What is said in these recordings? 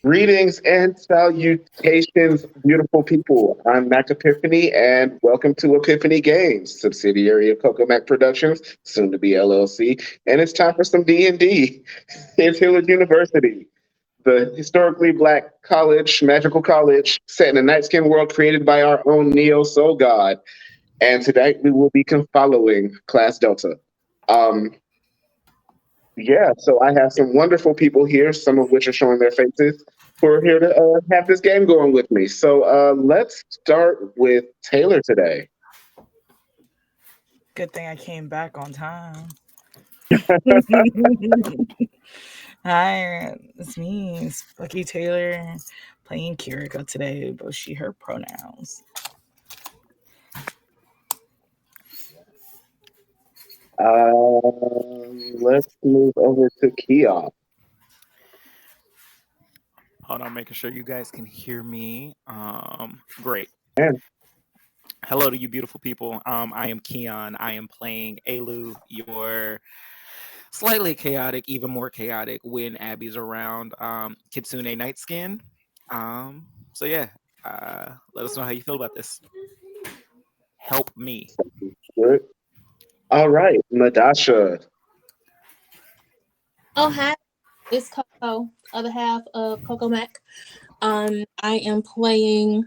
Greetings and salutations, beautiful people. I'm Mac Epiphany, and welcome to Epiphany Games, subsidiary of Coco Mac Productions, soon to be LLC. And it's time for some D&D. It's Hillard University, the historically black college, magical college, set in a night skin world created by our own Neo Soul God. And tonight we will be following Class Delta. Um, yeah, so I have some wonderful people here, some of which are showing their faces, who are here to have this game going with me. So let's start with Taylor today. Good thing I came back on time. Hi, it's me, Lucky Taylor, playing Kirko today, but she, her pronouns. Let's move over to Keon. Hold on, making sure you guys can hear me. Great. And Hello to you, beautiful people. I am Keon. I am playing Alu, your slightly chaotic, even more chaotic when Abby's around. Kitsune Nightskin. So yeah, let us know how you feel about this. Help me. good. All right, Madasha. Oh, hi. It's Coco, other half of Coco Mac. I am playing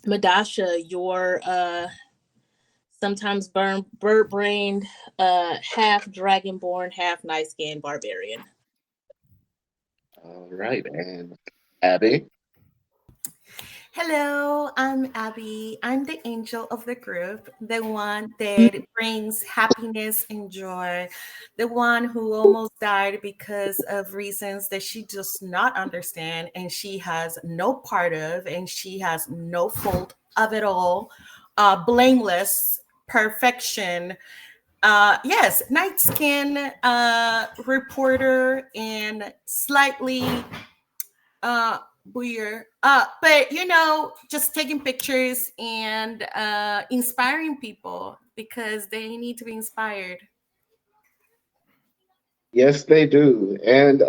Madasha, your sometimes bird brained, half dragonborn, half night skinned barbarian. All right, and Abby. Hello, I'm Abby. I'm the angel of the group, the one that brings happiness and joy, the one who almost died because of reasons that she does not understand and she has no part of and she has no fault of it all. Blameless, perfection. Yes, night skin reporter and slightly weird. But just taking pictures and inspiring people because they need to be inspired. Yes, they do. And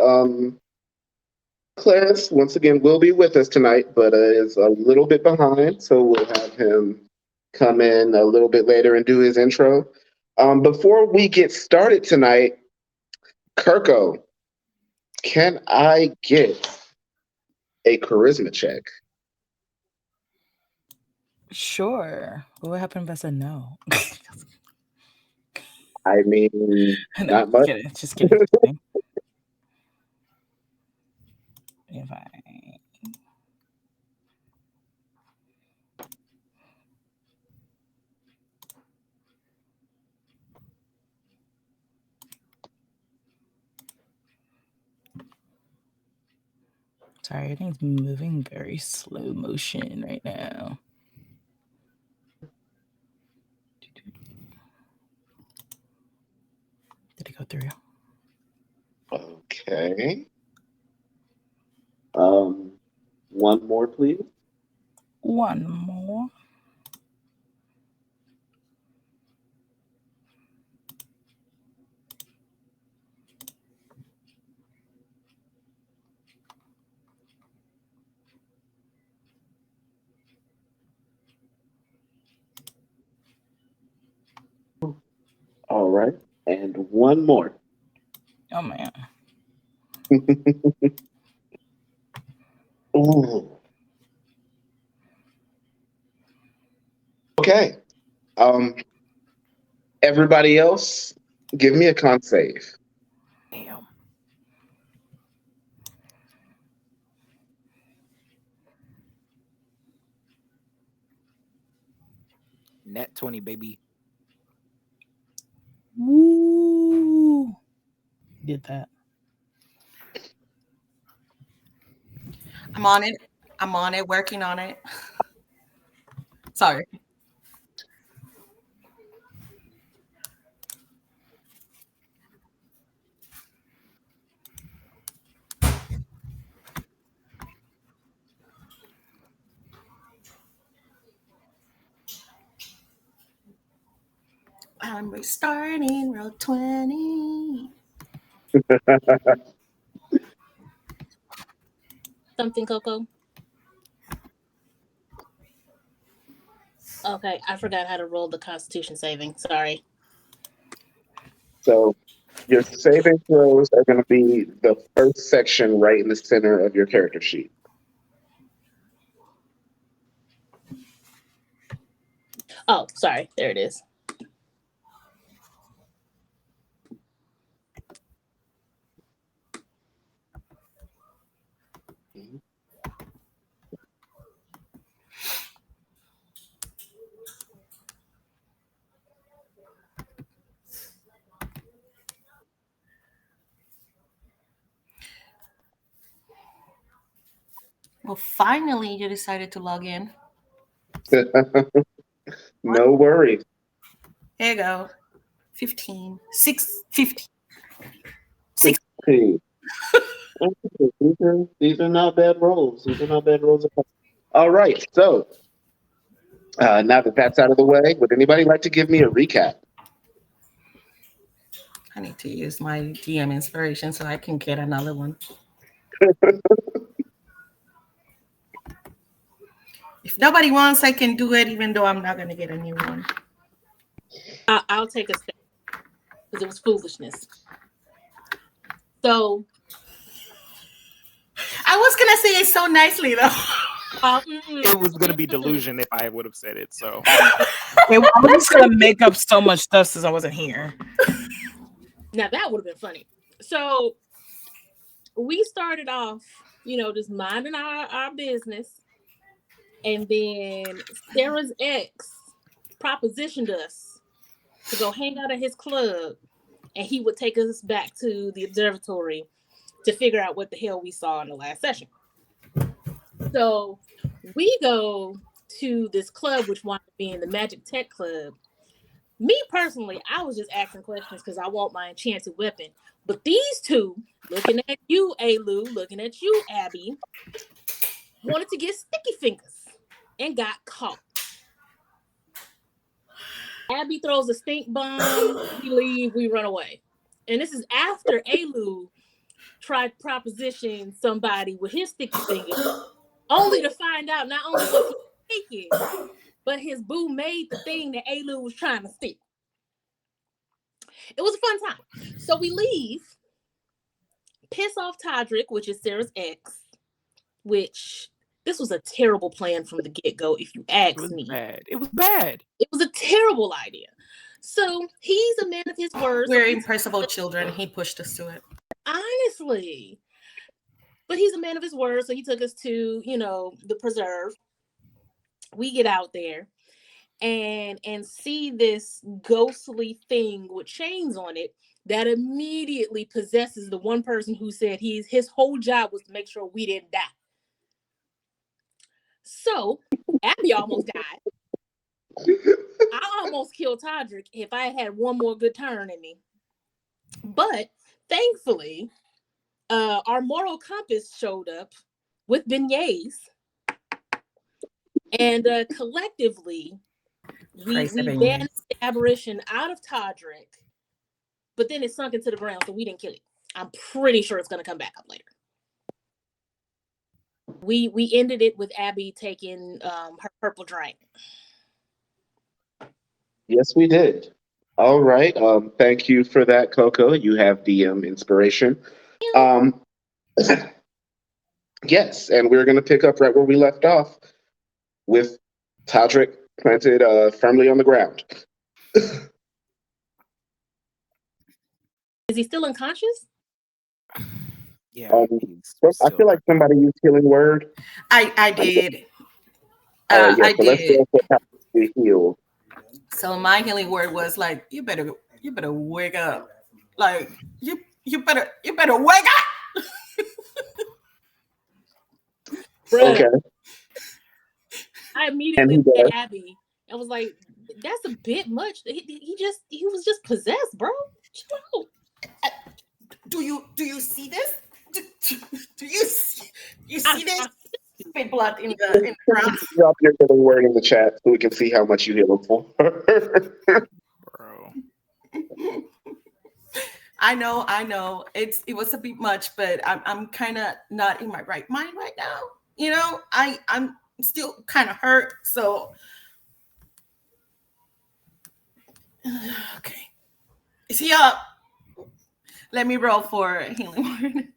Clarence, once again, will be with us tonight, but is a little bit behind, so we'll have him come in a little bit later and do his intro. Before we get started tonight, Kirko, can I get a charisma check? Sure. What would happen if I said no? I mean, No, not much. just kidding. If I Sorry, everything's moving very slow motion right now. Did it go through? Okay. One more, please. One more. All right. And one more. Oh man. Ooh. Okay. Everybody else, give me a con save. Damn. Net 20, baby. Woo! Did that. I'm on it. Working on it. Sorry. I'm restarting row 20. something, Coco? Okay, I forgot how to roll the Constitution saving. Sorry. So your saving throws are going to be the first section right in the center of your character sheet. Oh, sorry. There it is. Well, finally, you decided to log in. No worries. There you go. 15. 6. 15. 6. These are not bad rolls. These are not bad rolls. All right. So now that that's out of the way, would anybody like to give me a recap? I need to use my DM inspiration so I can get another one. If nobody wants, I can do it, even though I'm not going to get a new one. I'll take a step because it was foolishness. So I was going to say it so nicely, though. It was going to be delusion if I would have said it. So I was just gonna make up so much stuff since I wasn't here. Now that would have been funny. So we started off, just minding our business. And then Sarah's ex propositioned us to go hang out at his club, and he would take us back to the observatory to figure out what the hell we saw in the last session. So we go to this club, which wound up being the Magic Tech Club. Me personally, I was just asking questions because I want my enchanted weapon. But these two, looking at you, Alu, looking at you, Abby, wanted to get sticky fingers and got caught. Abby throws a stink bomb, we leave, we run away. And this is after Alu tried to proposition somebody with his sticky fingers, only to find out not only was he taken, but his boo made the thing that Alu was trying to steal. It was a fun time. So we leave, piss off Todrick, which is Sarah's ex, which this was a terrible plan from the get-go, if you ask me. It was bad. It was a terrible idea. So he's a man of his words. We're impressible children. He pushed us to it. Honestly. But he's a man of his word, so he took us to, the preserve. We get out there and see this ghostly thing with chains on it that immediately possesses the one person who said his whole job was to make sure we didn't die. So Abby almost died. I almost killed Todrick if I had one more good turn in me. But thankfully, our moral compass showed up with beignets. And collectively, we banished the apparition out of Todrick. But then it sunk into the ground, so we didn't kill it. I'm pretty sure it's going to come back up later. We ended it with Abby taking her purple drink. Yes, we did. All right. Thank you for that, Coco. You have DM inspiration. Yes, and we're going to pick up right where we left off with Todrick planted firmly on the ground. Is he still unconscious? Yeah. I feel like somebody used healing word. I did. I did. Let's go for how to be healed. So my healing word was like, you better wake up. Like you better wake up. Okay. I immediately looked at Abby and was like, "That's a bit much. He was just possessed, bro. Chill out." Do you see this? Do you see this? Spit blood in the ground. Drop your healing word in the chat so we can see how much you heal him for. Bro. I know. It was a bit much, but I'm kind of not in my right mind right now. You know, I'm still kind of hurt. So okay, is he up? Let me roll for healing word.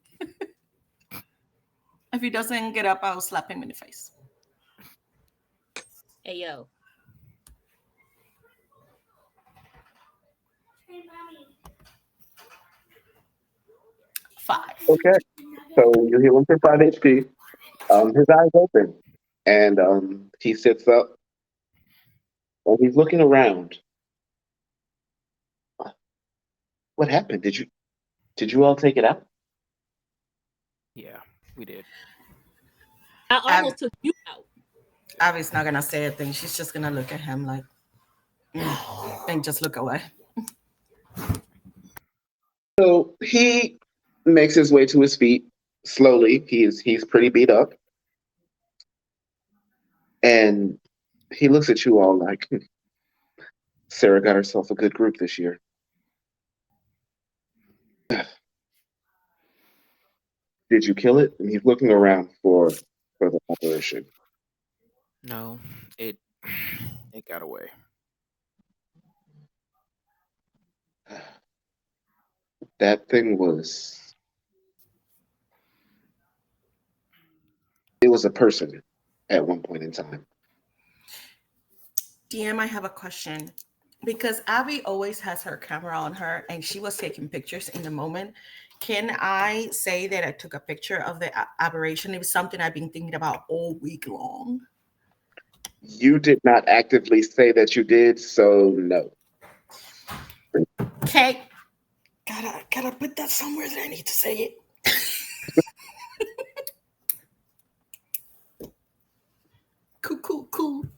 If he doesn't get up, I'll slap him in the face. Hey yo. 5. Okay. So you heal him for 5 HP. His eyes open, and he sits up, and he's looking around. What happened? Did you all take it out? Yeah, we did. I almost took you out. Abby's not gonna say a thing. She's just gonna look at him like, and just look away. So he makes his way to his feet slowly. He's pretty beat up, and he looks at you all like, Sarah got herself a good group this year. Did you kill it? And he's looking around for the apparition. No, it got away. That thing it was a person at one point in time. DM, I have a question. Because Abby always has her camera on her and she was taking pictures in the moment. Can I say that I took a picture of the aberration? It was something I've been thinking about all week long. You did not actively say that you did, so no. Okay. Gotta put that somewhere that I need to say it. Cool.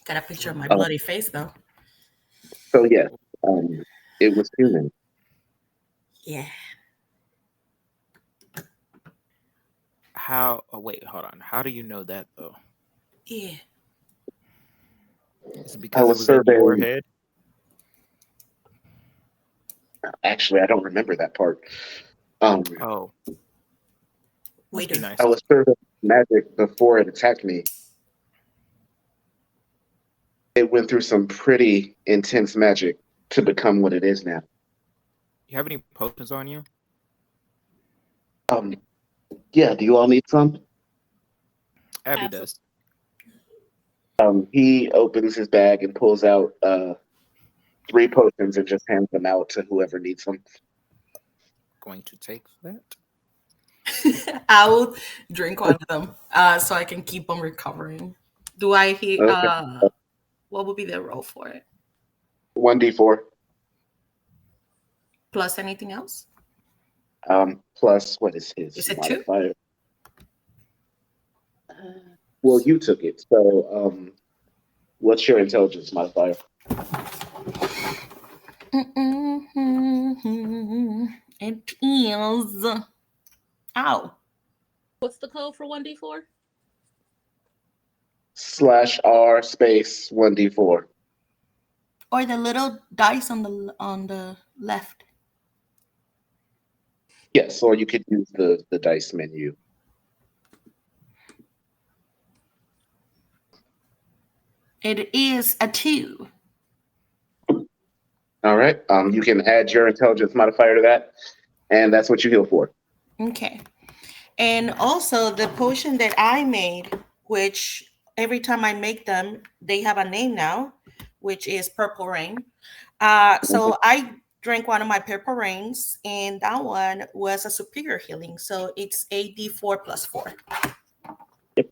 Got a picture of my bloody face though. So yes, it was human. Yeah. How? Oh, wait, hold on. How do you know that though? Yeah. Is it because it was in your head? Actually, I don't remember that part. Oh, must be nice. I was serving magic before it attacked me. It went through some pretty intense magic to become what it is now. You have any potions on you? Yeah. Do you all need some? Abby does. He opens his bag and pulls out 3 potions and just hands them out to whoever needs them. Going to take that. I will drink one of them so I can keep on recovering. Do I hit? Okay. What would be the roll for it? 1d4. Plus anything else? Plus, what is his Is it modifier? 2? Well, you took it. So, what's your intelligence modifier? It is. Ow. What's the code for 1d4? /R space 1d4. Or the little dice on the left. Yes, or you could use the dice menu. It is a 2. All right. You can add your intelligence modifier to that, and that's what you heal for. Okay. And also the potion that I made, which every time I make them, they have a name now, which is Purple Rain. So I drank one of my Purple Rains, and that one was a superior healing. So it's AD4 plus 4. Yep.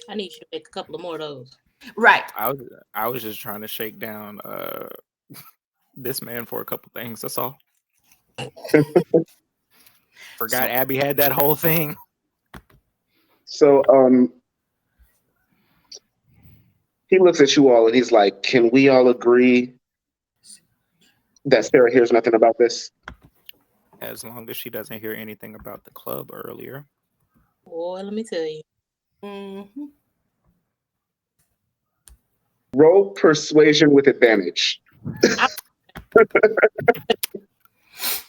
I need you to make a couple of more of those. Right. I was just trying to shake down this man for a couple things. That's all. Forgot Abby had that whole thing. So he looks at you all and he's like, "Can we all agree that Sarah hears nothing about this?" As long as she doesn't hear anything about the club earlier. Boy, let me tell you. Mhm. Roll persuasion with advantage.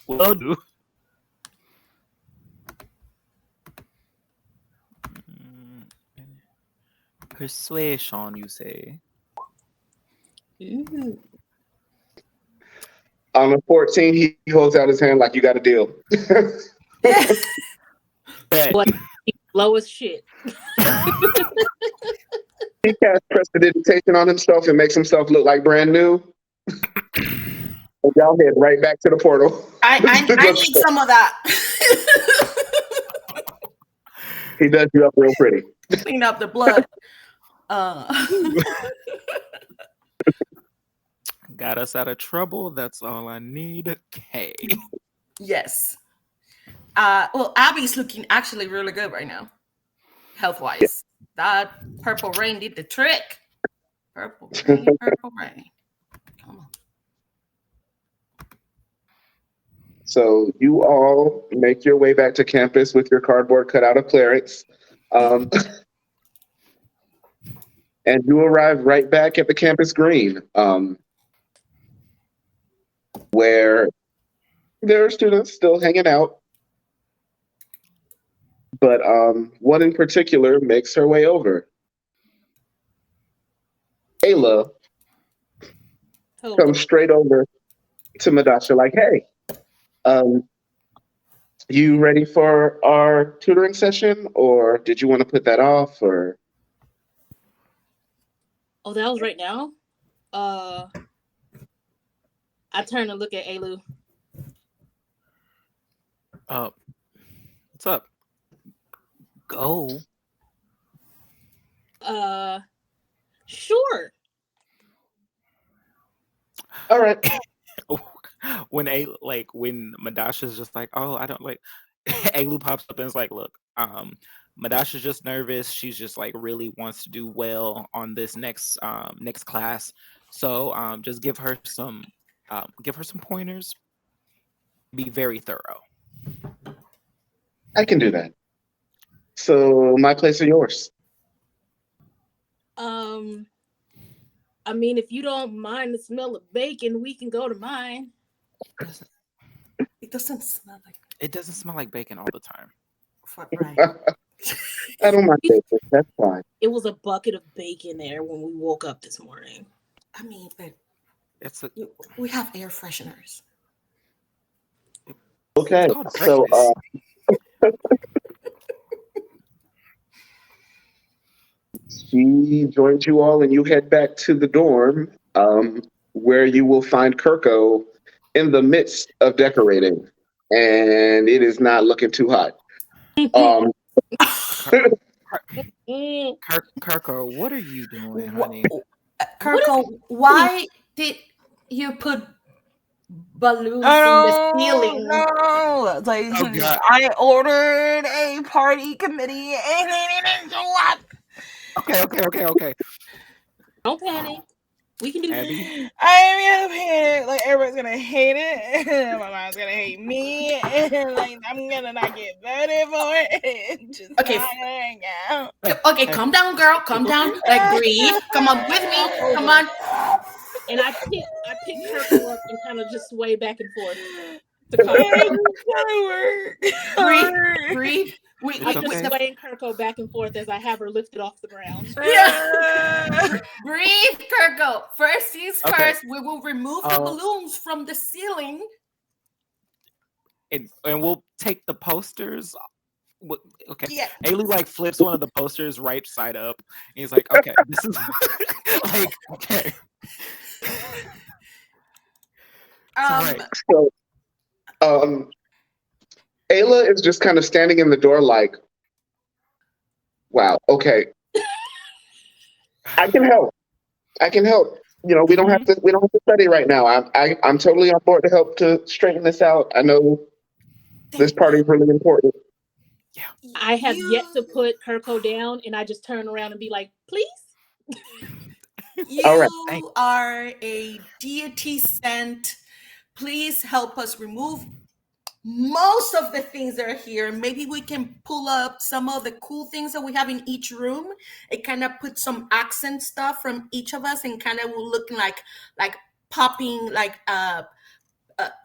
Will do. Persuasion, you say? Ooh. On a 14, he holds out his hand like you got a deal. Bet. Boy, low as shit. He casts prestidigitation on himself and makes himself look like brand new. And y'all head right back to the portal. I need some of that. He does you up real pretty. Clean up the blood. Got us out of trouble. That's all I need. Okay. Yes. Well, Abby's looking actually really good right now, health-wise. That purple rain did the trick. Purple rain, purple rain. Come on. So you all make your way back to campus with your cardboard cutout of Clarence. And you arrive right back at the campus green, where there are students still hanging out. But one in particular makes her way over. Ayla Oh, comes straight over to Madasha like, hey, you ready for our tutoring session, or did you want to put that off? Or oh, that was right now. I turn and look at Alu. What's up? Go. Sure. all right. When Madasha's just like, oh, I don't like Alu pops up and is like, look, Madasha's just nervous. She's just like really wants to do well on this next class. So just give her some pointers. Be very thorough. I can do that. So my place or yours? I mean, if you don't mind the smell of bacon, we can go to mine. It doesn't smell like It doesn't smell like bacon all the time. right. I don't mind bacon. That's fine. It was a bucket of bacon there when we woke up this morning. I mean, but we have air fresheners. Okay, so she joins you all, and you head back to the dorm, where you will find Kirko in the midst of decorating, and it is not looking too hot. Kirko, what are you doing, honey? Kirko, why did you put balloons in the ceiling? No, like I ordered a party committee and they didn't show up. Okay. Don't panic. We can do Abby? this. I'm gonna panic. Like everybody's gonna hate it. My mom's gonna hate me. And like I'm gonna not get voted for it. Just Okay. not gonna hang out. Okay, calm down, girl. Calm down. Like breathe. Come on with me. Come on. And I pick Kirko up and kind of just sway back and forth. Breathe. I just swaying Kirko back and forth as I have her lifted off the ground. Yeah. Breathe, Kirko. First things first, we will remove the balloons from the ceiling. And we'll take the posters. Okay. Yeah. Alu like flips one of the posters right side up. And he's like, okay, this is like, okay. Right. So, Ayla is just kind of standing in the door like, wow, okay. I can help. You know, we don't have to study right now. I'm totally on board to help to straighten this out. I know this party is really important. Yeah. I have yet to put Kirko down, and I just turn around and be like, please? You are a deity sent. Please help us remove most of the things that are here. Maybe we can pull up some of the cool things that we have in each room. It kind of put some accent stuff from each of us, and kind of will look like popping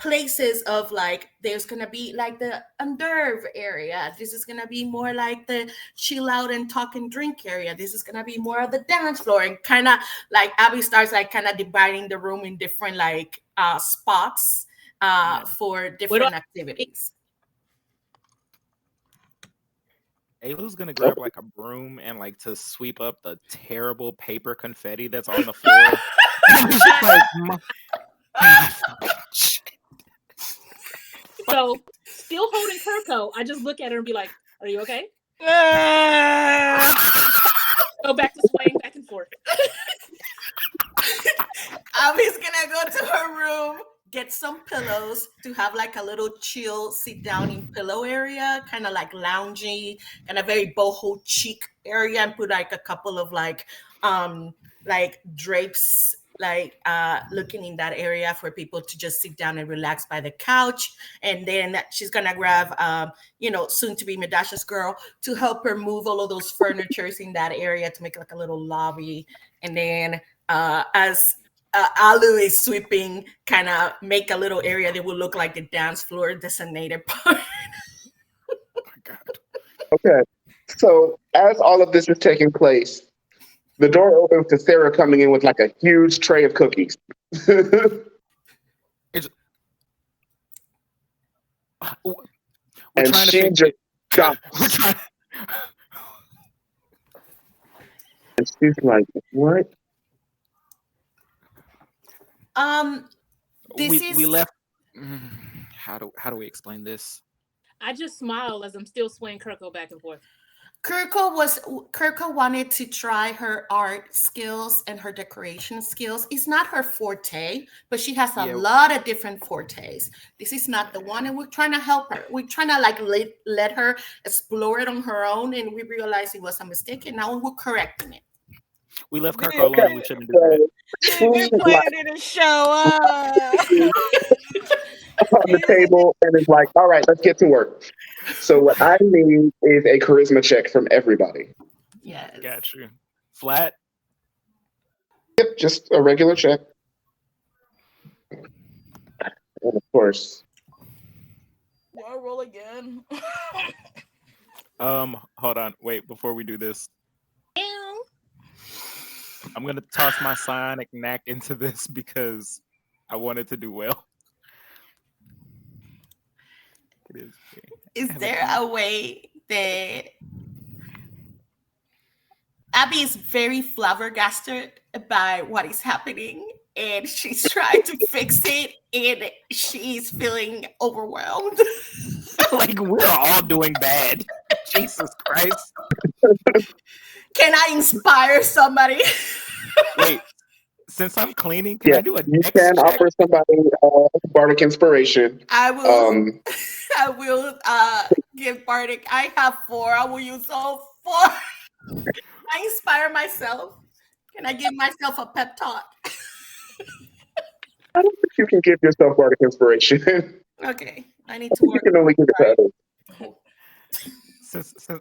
places of like, there's gonna be like the Underv area. This is gonna be more like the chill out and talk and drink area. This is gonna be more of the dance floor, and kind of like Abby starts like kind of dividing the room in different like spots for different activities. Ayla's gonna grab like a broom and like to sweep up the terrible paper confetti that's on the floor. So, still holding Kirko, I just look at her and be like, "Are you okay?" Go back to swaying back and forth. Abby's gonna go to her room, get some pillows to have like a little chill sit down in pillow area, kind of like loungy, kind of very boho chic area, and put like a couple of like drapes looking in that area for people to just sit down and relax by the couch. And then she's gonna grab soon to be Medasha's girl to help her move all of those furnitures in that area to make like a little lobby. And then as Alu is sweeping, kind of make a little area that will look like the dance floor designated part. Oh my God. Okay. So as all of this is taking place, the door opens to Sarah coming in with like a huge tray of cookies. We're and trying to she fix just it. stops. We're trying. And she's like, "What?" We left. How do we explain this? I just smile as I'm still swaying Kirko back and forth. Kirko wanted to try her art skills and her decoration skills. It's not her forte, but she has a lot of different fortes. This is not the one, and we're trying to help her. We're trying to like let her explore it on her own, and we realized it was a mistake, and now we're correcting it. We left Kirko alone and we shouldn't do that. Big player didn't show up. On the table and is like, "All right, let's get to work." So what I need is a charisma check from everybody. Yes. Got you. Flat. Yep, just a regular check. And of course. Do I roll again? Hold on. Wait, before we do this. I'm gonna toss my psionic knack into this because I want it to do well. It is. Is there a way that Abby is very flabbergasted by what is happening, and she's trying to fix it, and she's feeling overwhelmed? Like we're all doing bad. Jesus Christ. Can I inspire somebody? Wait, since I'm cleaning, can I do a You dex can check? offer somebody bardic inspiration. I will. I will give bardic. I have 4. I will use all 4. I inspire myself. Can I give myself a pep talk? I don't think you can give yourself bardic inspiration. Okay, I need to You work. can only give it to others.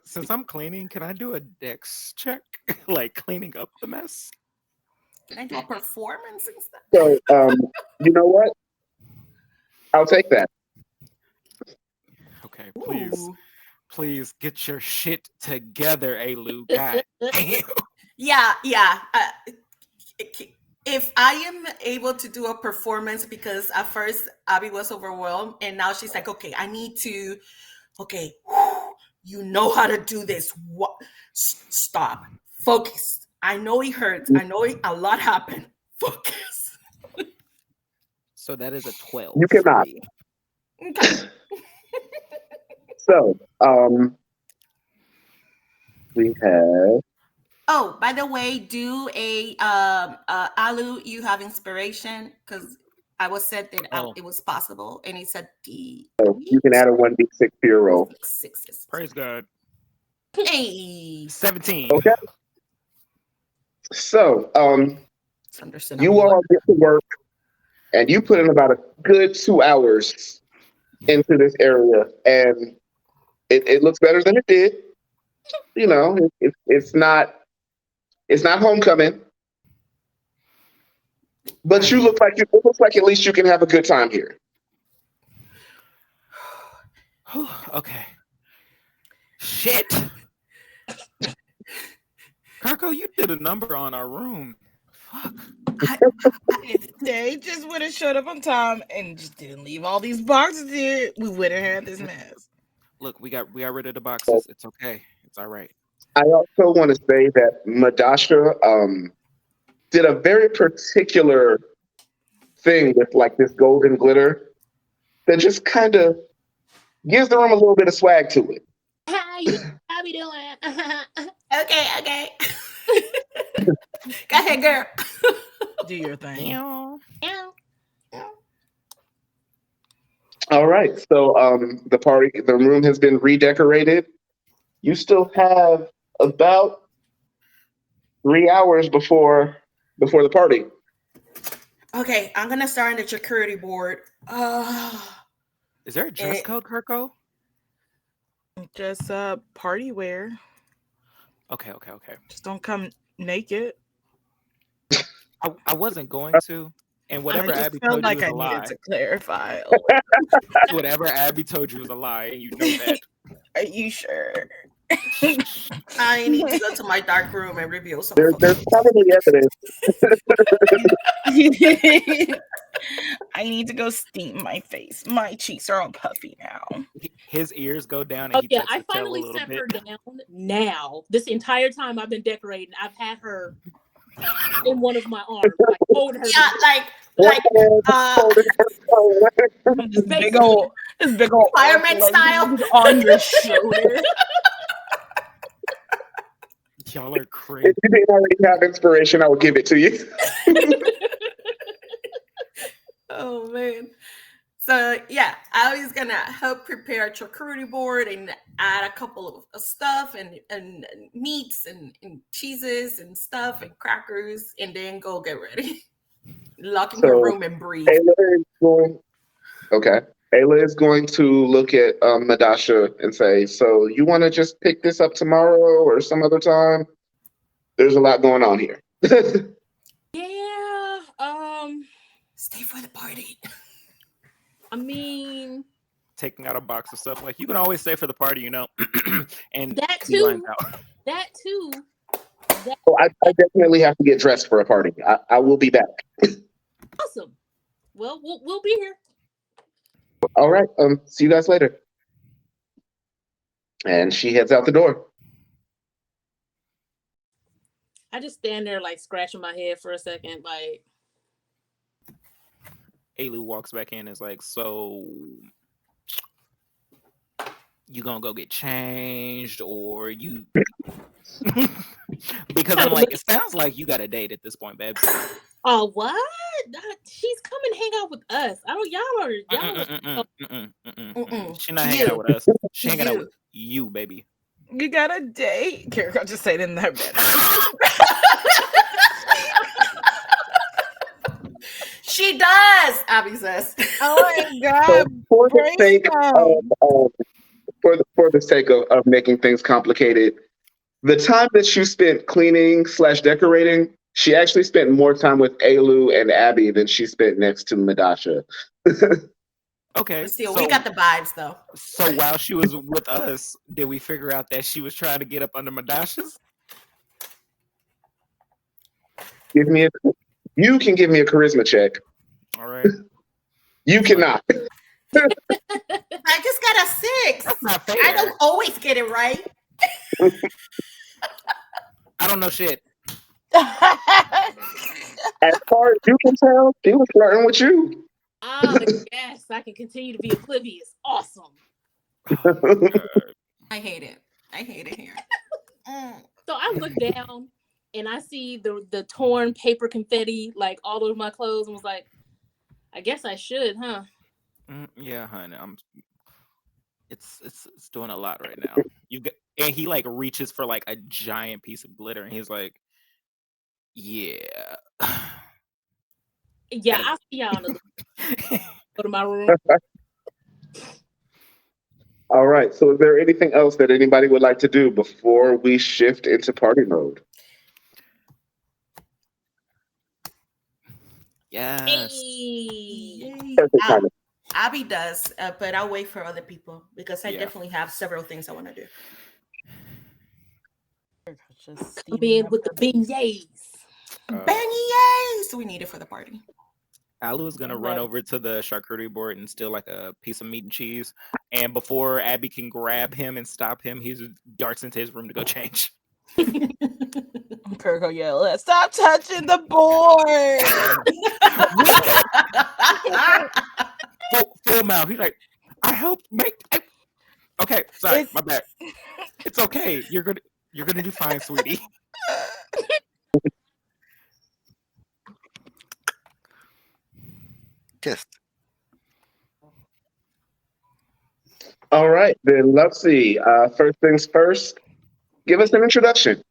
Since I'm cleaning, can I do a dex check? Like cleaning up the mess? Can I do a performance instead? So, you know what? I'll take that. Okay, please. Ooh. Please get your shit together, Alu. God damn. Yeah. If I am able to do a performance, because at first Abby was overwhelmed, and now she's like, okay, I need to, okay, you know how to do this. What? Stop. Focus. I know it hurts. I know a lot happened. Focus. So that is a 12. You cannot. Okay. So, we have. Oh, by the way, do a Alu, you have inspiration, because I was said that it was possible, and it said You can add a 1d6 to your roll. 6s. Praise God. Hey, 17. Okay. So, Sanderson, you all get to work, and you put in about a good 2 hours into this area, and it looks better than it did. You know, it's not homecoming, but Right. you look like it looks like at least you can have a good time here. Okay. Shit. Kirko, you did a number on our room. Fuck. If they just would have showed up on time and just didn't leave all these boxes here, we would have had this mess. Look, we got rid of the boxes. It's okay. It's all right. I also want to say that Madasha did a very particular thing with like this golden glitter that just kind of gives the room a little bit of swag to it. How be doing? Okay. Go ahead, girl. Do your thing. All right, so the room has been redecorated. You still have about 3 hours before the party. Okay, I'm gonna start on the security board. Is there a dress code, Kirko? Just party wear. Okay. Just don't come naked. I wasn't going to, and I whatever just Abby felt told like you I was a lie. needed to clarify. Whatever Abby told you was a lie, and you know that. Are you sure? I need to go to my dark room and reveal some. There's probably evidence. I need to go steam my face. My cheeks are all puffy now. His ears go down, and he tucks I his tail a finally little set bit. her down. Now, this entire time I've been decorating, I've had her in one of my arms, like holding her. Yeah, this big old fireman style on your shoulder. Y'all are crazy. If you didn't already have inspiration, I will give it to you. Oh man. So yeah, I was gonna help prepare a charcuterie board and add a couple of stuff and meats and cheeses and stuff and crackers, and then go get ready. Lock in your room and breathe. Ayla is going to look at Madasha and say, so you want to just pick this up tomorrow or some other time? There's a lot going on here. Yeah. Stay for the party. I mean, Taking out a box of stuff like you can always stay for the party, you know. And that he too. lines out. That too. Oh, I definitely have to get dressed for a party. I will be back. Awesome. Well, we'll be here. All right. See you guys later. And she heads out the door. I just stand there like scratching my head for a second, like. Alu walks back in and is like, so you gonna go get changed or you because I'm like, it sounds like you got a date at this point, babe. Oh, what? She's coming hang out with us. She's not hanging out with us. She's hanging out with you, baby. You got a date? Kirko just said in that bed. She does, Abby says. Oh my god! So for the sake of making things complicated, the time that you spent cleaning / decorating, she actually spent more time with Alu and Abby than she spent next to Madasha. Okay. But still, we got the vibes though. So while she was with us, did we figure out that she was trying to get up under Madasha's? You can give me a charisma check. All right. You cannot. I just got a 6. That's not fair. I don't always get it right. I don't know shit. As far as you can tell, she was flirting with you. Oh, yes, I can continue to be oblivious. Awesome. I hate it here. So I look down and I see the torn paper confetti like all over my clothes and was like, I guess I should, huh? Yeah, honey. It's doing a lot right now. And he like reaches for like a giant piece of glitter and he's like, yeah. Yeah, I'll see y'all in a little. Go to my room. All right. So, is there anything else that anybody would like to do before we shift into party mode? Yes. Yay. Perfect timing. Abby does, but I'll wait for other people because I Yeah. definitely have several things I want to do. Just I'm steaming in up with the her- beignets. Beignets! We need it for the party. Alu is gonna run Right. over to the charcuterie board and steal like a piece of meat and cheese. And before Abby can grab him and stop him, he darts into his room to go change. Kirko yell, "Stop touching the board!" Full mouth. He's like, I helped make. Okay, sorry, It's- my bad. It's okay. You're gonna do fine, sweetie. Kissed. All right, then let's see. First things first, give us an introduction.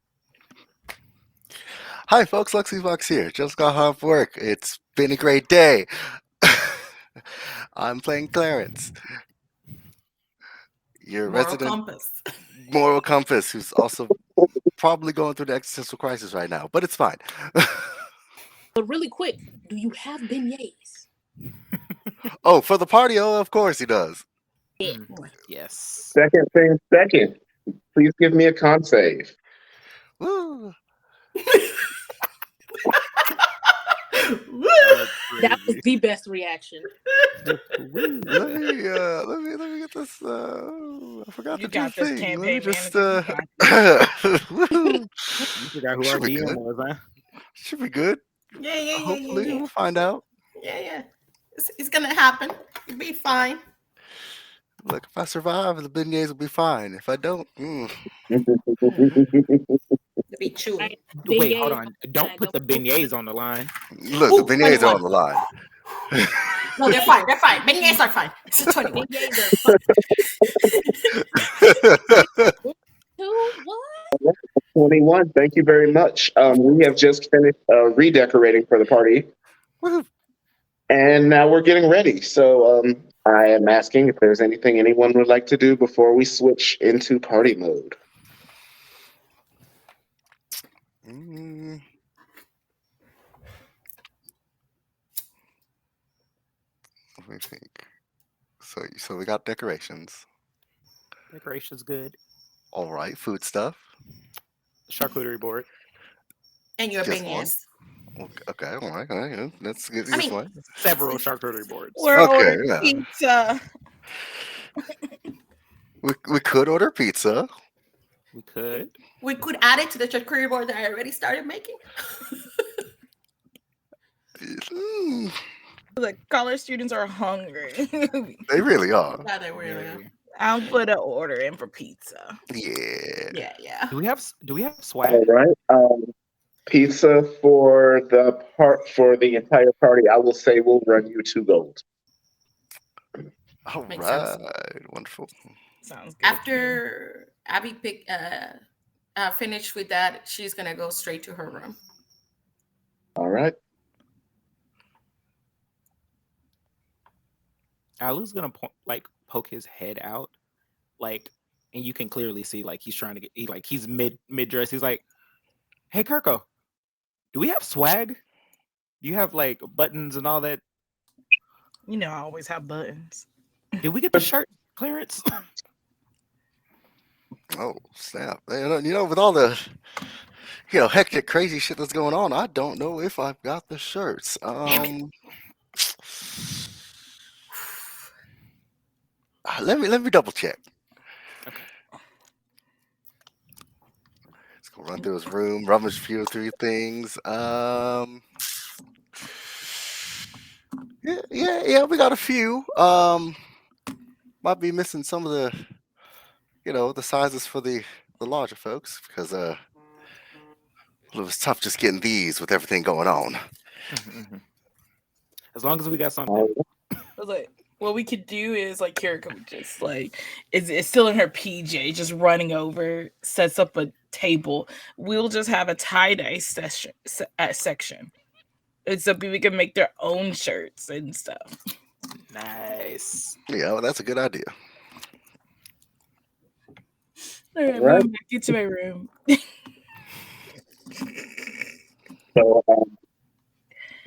Hi, folks. Lexi Fox here. Just got off work. It's been a great day. I'm playing Clarence, your Moral resident compass. moral compass, who's also probably going through the existential crisis right now, but it's fine. But really quick, do you have beignets? Oh, for the party? Oh, of course he does. Yes. Second thing second, please give me a con save. Woo. That was the best reaction. Let me get this. I forgot You to do got the this, thing. campaign Let me just. manager. You forgot who our Should be DM good. was, huh? Should be good. Yeah. Hopefully, we'll find out. Yeah. It's gonna happen. You'll be fine. Look, if I survive, the beignets will be fine. If I don't, You'll be chewing. Right. Wait, hold Beignets on. Don't put the beignets on the line. Look, Ooh, the beignets are 21. on the line. No, they're fine. They're fine. Beignets are fine. It's a 21. Beignets are fun. Two, what? 21. Thank you very much. We have just finished redecorating for the party, Woo. and now we're getting ready. So I am asking if there's anything anyone would like to do before we switch into party mode. Mm. Let me think. So we got decorations. Decoration's good. All right, food stuff. Charcuterie board. And your Just one. beignets. Okay, all right. Yeah, let's get I this mean- one. Several charcuterie boards. We're Okay, ordering yeah. pizza. We could order pizza. We could. We could add it to the charcuterie board that I already started making. Mm, The college students are hungry. they really are. Yeah, they really are. I'll put an order in for pizza. Yeah. Yeah. Do we have All swag? right. Pizza for the entire party. I will say we'll run you 2 gold. All Makes sense. right. Wonderful. Sounds good. After Abby finished with that, she's gonna go straight to her room. All right. Alu's gonna poke his head out, and you can clearly see he's trying to get he's mid dress. He's like, "Hey, Kirko, do we have swag? Do you have buttons and all that? You know, I always have buttons. Did we get the shirt clearance?" Oh snap! With all the hectic, crazy shit that's going on, I don't know if I've got the shirts. Let me double check. Okay. Let's go run through his room, rummage through things. Yeah, we got a few. Might be missing some of the, the sizes for the larger folks because it was tough just getting these with everything going on. As long as we got something. I was like, what we could do is Kirko just is still in her PJ, just running over, sets up a table. We'll just have a tie-dye section. And so people can make their own shirts and stuff. Nice. Yeah, well, that's a good idea. All right, I'm Right. going back into my room. So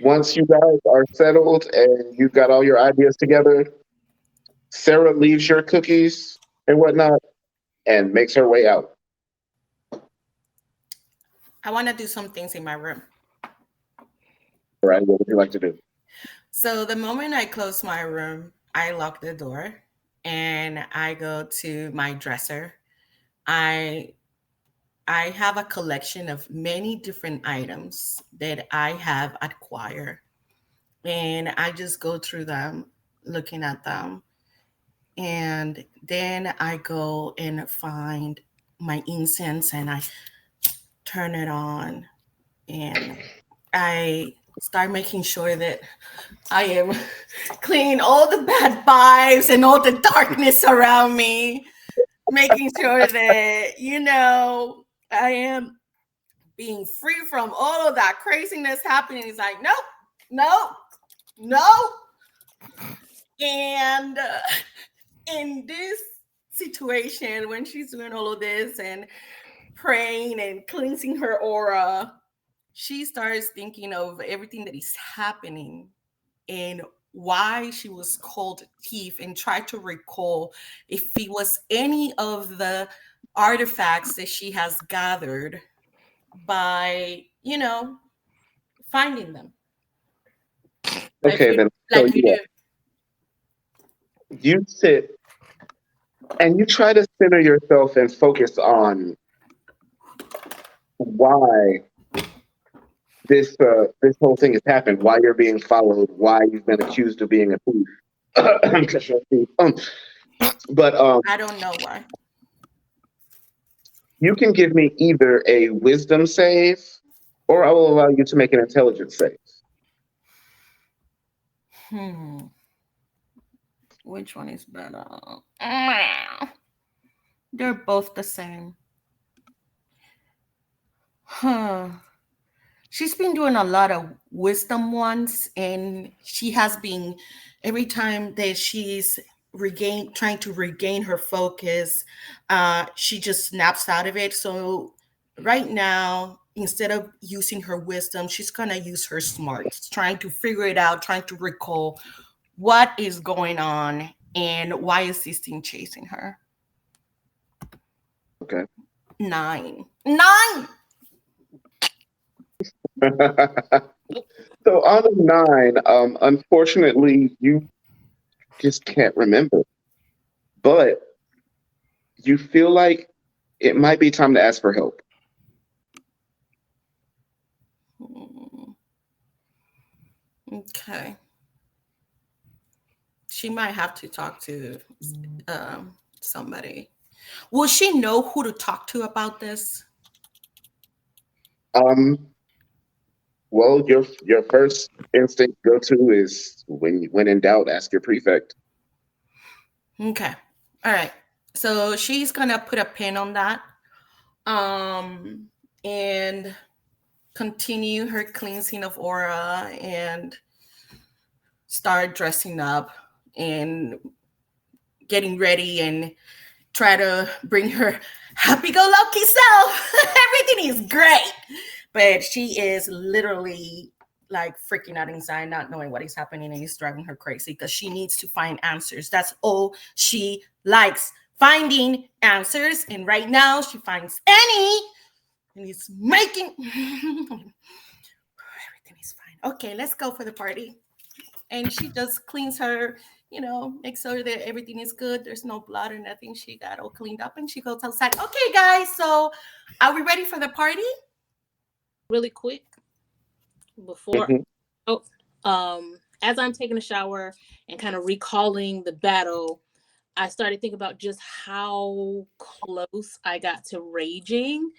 once you guys are settled and you've got all your ideas together, Sarah leaves your cookies and whatnot and makes her way out. I want to do some things in my room. All right, what would you like to do? So the moment I close my room, I lock the door and I go to my dresser. I have a collection of many different items that I have acquired, and I just go through them, looking at them, and then I go and find my incense and I turn it on, and I start making sure that I am cleaning all the bad vibes and all the darkness around me, making sure that, I am being free from all of that craziness happening. It's like, nope, no. And in this situation, when she's doing all of this and praying and cleansing her aura, she starts thinking of everything that is happening and why she was called thief, and try to recall if it was any of the artifacts that she has gathered by, finding them. Okay, then. So Like you do. you sit and you try to center yourself and focus on why this whole thing has happened, why you're being followed, why you've been accused of being a thief. But I don't know why. you can give me either a wisdom save, or I will allow you to make an intelligence save. Which one is better? They're both the same. She's been doing a lot of wisdom ones, and she has been, every time that she's trying to regain her focus, she just snaps out of it. So right now, instead of using her wisdom, she's gonna use her smarts, trying to figure it out, trying to recall what is going on and why is this thing chasing her. Okay. 9. So on a 9, unfortunately, you just can't remember. But you feel like it might be time to ask for help. Okay. She might have to talk to somebody. Will she know who to talk to about this? Well, your first instinct go to is when in doubt, ask your prefect. Okay. All right. So she's gonna put a pin on that, and continue her cleansing of aura and start dressing up and getting ready and try to bring her happy-go-lucky self. Everything is great. But she is literally like freaking out inside, not knowing what is happening, and it's driving her crazy because she needs to find answers. That's all she likes, finding answers. And right now she finds Annie and it's making everything is fine. Okay, let's go for the party. And she just cleans her, makes sure that everything is good. There's no blood or nothing. She got all cleaned up and she goes outside. Okay, guys, so are we ready for the party? Really quick before as I'm taking a shower and kind of recalling the battle, I started thinking about just how close I got to raging.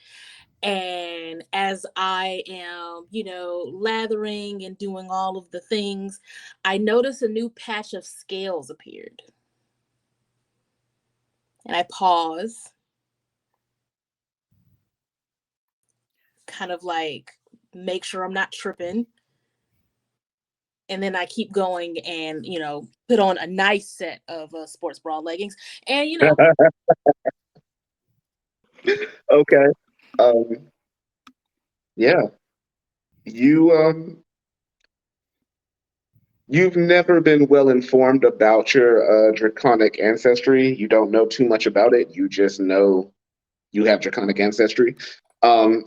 And as I am, lathering and doing all of the things, I noticed a new patch of scales appeared. And I pause, kind of like make sure I'm not tripping. And then I keep going and, put on a nice set of sports bra leggings. And, Okay. Um, yeah. You've never been well informed about your draconic ancestry. You don't know too much about it. You just know you have draconic ancestry. Um,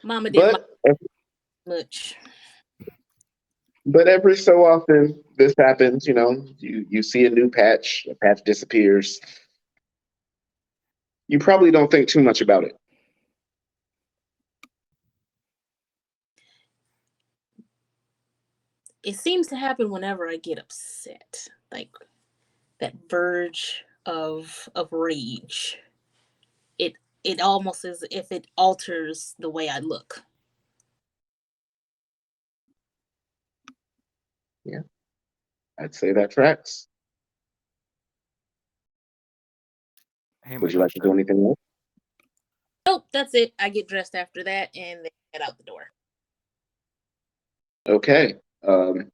Mama didn't but mind much. but every so often this happens. You see a new patch. A patch disappears. You probably don't think too much about it. It seems to happen whenever I get upset, like that verge of rage. It it almost as if it alters the way I look. Yeah, I'd say that tracks. Hey, Would my you like to do doctor. anything else? Nope, that's it. I get dressed after that and then head out the door. Okay. Um,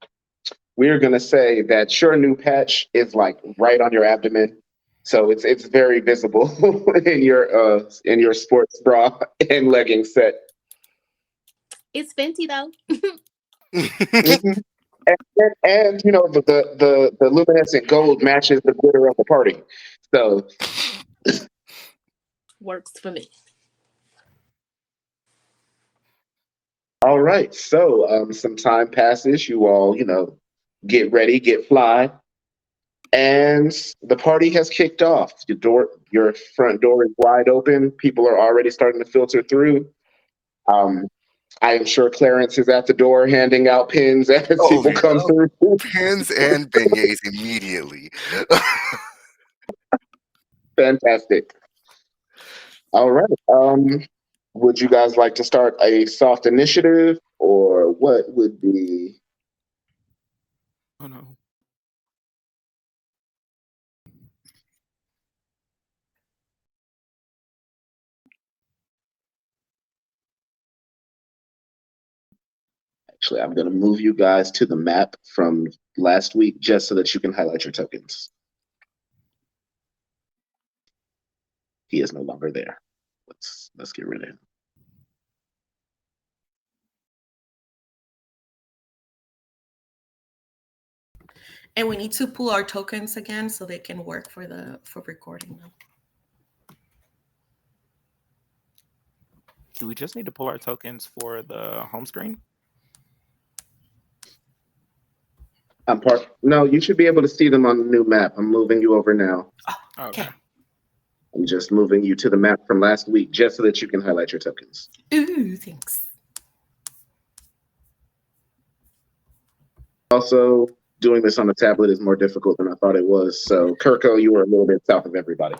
we're gonna say that your new patch is like right on your abdomen, so it's very visible in your sports bra and leggings set. It's Fenty though. Mhm. And the luminescent gold matches the glitter of the party. So Works for me. all right, so some time passes. You all get ready, get fly, and the party has kicked off. Your front door is wide open. People are already starting to filter through. Um, I am sure Clarence is at the door handing out pins as Oh, people come yeah. through. Pins and beignets immediately. Fantastic. All right. Would you guys like to start a soft initiative, or what would be? Oh no. Actually, I'm going to move you guys to the map from last week just so that you can highlight your tokens. He is no longer there. Let's get rid of him. And we need to pull our tokens again so they can work for recording them. Do we just need to pull our tokens for the home screen? No, you should be able to see them on the new map. I'm moving you over now. Oh, okay. I'm just moving you to the map from last week just so that you can highlight your tokens. Ooh, thanks. Also, doing this on a tablet is more difficult than I thought it was. So, Kirko, you were a little bit south of everybody.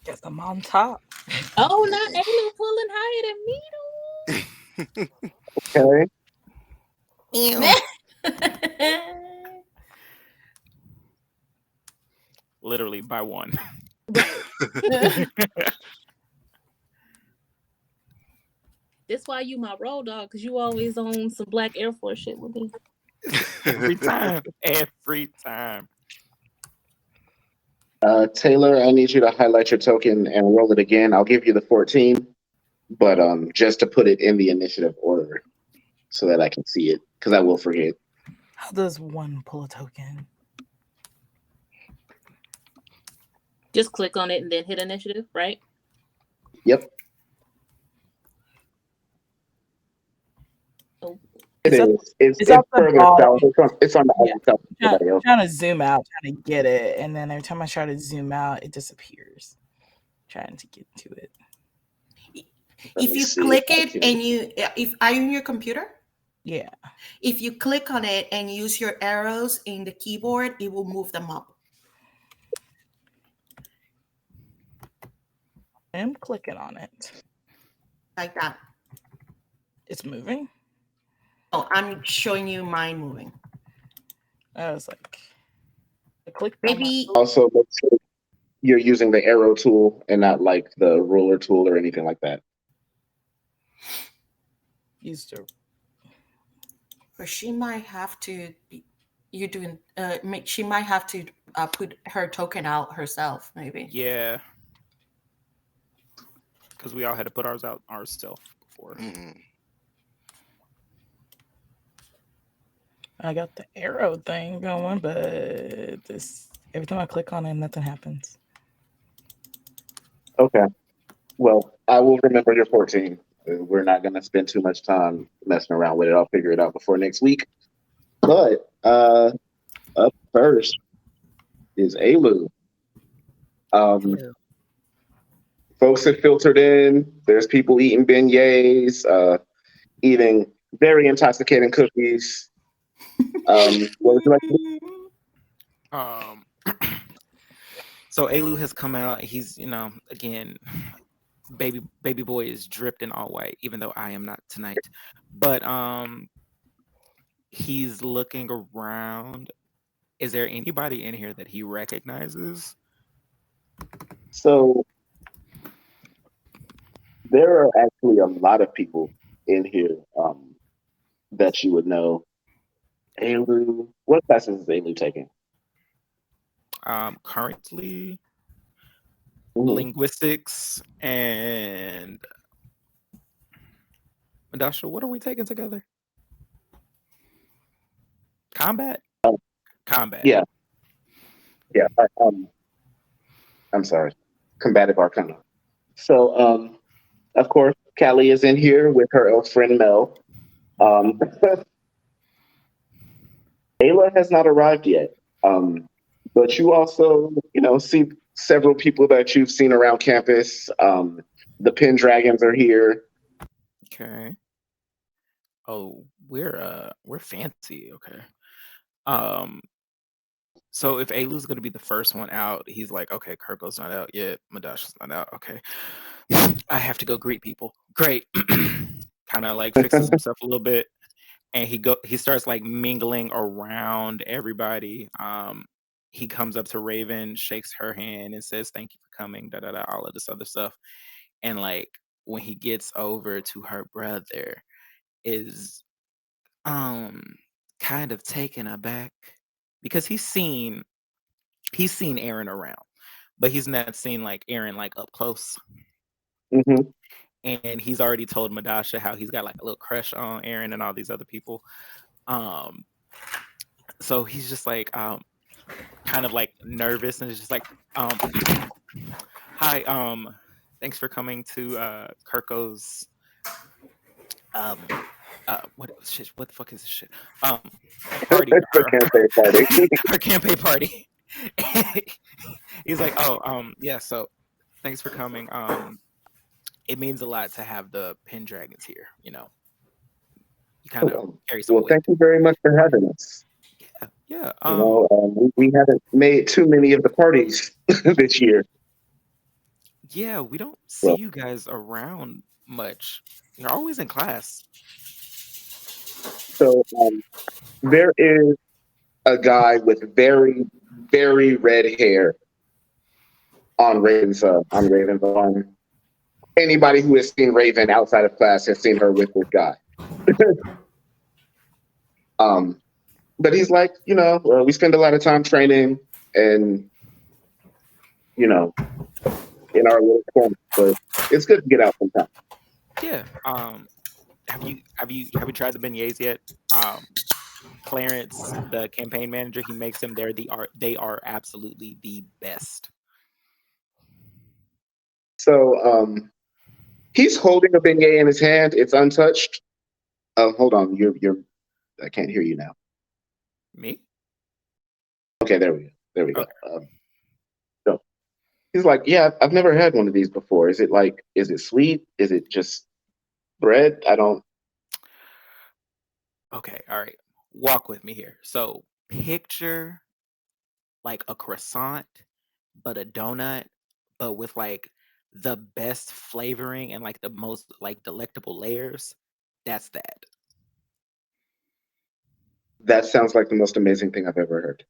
Guess I'm on top. Oh, not Alu pulling higher than me Okay. Literally by one. though. That's why you my road dog, because you always on some black Air Force shit with me. Every time. Every time. Taylor, I need you to highlight your token and roll it again. I'll give you the 14, but just to put it in the initiative order so that I can see it, because I will forget. How does one pull a token? Just click on it and then hit initiative, right? Yep. Oh. It is. It's up the further bottom. south. It's on the Yeah. other south. I'm Everybody else. trying to zoom out, trying to get it, and then every time I try to zoom out, it disappears. Trying to get to it. If you click it and if are you on your computer? Yeah. If you click on it and use your arrows in the keyboard, it will move them up. I'm clicking on it. Like that. It's moving? Oh, I'm showing you mine moving. I was like, I clicked Maybe Also, make sure you're using the arrow tool and not like the ruler tool or anything like that. Used to. or she might have to be you doing? She might have to put her token out herself, maybe. Yeah, because we all had to put ours out ourselves before. Mhm. I got the arrow thing going, but this every time I click on it, nothing happens. Okay. Well, I will remember your 14. We're not going to spend too much time messing around with it. I'll figure it out before next week. But up first is Alu. Hello. Folks have filtered in. There's people eating beignets, eating very intoxicating cookies. What would you like to do? Um, so Alu has come out. He's, again, baby boy is dripped in all white, even though I am not tonight. But he's looking around. Is there anybody in here that he recognizes? So there are actually a lot of people in here that you would know. Alu, what classes is Alu taking? Currently Ooh. linguistics and Madasha, what are we taking together? Combat? Combat. Yeah. I'm sorry. Combative Arcana. So, of course, Callie is in here with her elf friend Mel. Ayla has not arrived yet. But you also, see several people that you've seen around campus. The Pendragons are here. Okay. Oh, we're fancy. Okay. Um, so if Alu's gonna be the first one out, he's like, okay, Kirko's not out yet, Madasha's not out. Okay. I have to go greet people. Great. Kind of like fixes himself a little bit. And he starts like mingling around everybody. He comes up to Raven, shakes her hand, and says, "Thank you for coming." Da da da, all of this other stuff. And like when he gets over to her brother, is kind of taken aback because he's seen Aaron around, but he's not seen like Aaron like up close. Mm-hmm. And he's already told Madasha how he's got like a little crush on Aaron and all these other people. So he's just like kind of like nervous and it's just like hi, thanks for coming to Kirko's what the fuck is this shit? Party our campaign party. He's like, oh, yeah, so thanks for coming. It means a lot to have the Pendragons here, you kind of carry some weight. Thank you very much for having us. Yeah. We haven't made too many of the parties this year. Yeah, we don't see you guys around much. You're always in class. So there is a guy with very, very red hair on Raven's arm. Anybody who has seen Raven outside of class has seen her with this guy. But he's like, we spend a lot of time training and, in our little corner, but it's good to get out sometimes. Yeah. Have you tried the beignets yet? Clarence, the campaign manager, he makes them. They are absolutely the best. So he's holding a beignet in his hand. It's untouched. Hold on, you're I can't hear you now. Me? Okay, there we go. Okay. So he's like, yeah, I've never had one of these before. Is it sweet? Is it just bread? I don't. Okay, all right. Walk with me here. So picture like a croissant, but a donut, but with like the best flavoring and like the most like delectable layers. That's that. That sounds like the most amazing thing I've ever heard.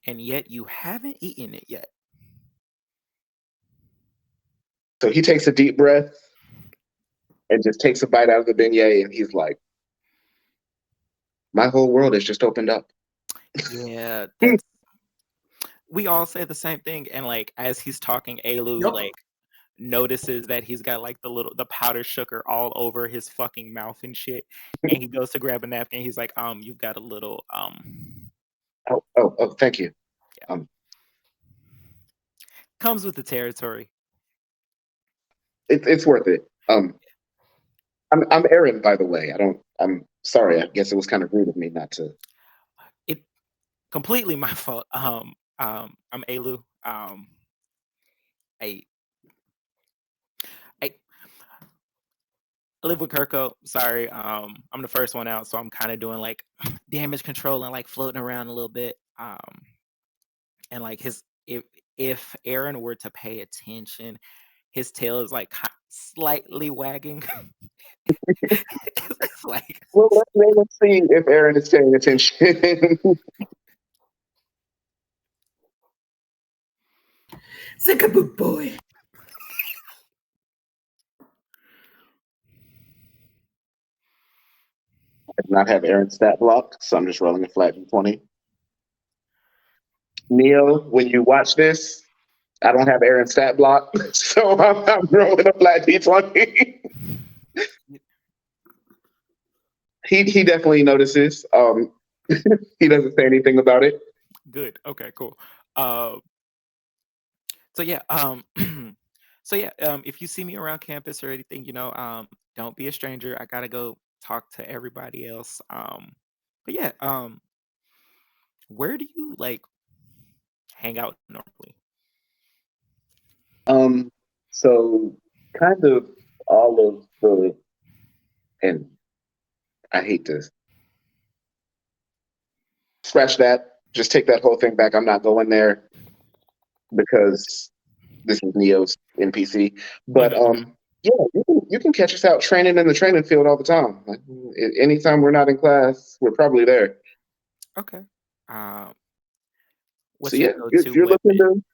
And yet you haven't eaten it yet. So he takes a deep breath and just takes a bite out of the beignet, and he's like, my whole world has just opened up. Yeah, that's we all say the same thing. And like as he's talking, Alu Yup. like notices that he's got like the powder sugar all over his fucking mouth and shit. And he goes to grab a napkin. He's like, you've got a little Oh, thank you. Comes with the territory. It's worth it. I'm Aaron, by the way. I'm sorry. I guess it was kind of rude of me not to. It completely my fault. I'm Alu. I live with Kirko. Sorry. I'm the first one out, so I'm kind of doing like damage control and like floating around a little bit. And like if Aaron were to pay attention, his tail is like slightly wagging. It's like Well, let's see if Aaron is paying attention. Zickaboo boy. I do not have Aaron's stat blocked, so I'm just rolling a flat d20. Neil, when you watch this, I don't have Aaron's stat block, so I'm rolling a flat d20. He definitely notices. He doesn't say anything about it. good. Okay, cool. So yeah, if you see me around campus or anything, don't be a stranger. I gotta go talk to everybody else. But yeah, where do you like hang out normally? So kind of all of the, and I hate to scratch that. Just take that whole thing back. I'm not going there because this is Neo's NPC. But yeah, you can catch us out training in the training field all the time. Like, anytime we're not in class, we're probably there. Okay. So What's your yeah, go-to you're looking weapon?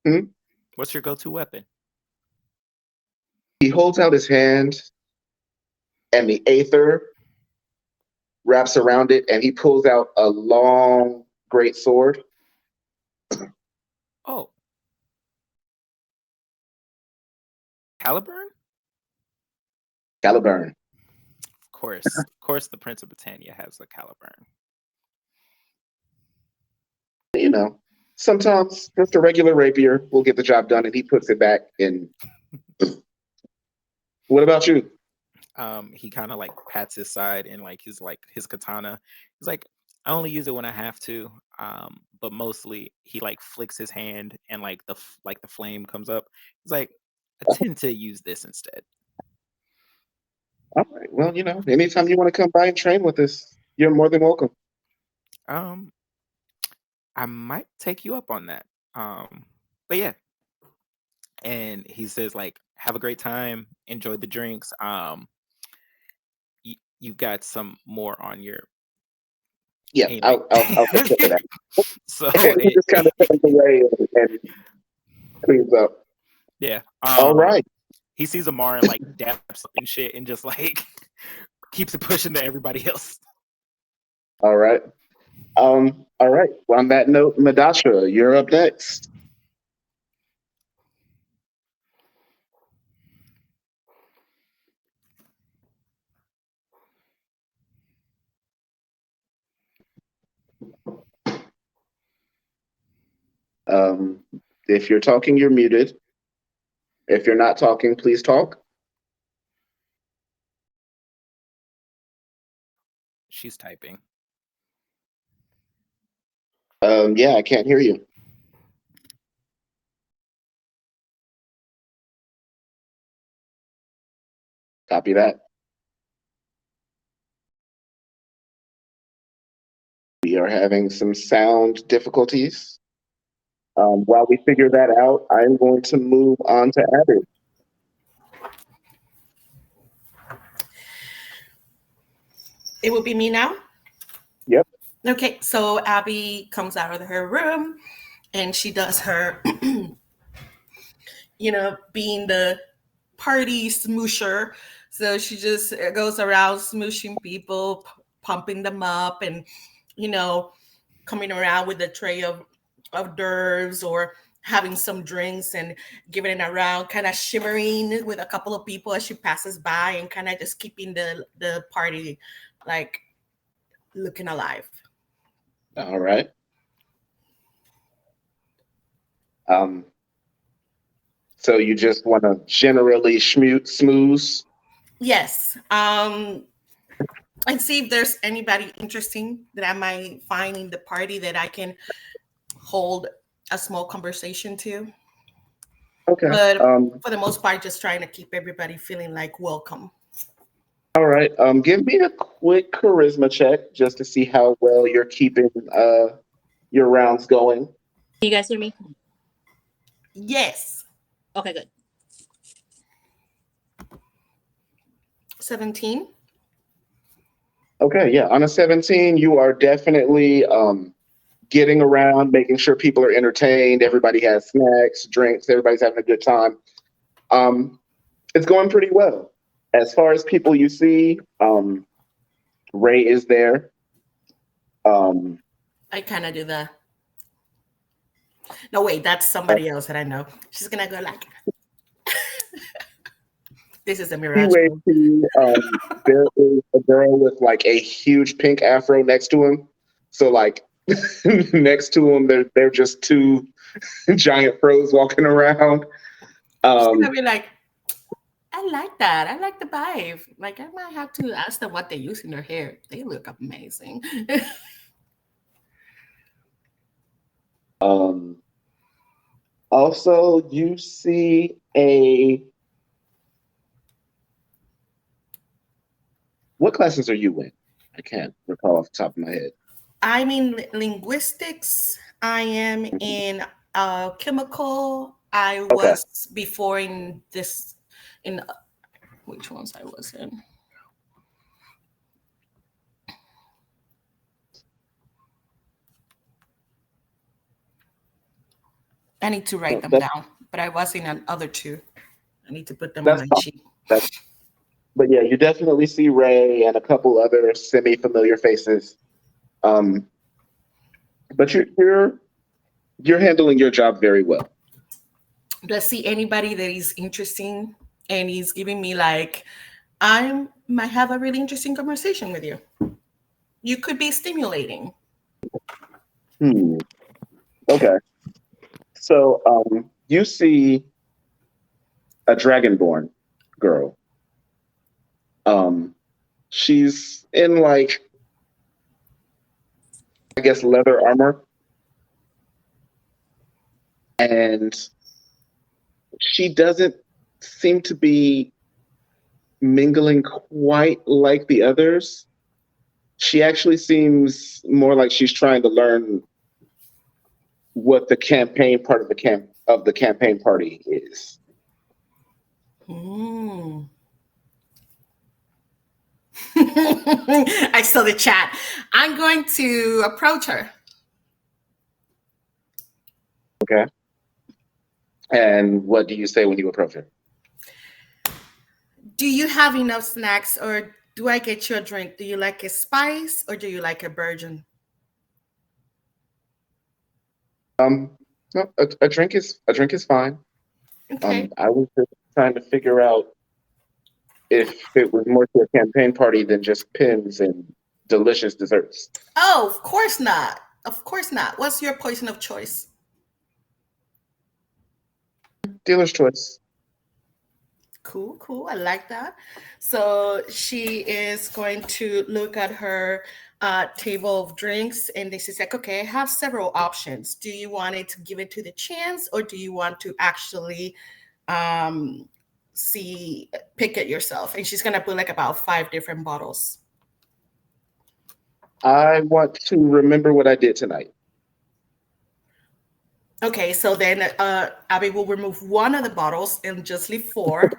to. What's your go-to weapon? He holds out his hand, and the aether wraps around it, and he pulls out a long, great sword. Oh, Caliburn? Caliburn. Of course, the Prince of Britannia has a Caliburn. Sometimes just a regular rapier will get the job done, and he puts it back in. What about you? He kind of like pats his side and like his katana. He's like, I only use it when I have to. But mostly he like flicks his hand and like the flame comes up. He's like, I tend to use this instead. All right. Well, anytime you want to come by and train with us, you're more than welcome. I might take you up on that. But yeah. And he says like, have a great time, enjoy the drinks. You've got some more on your. Yeah, I'll take care of that. So he just kind of turns away and cleans up. Yeah. All right. He sees Amar and like daps up and shit and just like keeps it pushing to everybody else. All right. All right. Well, on that note, Madasha, you're up next. If you're talking, you're muted. If you're not talking, please talk. She's typing. Yeah, I can't hear you. Copy that. We are having some sound difficulties. While we figure that out, I'm going to move on to Abby. It would be me now? Yep. Okay, so Abby comes out of her room and she does her, being the party smoosher. So she just goes around smooshing people, pumping them up and you know, coming around with a tray of hors d'oeuvres or having some drinks and giving it around, kind of shimmering with a couple of people as she passes by and kind of just keeping the party like looking alive. All right. Um, so you just want to generally smooth? Yes. And see if there's anybody interesting that I might find in the party that I can hold a small conversation to. Okay. But for the most part, just trying to keep everybody feeling like welcome. All right. Give me a quick charisma check just to see how well you're keeping your rounds going. Can you guys hear me? Yes. Okay, good. 17. Okay, yeah. On a 17, you are definitely getting around, making sure people are entertained. Everybody has snacks, drinks. Everybody's having a good time. It's going pretty well. As far as people you see, Ray is there. I kind of do the. No, wait, that's somebody else that I know. She's gonna go like. This is a mirage. There is a girl with like a huge pink afro next to him. So like next to him, they're just two giant pros walking around. She's gonna be like, I like that. I like the vibe. Like I might have to ask them what they use in their hair. They look amazing. Also, you see a. What classes are you in? I can't recall off the top of my head. I'm in linguistics. I am in chemical. I was before in this, in which ones I was in. I need to write them down, but I was in another two. I need to put them on my sheet. But yeah, you definitely see Ray and a couple other semi-familiar faces. But you're handling your job very well. Do I see anybody that is interesting and he's giving me like, I might have a really interesting conversation with you. You could be stimulating. Okay. So you see a dragonborn girl. She's in like, I guess, leather armor. And she doesn't seem to be mingling quite like the others. She actually seems more like she's trying to learn what the campaign part of the campaign party is. I saw the chat. I'm going to approach her. Okay. And what do you say when you approach her? Do you have enough snacks, or do I get you a drink? Do you like a spice or do you like a virgin? No, a drink is fine. Okay. I was just trying to figure out if it was more to a campaign party than just pins and delicious desserts. Oh, of course not. Of course not. What's your poison of choice? Dealer's choice. Cool. I like that. So she is going to look at her table of drinks, and this is like, okay, I have several options. Do you want it to give it to the chance, or do you want to actually pick it yourself? And she's gonna put like about 5 different bottles. I want to remember what I did tonight. Okay, so then Abby will remove one of the bottles and just leave 4.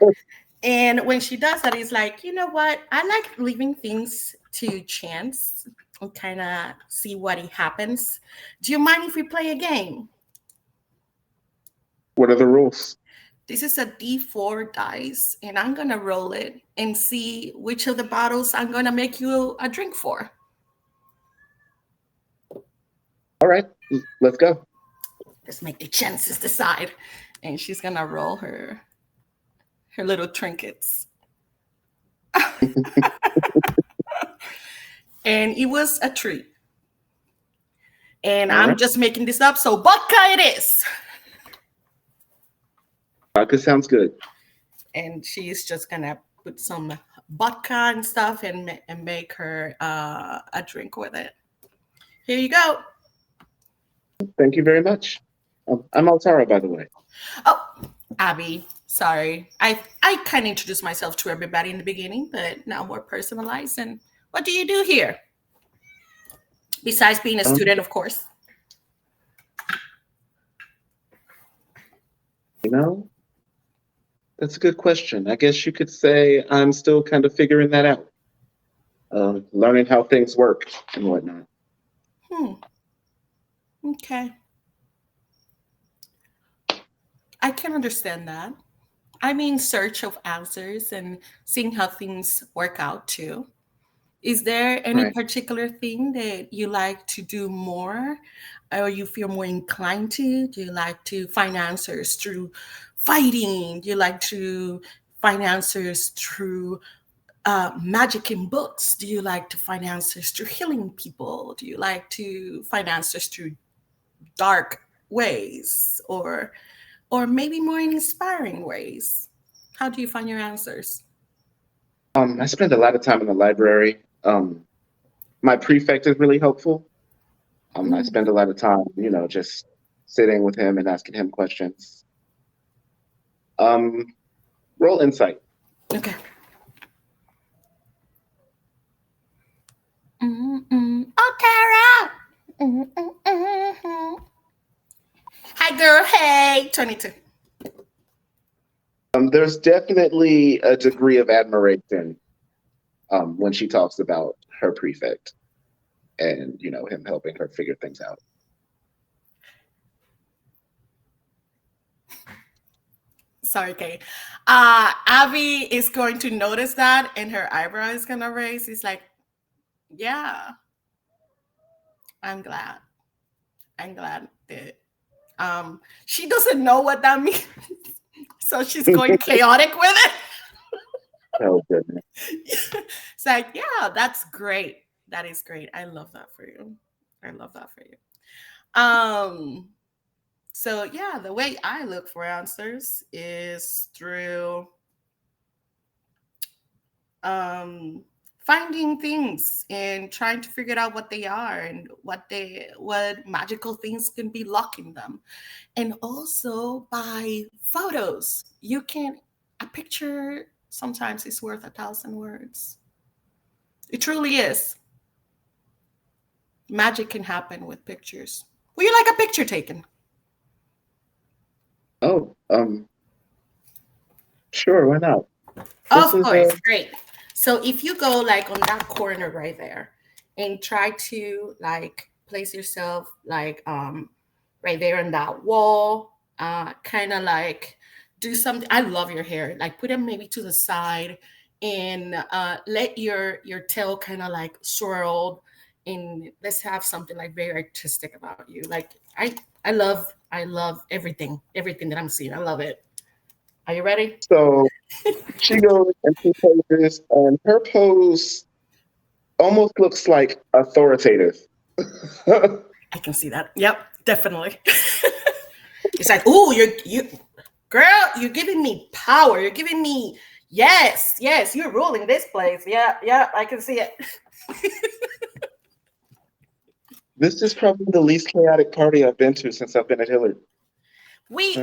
And when she does that, it's like, you know what? I like leaving things to chance and kind of see what happens. Do you mind if we play a game? What are the rules? This is a D4 dice, and I'm going to roll it and see which of the bottles I'm going to make you a drink for. All right, let's go. Let's make the chances decide. And she's gonna roll her little trinkets. And it was a treat. And All I'm right. just making this up, so vodka it is. Vodka sounds good. And she's just gonna put some vodka and stuff and make her a drink with it. Here you go. Thank you very much. I'm Altara, by the way. Oh, Abby, sorry. I kind of introduced myself to everybody in the beginning, but now more personalized. And what do you do here? Besides being a student, of course. You know, that's a good question. I guess you could say I'm still kind of figuring that out, learning how things work and whatnot. Okay. I can understand that. I'm in search of answers and seeing how things work out too. Is there any Right. particular thing that you like to do more or you feel more inclined to? Do you like to find answers through fighting? Do you like to find answers through magic in books? Do you like to find answers through healing people? Do you like to find answers through dark ways or maybe more inspiring ways? How do you find your answers? I spend a lot of time in the library. My prefect is really helpful. I spend a lot of time, just sitting with him and asking him questions. Roll insight. Okay. Oh, Tara. Hi, girl. Hey. 22. There's definitely a degree of admiration when she talks about her prefect and, him helping her figure things out. Sorry, Kay. Abby is going to notice that and her eyebrow is going to raise. It's like, yeah, I'm glad that she doesn't know what that means. So she's going chaotic with it. Oh, goodness. It's like, yeah, that's great. That is great. I love that for you. So yeah, the way I look for answers is through finding things and trying to figure out what they are and what magical things can be locking them. And also by photos. A picture sometimes is worth 1,000 words. It truly is. Magic can happen with pictures. Would you like a picture taken? Oh, sure, why not? Of course, great. So if you go like on that corner right there and try to like place yourself like right there on that wall, kind of like do something. I love your hair. Like put it maybe to the side and let your tail kind of like swirl, and let's have something like very artistic about you. Like I love everything that I'm seeing. I love it. Are you ready? So she goes and she poses, and her pose almost looks like authoritative. I can see that. Yep, definitely. It's like, ooh, you girl, you're giving me power. You're giving me yes, you're ruling this place. Yeah, I can see it. This is probably the least chaotic party I've been to since I've been at Hillard. We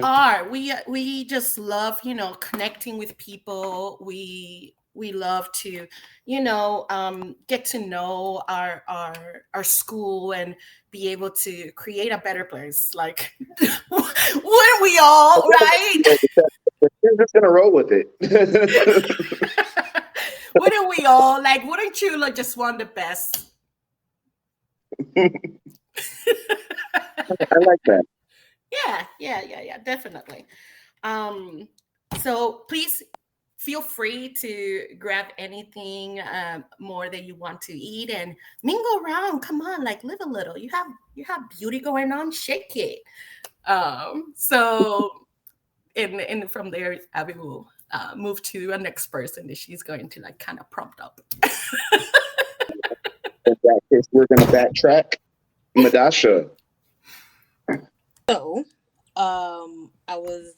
just love, connecting with people. We love to, get to know our school and be able to create a better place. Like, wouldn't we all, right? You're just gonna roll with it. Wouldn't we all? Like, wouldn't you like just want the best? I like that. Yeah, definitely. So please feel free to grab anything more that you want to eat and mingle around. Come on, like live a little. You have beauty going on. Shake it. So and from there, Abby will move to the next person that she's going to like kind of prompt up. In that case, we're going to backtrack. Madasha. So, I was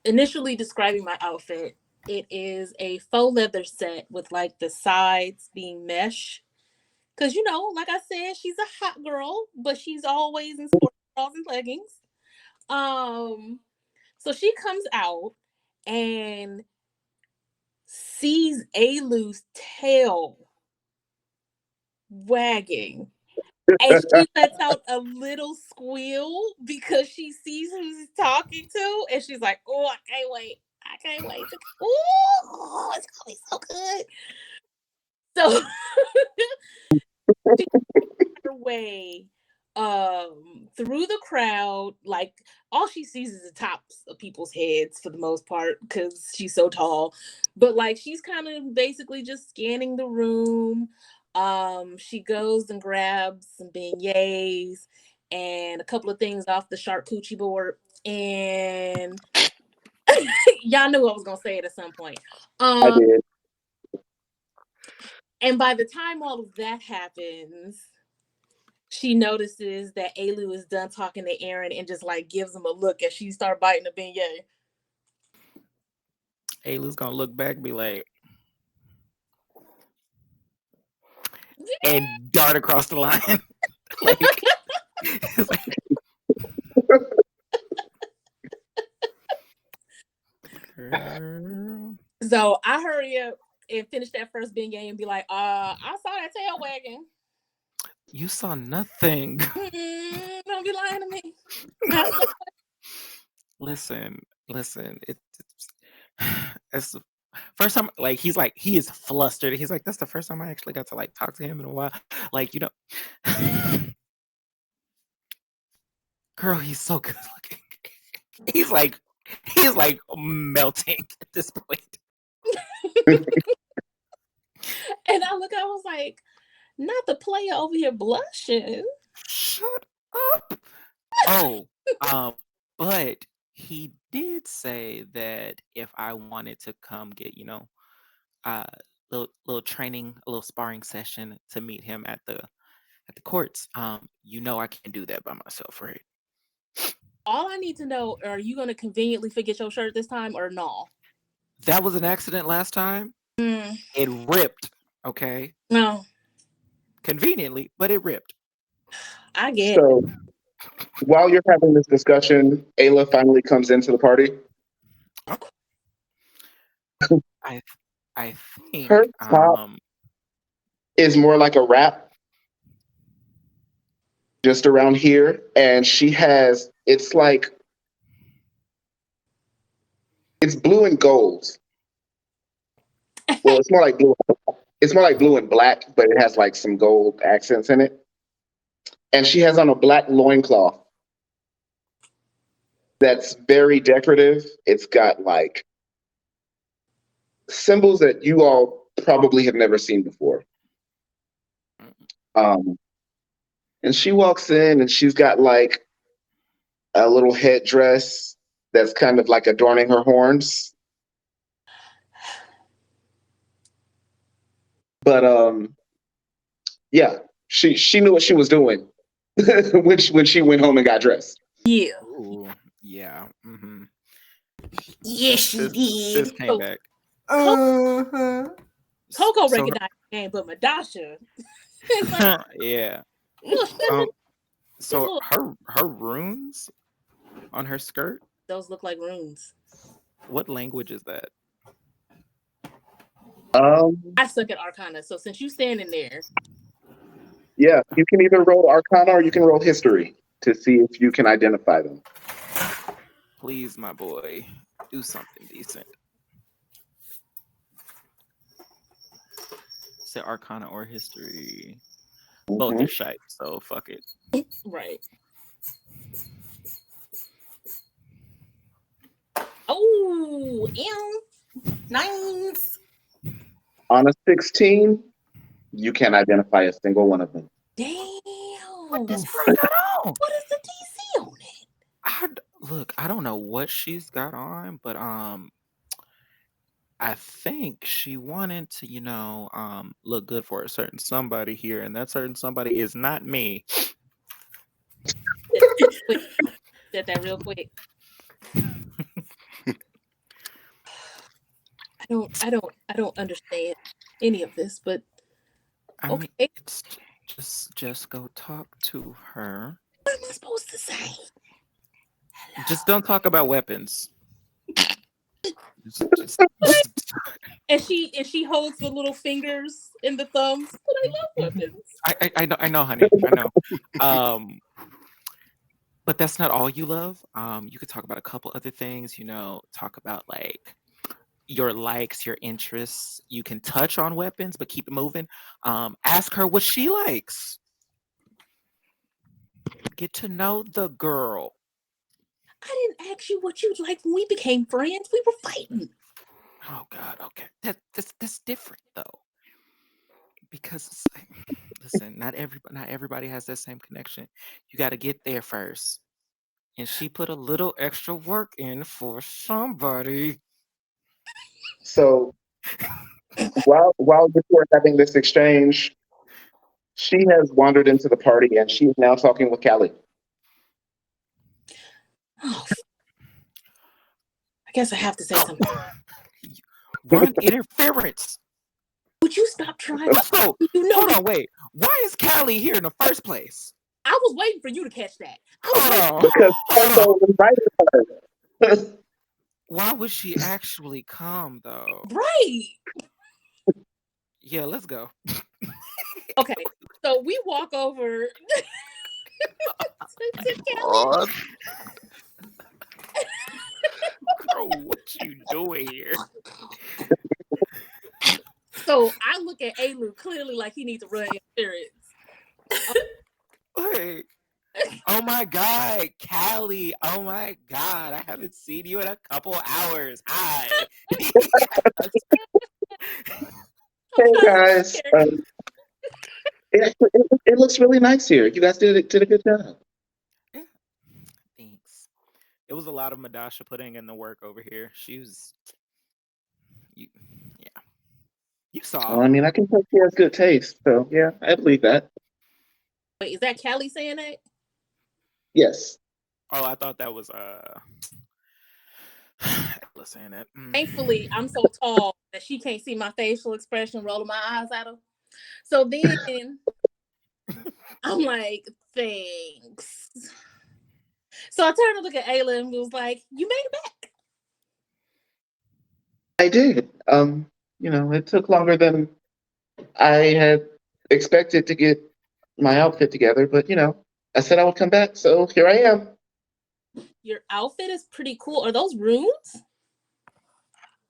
initially describing my outfit. It is a faux leather set with like the sides being mesh. Cause like I said, she's a hot girl, but she's always in sports bras and leggings. So she comes out and sees Alu's tail wagging. And she lets out a little squeal because she sees who he's talking to. And she's like, oh, I can't wait. I can't wait. Oh, it's going to be so good. So she made her way through the crowd. Like, all she sees is the tops of people's heads for the most part because she's so tall. But, like, she's kind of basically just scanning the room. She goes and grabs some beignets and a couple of things off the charcuterie board, and y'all knew I was gonna say it at some point. I did. And by the time all of that happens, she notices that Alu is done talking to Aaron and just like gives him a look as she starts biting the beignet. Alu's gonna look back and be like, and dart across the line. So I hurry up and finish that first beignet and be like, I saw that tail wagging. You saw nothing. Don't be lying to me. Listen. It's the first time, like he is flustered. He's like, that's the first time I actually got to like talk to him in a while. Like, girl, he's so good looking. He's like melting at this point. And I was like, not the player over here blushing. Shut up. Oh, but he did say that if I wanted to come get, little training, a little sparring session to meet him at the courts, I can't do that by myself, right? All I need to know, are you going to conveniently forget your shirt this time or no? That was an accident last time. It ripped, okay? No. Conveniently, but it ripped. I get So, while you're having this discussion, Ayla finally comes into the party. I think her top is more like a wrap, just around here, and she has it's blue and gold. Well, it's more like blue. It's more like blue and black, but it has like some gold accents in it. And she has on a black loincloth that's very decorative. It's got like symbols that you all probably have never seen before. And she walks in and she's got like a little headdress that's kind of like adorning her horns. But yeah, she knew what she was doing when she went home and got dressed. Yeah. Ooh, yeah. Mm-hmm. Yes, she did. Sis came back. Uh-huh. Coco recognized the name, but Madasha. Yeah. So her runes on her skirt. Those look like runes. What language is that? I suck at Arcana, so since you standing there. Yeah, you can either roll Arcana or you can roll History to see if you can identify them. Please, my boy, do something decent. Say Arcana or History. Both are shite, so fuck it. Right. Oh, ew. Nice. On a 16, you can't identify a single one of them. Damn. What What is going on? is the DC on it? Look, I don't know what she's got on, but I think she wanted to, look good for a certain somebody here, and that certain somebody is not me. Quick, said that real quick. I don't understand any of this, but I mean, okay. it's just go talk to her. What am I supposed to say? Just don't talk about weapons. And she holds the little fingers and the thumbs, but I love weapons. I know, honey. I know. But that's not all you love. You could talk about a couple other things, talk about like your likes, your interests. You can touch on weapons, but keep it moving. Ask her what she likes. Get to know the girl. I didn't ask you what you liked when we became friends. We were fighting. Oh God, okay. That's different though. Because listen, not everybody has that same connection. You got to get there first. And she put a little extra work in for somebody. So while before having this exchange, she has wandered into the party and she is now talking with Callie. Oh, I guess I have to say something. Run interference. Would you stop trying? Let's go. Hold on, wait. Why is Callie here in the first place? I was waiting for you to catch that. Hold on. Because Kirko invited her. Why would she actually come though? Right. Yeah, let's go. Okay, so we walk over to Kelly. God. Bro, what you doing here? So I look at Alu clearly like he needs to run interference. Wait. Oh my God, Callie. Oh my God. I haven't seen you in a couple hours. Hi. Hey guys, it looks really nice here. You guys did a good job. Yeah. Thanks. It was a lot of Madasha putting in the work over here. She was you saw. Well, I mean, I can tell she has good taste, so yeah, I believe that. Wait, is that Kelly saying that? Yes. Oh, I thought that was saying that. Thankfully, I'm so tall that she can't see my facial expression rolling my eyes at her. So then I'm like, thanks. So I turned to look at Ayla and was like, you made it back. I did. It took longer than I had expected to get my outfit together, but I said I would come back, so here I am. Your outfit is pretty cool. Are those runes?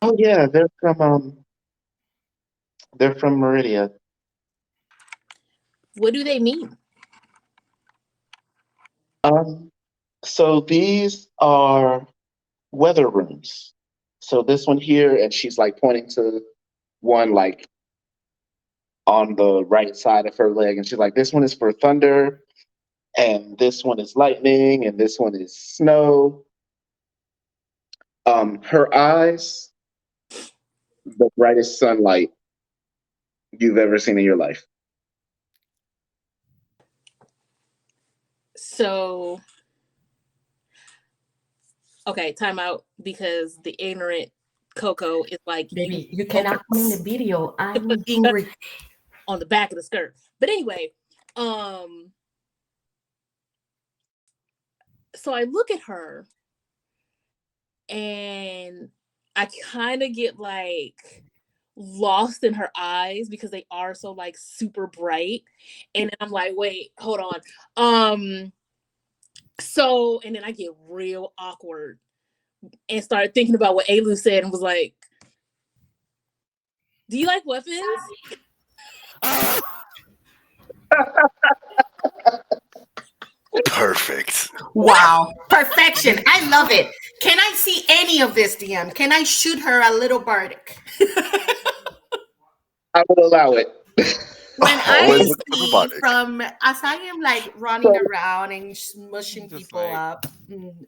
Oh yeah, they're from Meridia. What do they mean? So these are weather runes. So this one here, and she's like pointing to one like on the right side of her leg, and she's like, this one is for thunder, and this one is lightning, and this one is snow. Her eyes, the brightest sunlight you've ever seen in your life. So, okay, time out, because the ignorant Coco is like, Baby, you cannot come in the video. I'm being on the back of the skirt. But anyway, so I look at her and I kind of get like lost in her eyes because they are so like super bright. And then I'm like, wait, hold on. So, and then I get real awkward and started thinking about what Alu said and was like, do you like weapons? Perfect. Wow. Perfection. I love it. Can I see any of this, DM? Can I shoot her a little bardic? I will allow it. When Always I looking for the see bardic. from as I am like running around and smushing Just people like- up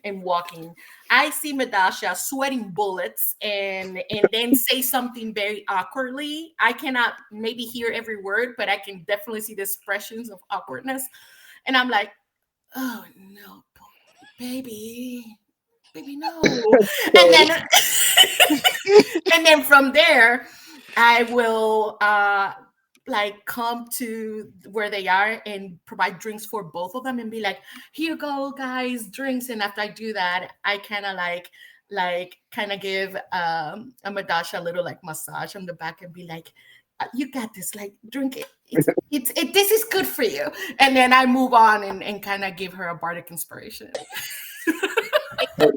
and walking, I see Medasha sweating bullets and then say something very awkwardly. I cannot maybe hear every word, but I can definitely see the expressions of awkwardness. And I'm like, oh no, baby, no. And then and then from there, I will like come to where they are and provide drinks for both of them and be like, here you go guys, drinks. And after I do that, I kind of like kind of give a Madasha a little like massage on the back and be like, you got this, like drink it. This is good for you. And then I move on and kind of give her a bardic inspiration. In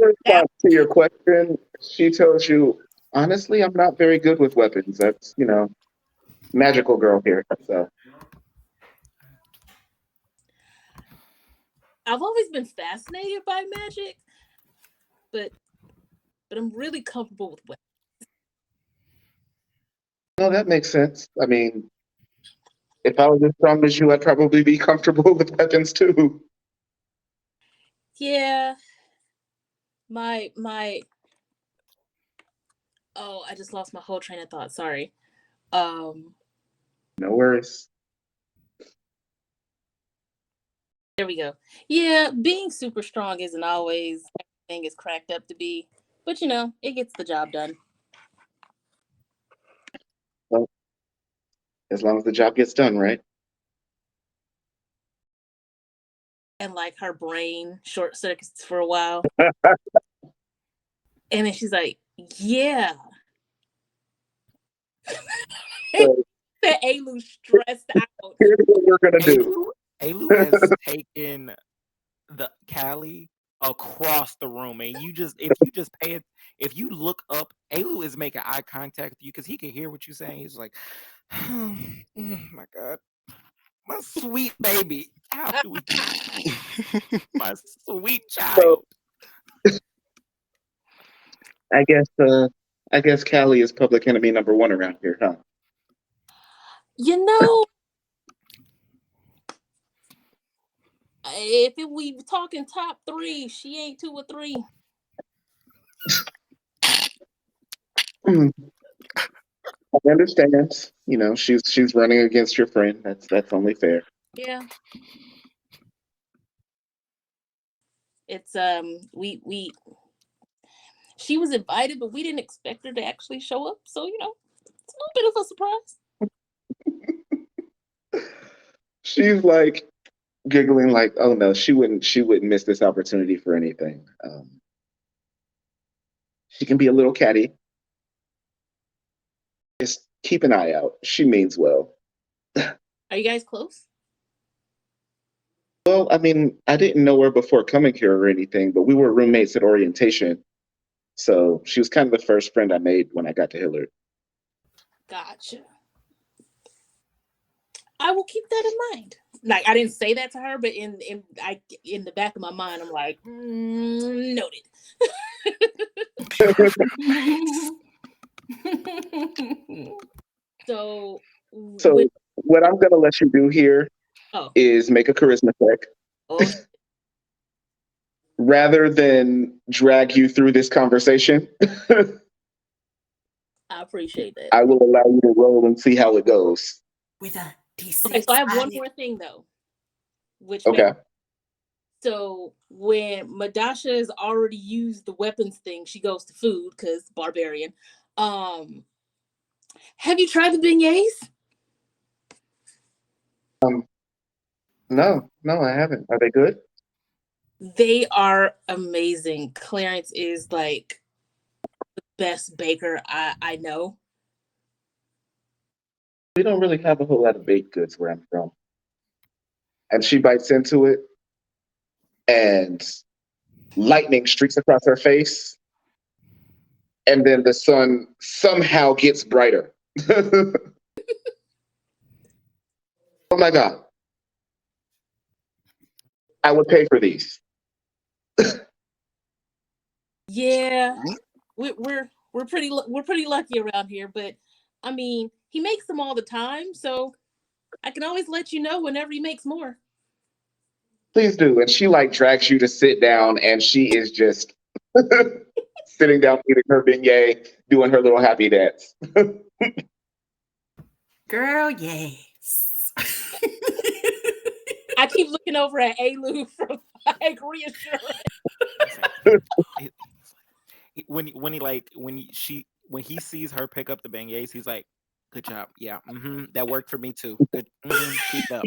response to your question, she tells you, honestly, I'm not very good with weapons. That's, magical girl here. So I've always been fascinated by magic, but I'm really comfortable with weapons. no, that makes sense. I mean, if I was as strong as you, I'd probably be comfortable with weapons too. Yeah. My oh, I just lost my whole train of thought. Sorry. No worries. There we go. Yeah, being super strong isn't always everything is cracked up to be, but it gets the job done. Well, as long as the job gets done, right? And like her brain short circuits for a while. And then she's like, yeah. So That Alu stressed out. here's what we're gonna do. Alu has taken the Callie across the room, and if you look up, Alu is making eye contact with you because he can hear what you're saying. He's like, oh my God, my sweet baby, how do we my sweet child? I guess Callie is public enemy number 1 around here, huh? If we talking top 3, she ain't 2 or 3. I understand. She's running against your friend. That's only fair. Yeah. It's we she was invited, but we didn't expect her to actually show up. So, it's a little bit of a surprise. She's like giggling like, oh no, she wouldn't miss this opportunity for anything. She can be a little catty. Just keep an eye out. She means well. Are you guys close? Well, I mean, I didn't know her before coming here or anything, but we were roommates at orientation. So she was kind of the first friend I made when I got to Hillard. Gotcha. I will keep that in mind. Like, I didn't say that to her, but in the back of my mind, I'm like, noted. So what I'm gonna let you do here is make a charisma check. Oh. Rather than drag you through this conversation. I appreciate that. I will allow you to roll and see how it goes. With a D6. Okay, so I have one more thing though. So when Madasha has already used the weapons thing, she goes to food because barbarian. Have you tried the beignets? No, I haven't. Are they good? They are amazing. Clarence is like the best baker I know. We don't really have a whole lot of baked goods where I'm from. And she bites into it, and lightning streaks across her face, and then the sun somehow gets brighter. Oh my God. I would pay for these. Yeah, we're pretty lucky around here, but I mean, he makes them all the time, so I can always let you know whenever he makes more. Please do. And she like drags you to sit down, and she is just sitting down eating her beignet, doing her little happy dance. Girl, yes. I keep looking over at Alu for like reassurance. When he sees her pick up the beignets, he's like, "Good job, yeah, that worked for me too. Good, keep it up."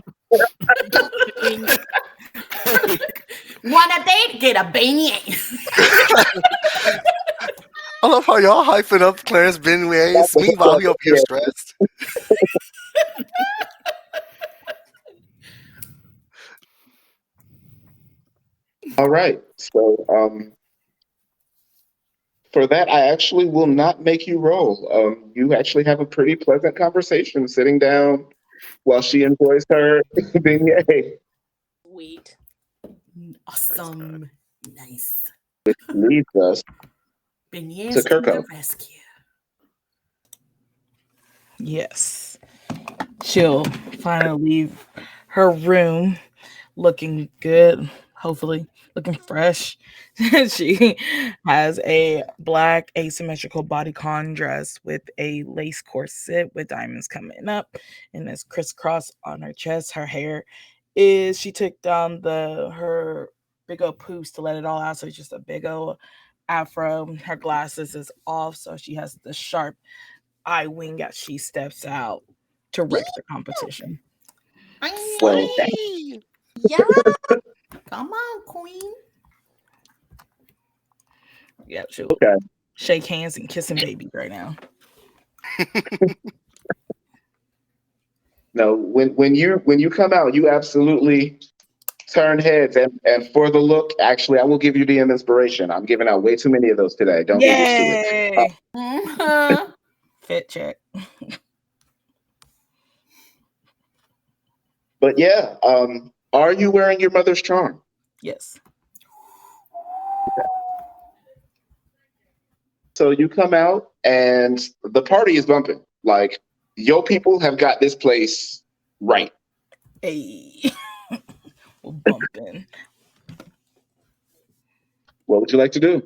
Wanna date? Get a beignet. I love how y'all hyping up Clarence Benoit's. Meanwhile, he up here stressed. All right. So for that, I actually will not make you roll. You actually have a pretty pleasant conversation sitting down while she enjoys her beignet. Sweet. Awesome. Nice. Which leads us Beignets to to Kirko. the rescue. Yes. She'll finally leave her room looking good, hopefully looking fresh. She has a black asymmetrical bodycon dress with a lace corset with diamonds coming up and this crisscross on her chest. Her hair is, she took down her big old poofs to let it all out, so it's just a big old afro. Her glasses is off, so she has the sharp eye wing as she steps out to wreck the competition. Well, Yeah. Come on, queen. Yeah, she'll okay. shake hands and kissing babies right now. No, when you come out, you absolutely turn heads, and for the look, actually, I will give you the inspiration. I'm giving out way too many of those today. Don't get used to it. Yay! Fit check. But yeah, are you wearing your mother's charm? Yes. So you come out, and the party is bumping. Like, your people have got this place right. Hey. We're bumping. What would you like to do?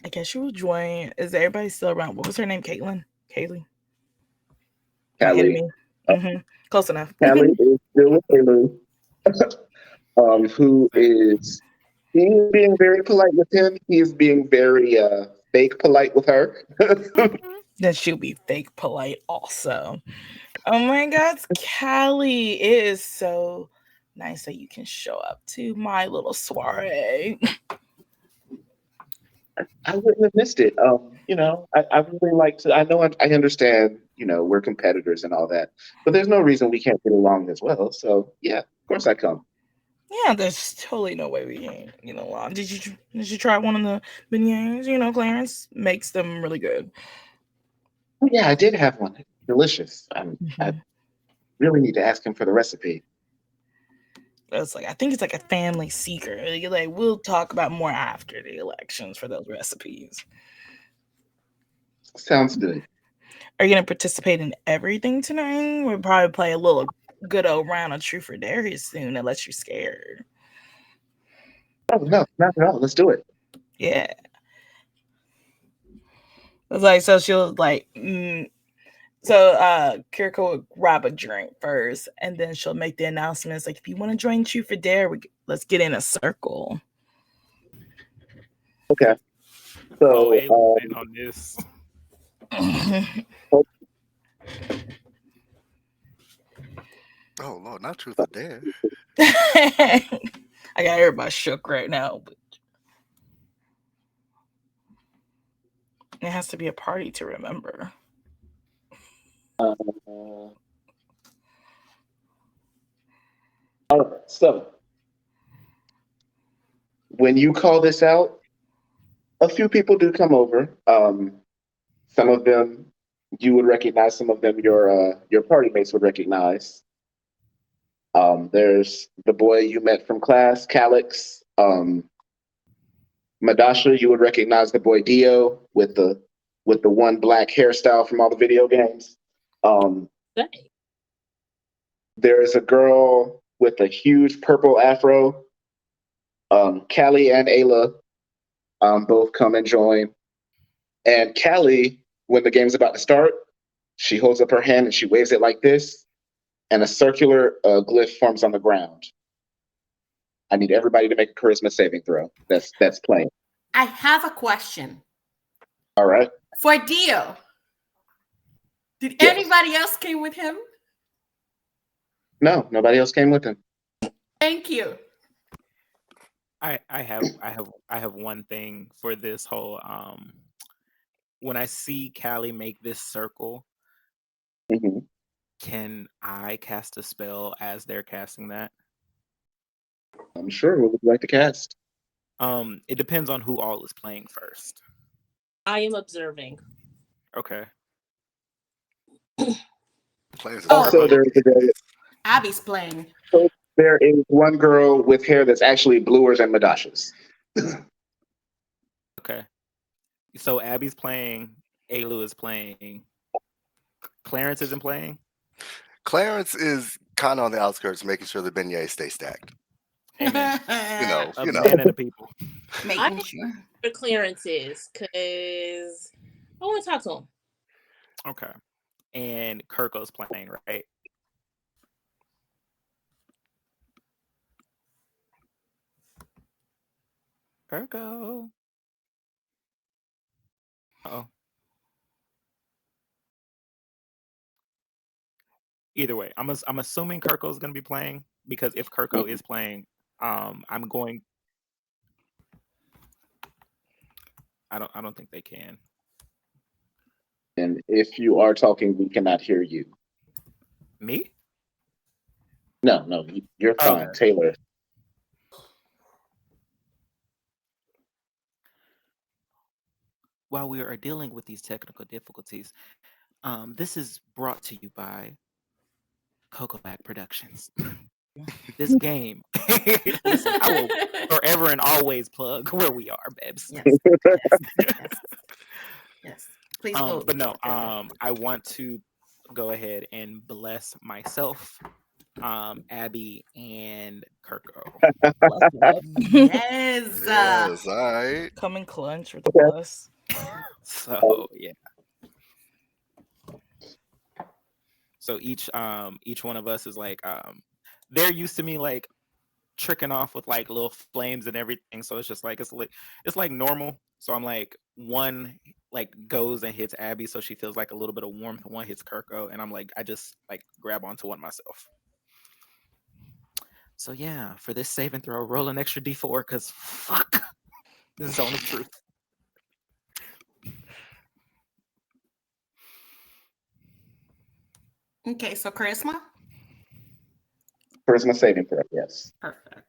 I guess you will join. Is everybody still around? What was her name? Kaylee? Callie. Close enough. Callie is still with Hillard, who is being very polite with him. He is being very fake polite with her. Then she'll be fake polite also. Oh my God, Callie, it is so nice that you can show up to my little soiree. I wouldn't have missed it. I really like to. I know I understand. We're competitors and all that, but there's no reason we can't get along as well. So yeah, of course I come. Yeah, there's totally no way we can't get along. Did you try one of the beignets? Clarence makes them really good. Oh, yeah, I did have one. Delicious. I really need to ask him for the recipe. It's I think it's like a family secret. We'll talk about more after the elections for those recipes. Sounds good. Are you gonna participate in everything tonight? We'll probably play a little good old round of truth or dare here soon, unless you're scared. Oh no, not at all. Let's do it. Yeah. It's so she'll Kirko will grab a drink first, and then she'll make the announcements if you want to join Truth or Dare, let's get in a circle. Okay. So on this. Oh Lord, not truth or dare. I got everybody shook right now, but it has to be a party to remember. all right. So when you call this out, a few people do come over. Some of them you would recognize. Some of them your party mates would recognize. There's the boy you met from class, Calix. Madasha, you would recognize the boy Dio with the one black hairstyle from all the video games. Say. There is a girl with a huge purple afro. Callie and Ayla both come and join. And Callie, when the game's about to start, she holds up her hand and she waves it like this, and a circular glyph forms on the ground. I need everybody to make a charisma saving throw. That's playing. I have a question. All right. For Dio, did Yes. anybody else came with him? No, nobody else came with him. Thank you. I have one thing for this whole when I see Callie make this circle, Mhm. can I cast a spell as they're casting that? I'm sure. What would you like to cast? It depends on who all is playing first. I am observing. Okay. Players is Also, purple. Abby's playing. there is one girl with hair that's actually bluer than Madasha's. Okay. So Abby's playing, Alu is playing, Clarence isn't playing. Clarence is kind of on the outskirts, making sure the beignets stay stacked. Amen. You A know. man and the people. Making sure. The clearances, because I want to talk to him. Okay. And Kirko's playing, right? Kirko. Uh-oh. Either way, I'm assuming Kirko's going to be playing, because if Kirko is playing, I'm going. I don't think they can. And if you are talking, we cannot hear you. Me? No, you're fine, Okay. Taylor. While we are dealing with these technical difficulties, this is brought to you by Cocoback Productions. This game, listen, I will forever and always plug where we are, babes. Yes. Please vote. But no, I want to go ahead and bless myself, Abby, and Kirko. Yes. Yes, all right. Come in clutch with the plus. So yeah. So each one of us is like they're used to me like tricking off with like little flames and everything. So it's just like it's like normal. So I'm like, one like goes and hits Abby, so she feels like a little bit of warmth. One hits Kirko, and I'm like, I just like grab onto one myself. So yeah, for this save and throw, roll an extra D4 because fuck, this is zone of truth. Okay, so charisma. Charisma saving throw, yes. Perfect.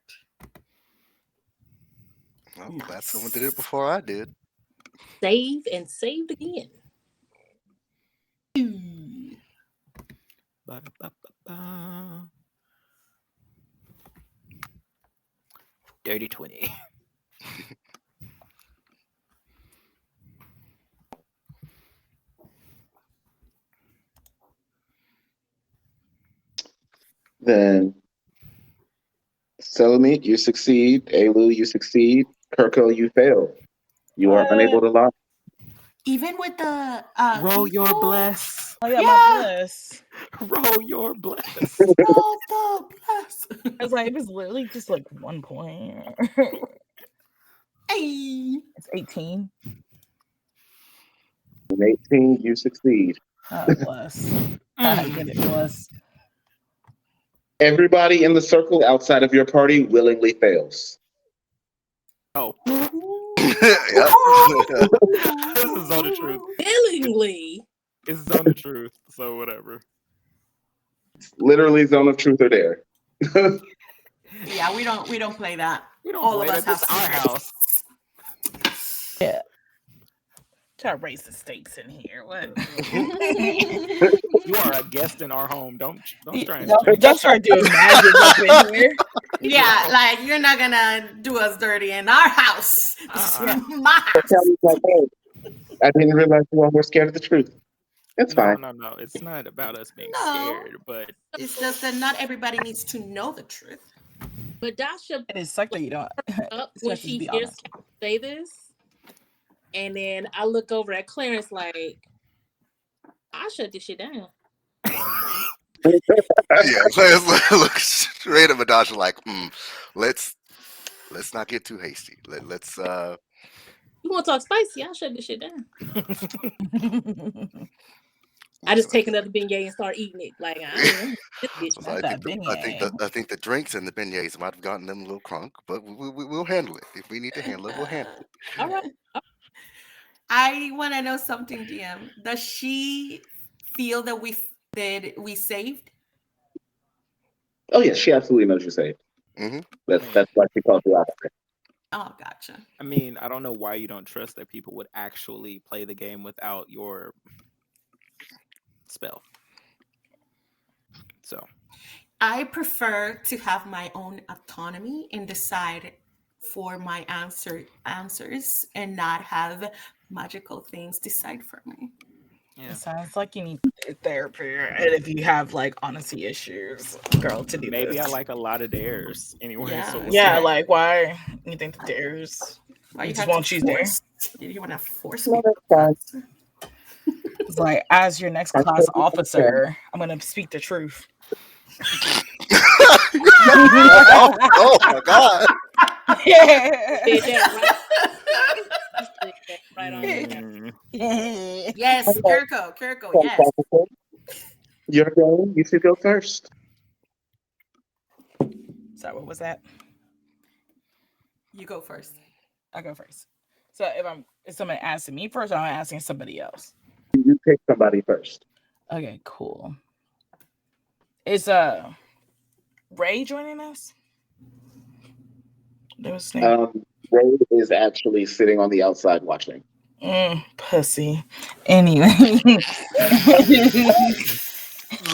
Well, glad someone did it before I did. Save and saved again. Ba-da-ba-ba-ba. Dirty 20. Then Selamit, you succeed. Alu, you succeed. Kirko, you fail. You are unable to lie. Even with the Roll your bless. Oh yeah, Yeah. my bless. Roll your bless. Roll the bless. I was like, it was literally just like 1 point. Hey. It's 18. In 18, you succeed. Bless. I get it, bless. Everybody in the circle outside of your party willingly fails. Oh, Yep. this is zone of truth. Willingly. It's zone of truth. So whatever. Literally, zone of truth are there. Yeah, we don't play that. We don't All play of us that. This have is our house. Yeah. Try to raise the stakes in here. What? You are a guest in our home. Don't try and Don't try to do magic up in here. Yeah, like you're not gonna do us dirty in our house. This is my But house. Kelly's like, hey, I didn't realize you all were scared of the truth. It's No, fine. no. It's not about us being No. scared, but It's just that not everybody needs to know the truth. But Dasha It is sucked that you don't. up It's when best to she be hears honest. say this, and then I look over at Clarence like, I shut this shit down. Yeah, Clarence looks straight at Madasha like, let's not get too hasty. Let's You want to talk spicy? I'll shut this shit down. I just take another beignet and start eating it. Like I don't know. This bitch. Not that I think the drinks and the beignets might have gotten them a little crunk, but we'll handle it. If we need to handle it, we'll handle it. All right. I want to know something, DM. Does she feel that we saved? Oh yeah, she absolutely knows you're safe. Mm-hmm. That's why she called you out. Oh, gotcha. I mean, I don't know why you don't trust that people would actually play the game without your spell. So I prefer to have my own autonomy and decide for my answers and not have magical things decide for me. yeah, It sounds like you need therapy, and if you have like honesty issues, girl, to do maybe this. I like a lot of dares anyway. Yeah. So we'll Yeah, see. like why you think the dares? Why You you just have won't to choose dare? force? You want to force No, me? that's fine. It's like as your next class officer, I'm gonna speak the truth. Oh my god! Did that right on there. Mm, Yes, Kirko, yes. Your game, you should go first. So what was that? You go first. I go first. So if somebody asking me first, or I'm asking somebody else. You pick somebody first. Okay, cool. Is Ray joining us? That was his name. Ray is actually sitting on the outside watching. Pussy. Anyway.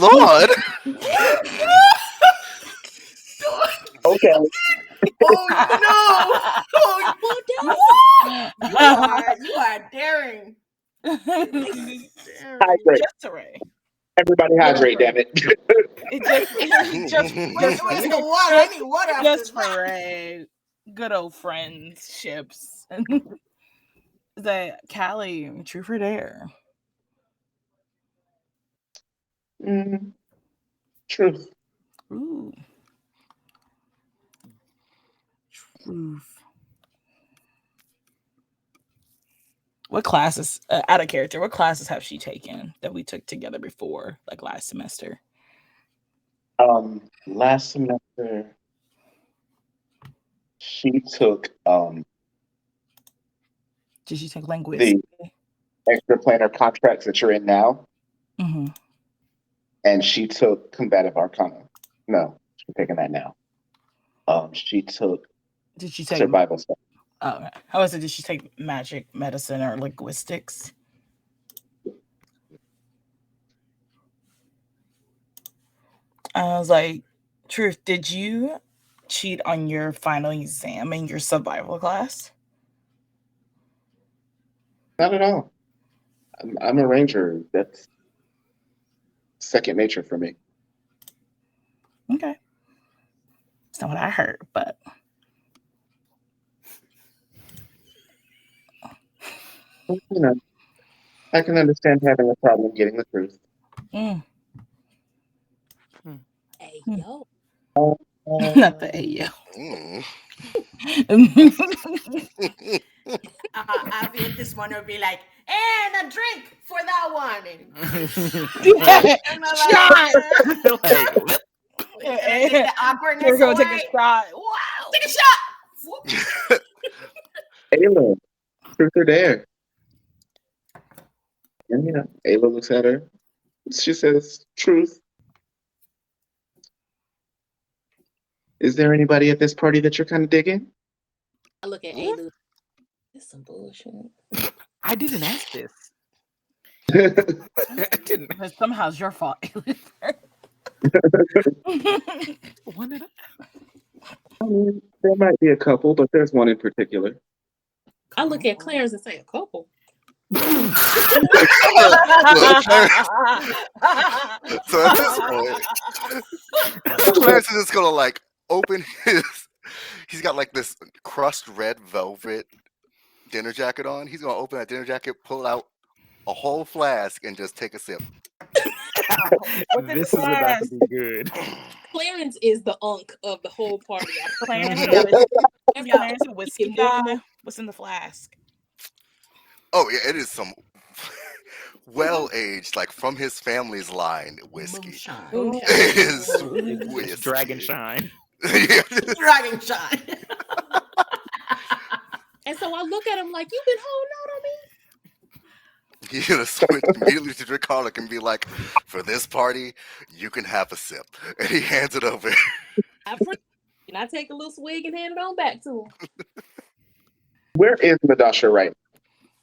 Lord. Okay. Oh no! Oh, you are daring. Hydrate. Just Ray. Everybody hydrate, damn it. Just Where's the water? I need water after just this. for Ray. Good old friendships. That Callie, truth or dare? Truth. Ooh. Truth. What classes, out of character, what classes have she taken that we took together before, like last semester? Last semester, she took Did she take linguistics? the extra planner contracts that you're in now, Mm-hmm. and she took combative arcana. No, she's taking that now. She took Did she take survival stuff. Oh, okay. How was it? Did she take magic, medicine, or linguistics? I was like, Truth, did you cheat on your final exam in your survival class? Not at all. I'm a ranger. That's second nature for me. Okay. That's not what I heard, but You know, I can understand having a problem getting the truth. Hey yo. not the AO. Avi at this one would be like, and a drink for that one. And the awkwardness We're going to away. take a shot. Wow. Take a shot. Ayla, truth or dare? And Ayla looks at her. She says, truth. Is there anybody at this party that you're kind of digging? I look at Alu. It's some bullshit. I didn't ask this. I didn't. But somehow it's your fault. When did I? I mean, there might be a couple, but there's one in particular. I look at Clarence and say, a couple. Look, so at this point, Clarence is just gonna like open his. He's got like this crushed red velvet dinner jacket on. He's gonna open that dinner jacket, pull out a whole flask, and just take a sip. This is about to be good. Clarence is the unk of the whole party. Clarence, Every Clarence, a whiskey Get guy. normal. What's in the flask? Oh yeah, it is some well-aged, like from his family's line whiskey. Moonshine. It is It's whiskey. Dragon Shine. Yeah. Dragon shine. And so I look at him like, you've been holding out on me. He's gonna switch immediately to Draconic and be like, "For this party, you can have a sip," and he hands it over. And I take a little swig and hand it on back to him. Where is Madasha right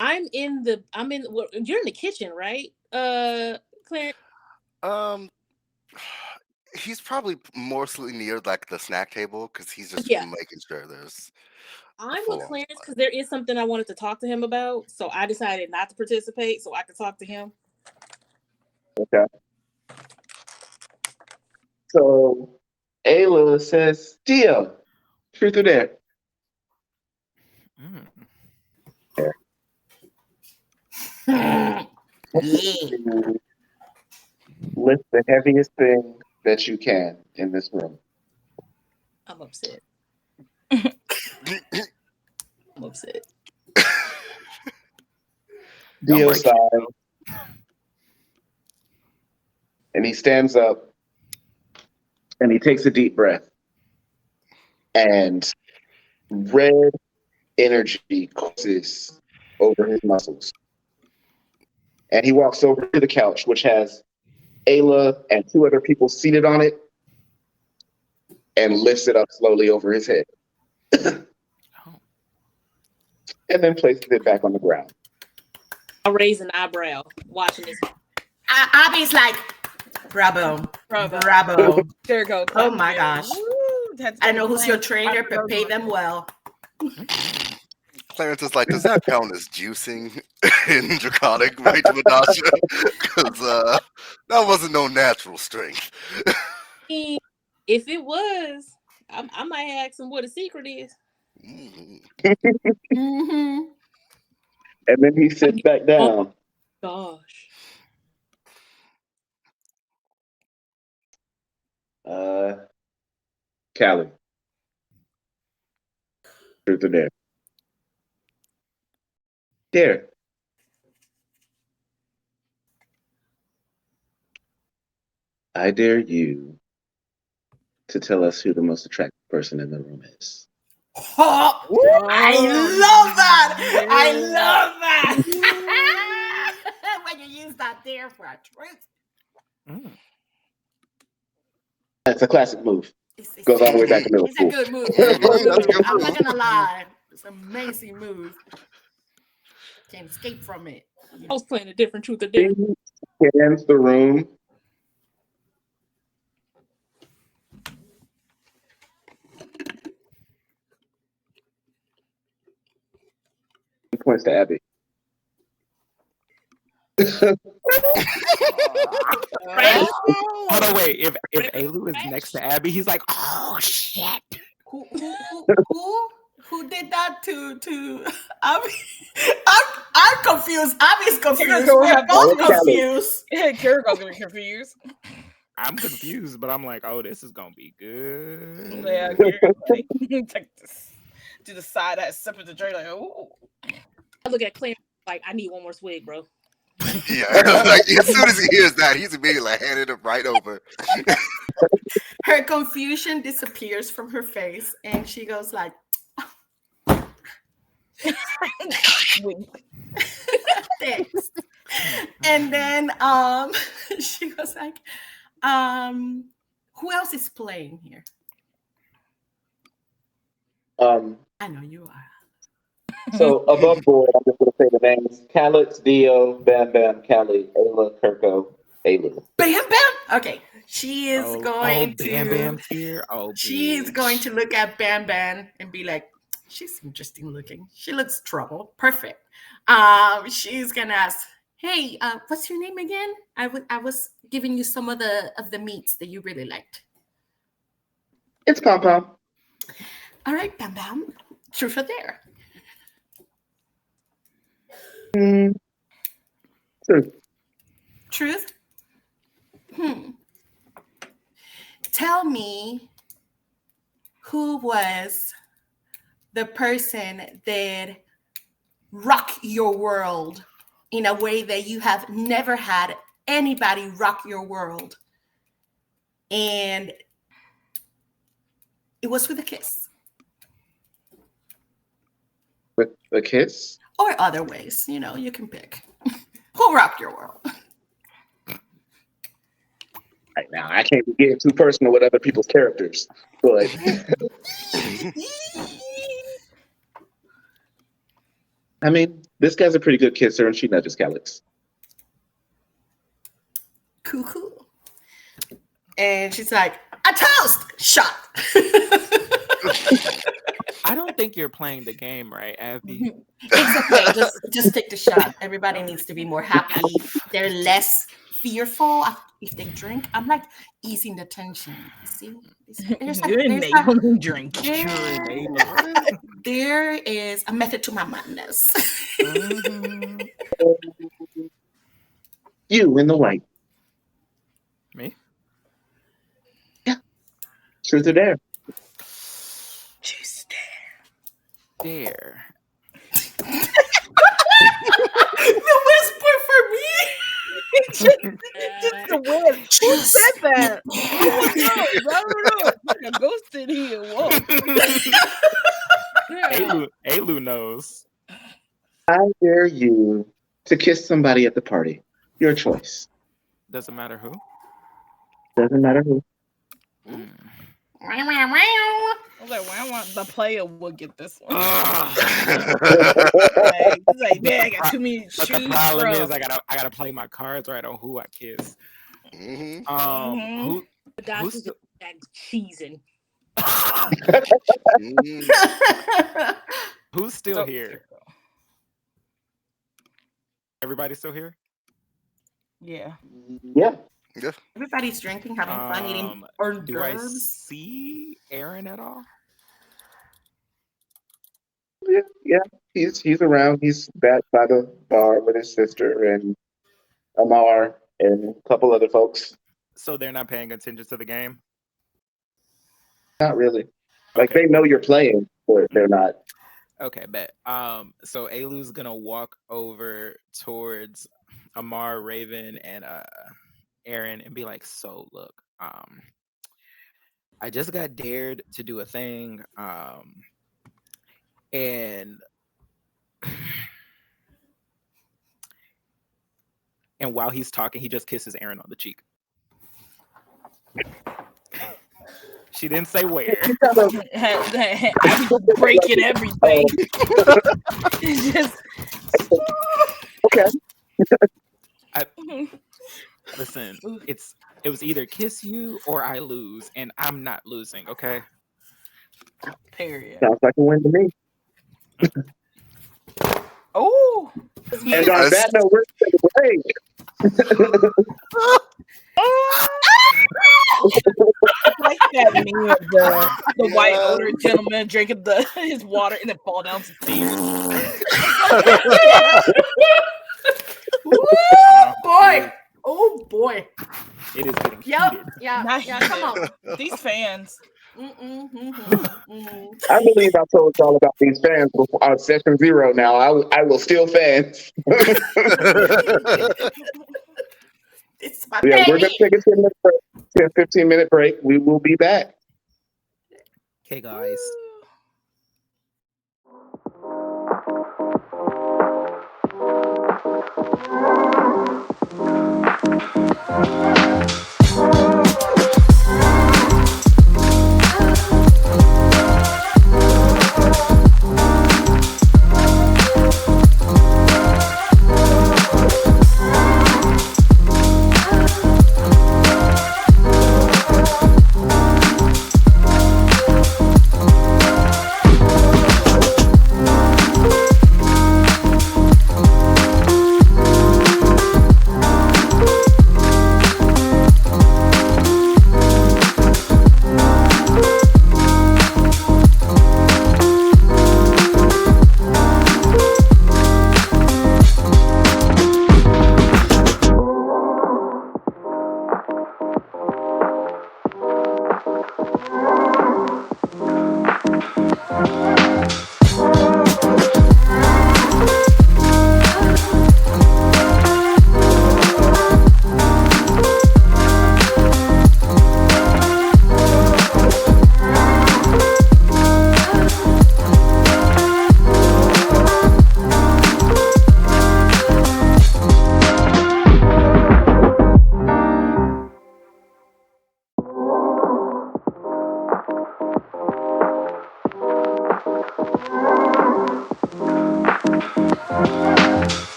now? You're in the kitchen, right? Clarence. He's probably mostly near like the snack table because he's just Yeah. making sure there's. I'm Full with on Clarence because there is something I wanted to talk to him about. So I decided not to participate so I could talk to him. Okay. So Ayla says, Dio, truth or dare? Mm. Lift the heaviest thing that you can in this room. I'm upset. I'm upset. Dio break it. sighs. And he stands up and he takes a deep breath. And red energy courses over his muscles. And he walks over to the couch, which has Ayla and two other people seated on it, and lifts it up slowly over his head. And then places it back on the ground. I raise an eyebrow watching this. Abby's like, bravo. Kirko. Oh my gosh. Woo, I don't know who's your trainer, but pay them well. Clarence is like, does that count as juicing in Draconic, right, Madasha? Because that wasn't no natural strength. If it was, I might ask him what the secret is. Mm-hmm. And then he sits back down. Gosh. Callie. Truth or dare? Dare. I dare you to tell us who the most attractive person in the room is. Oh, I love that. I love that. When you use that there for a truth. Mm. That's a classic move. It's Goes all the way back to middle It's school. a good move. That's a good I'm move. not gonna lie. It's an amazing move. Can't escape from it. I was playing a different truth or dare. He scans the room. He points to Abby. Hold on, wait. If Alu is next to Abby, he's like, oh shit. Who did that to Abby? I'm confused. Abby's confused. We're both confused. Kirko's gonna be confused. I'm confused, but I'm like, oh, this is gonna be good. Yeah, Kirko, take this to the side, that sip of the drink, like, oh. I look at Clarence like, I need one more swig, bro. Yeah, like as soon as he hears that, he's immediately like, handed it right over. Her confusion disappears from her face, and she goes like, thanks. And then she goes like, who else is playing here? I know you are. So above board, I'm just going to say the names: Calix, Dio, Bam Bam, Callie, Ayla, Kirko, Ayla. Bam Bam. Okay, She is Oh, going Bam to. Bam's here. Oh, She is bitch. going to look at Bam Bam and be like, "She's interesting looking. She looks troubled. Perfect." She's gonna ask, "Hey, what's your name again? I was giving you some of the meats that you really liked." It's Pom Pom. All right, Bam Bam. Truth or dare? True. Truth. Tell me who was the person that rocked your world in a way that you have never had anybody rock your world. And it was with a kiss. With a kiss? Or other ways, you can pick. Who rocked your world? Right now, I can't be getting too personal with other people's characters, but I mean, this guy's a pretty good kisser, and she nudges Calix. Cool. And she's like, a toast! Shot! I don't think you're playing the game right, Abby. It's okay. Just take the shot. Everybody needs to be more happy. They're less fearful if they drink. I'm like easing the tension. See? You're enabling drink. There is a method to my madness. You in the white. Me? Yeah. Truth or dare? Just Dare. The whisper for me. just the word. Who said that? I don't know. Like a ghost in here. Whoa. Alu knows. I dare you to kiss somebody at the party. Your choice. Doesn't matter who. Doesn't matter who. I was like, well, I want the player will get this one. Like, man, I got too many But shoes. the problem bro. is I gotta play my cards right on who I kiss. Mhm. Who's still, That cheesing. Mhm. who's still So- here? Everybody still here? Yeah. Yeah. Everybody's drinking, having fun, eating hors Do I d'oeuvres. see Aaron at all? Yeah. He's around. He's back by the bar with his sister and Amar and a couple other folks. So they're not paying attention to the game? Not really. Like Okay. they know you're playing, but they're not. Okay, bet. So Alu's gonna walk over towards Amar, Raven, and Aaron and be like, so look, I just got dared to do a thing, and while he's talking, he just kisses Aaron on the cheek. She didn't say where. I'm breaking everything. It's just Okay. Listen, it was either kiss you or I lose, and I'm not losing. Okay. period. Sounds like a win to me. Oh, And on that note, we're away. like that meme of the white older gentleman drinking his water and then fall down some stairs. Boy. Oh boy. It is getting Yep. heated. Yeah. Not Yeah. Come on. These fans. I believe I told y'all about these fans before session 0 now. I will steal fans. It's my Yeah, we're baby. going to take a 15-minute break. We will be back. Okay, guys.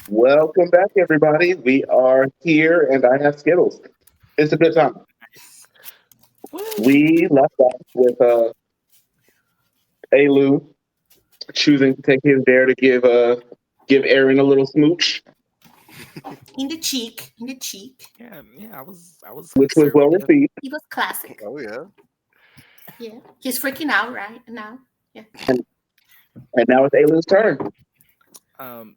Welcome back, everybody. We are here, and I have Skittles. It's a good time. Nice. We left off with Alu choosing to take his dare to give Aaron a little smooch, In the cheek. In the cheek. Yeah, I was which was well conservative. received. He was classic. Oh yeah. Yeah. He's freaking out right now. Yeah. And now it's Alu's turn.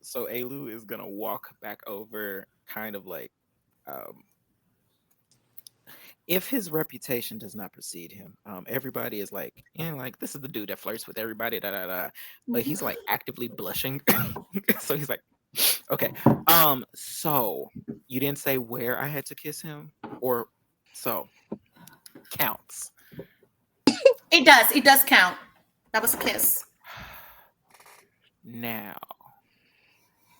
So Alu is gonna walk back over, kind of like, um, if his reputation does not precede him, everybody is like, yeah, like this is the dude that flirts with everybody, da da da. But he's like actively blushing, so he's like, okay. So you didn't say where I had to kiss him, or so counts It does. It does count. That was a kiss. now.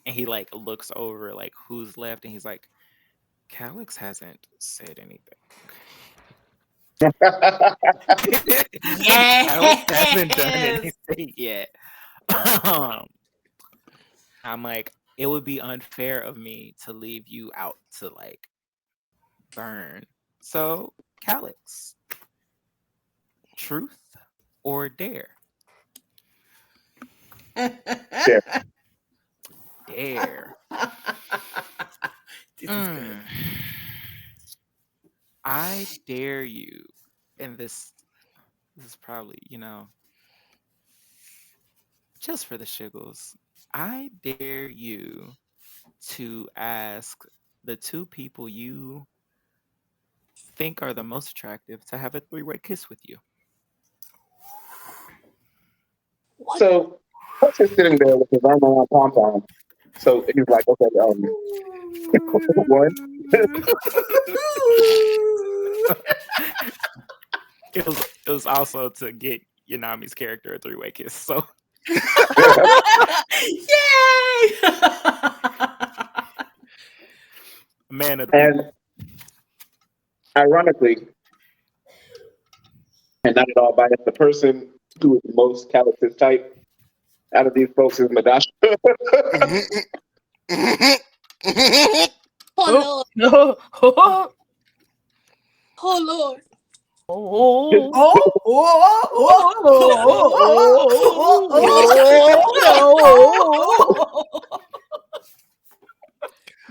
And he like looks over like who's left, and he's like, Calix hasn't said anything. Calix hasn't done Yes. anything yet. Um, I'm like, it would be unfair of me to leave you out to like burn. So, Calix, truth or dare? Dare. This is good. I dare you, and this is probably, just for the shiggles. I dare you to ask the two people you think are the most attractive to have a three-way kiss with you. So, Coach is sitting there with his arm around Pom Pom. So he's like, okay, one. It was also to get Yanami's character a three-way kiss. So Yay! man of the people. And ironically, and not at all biased, the person who is most Calix's type out of these folks is Madasha. Oh Lord. No. Oh Lord.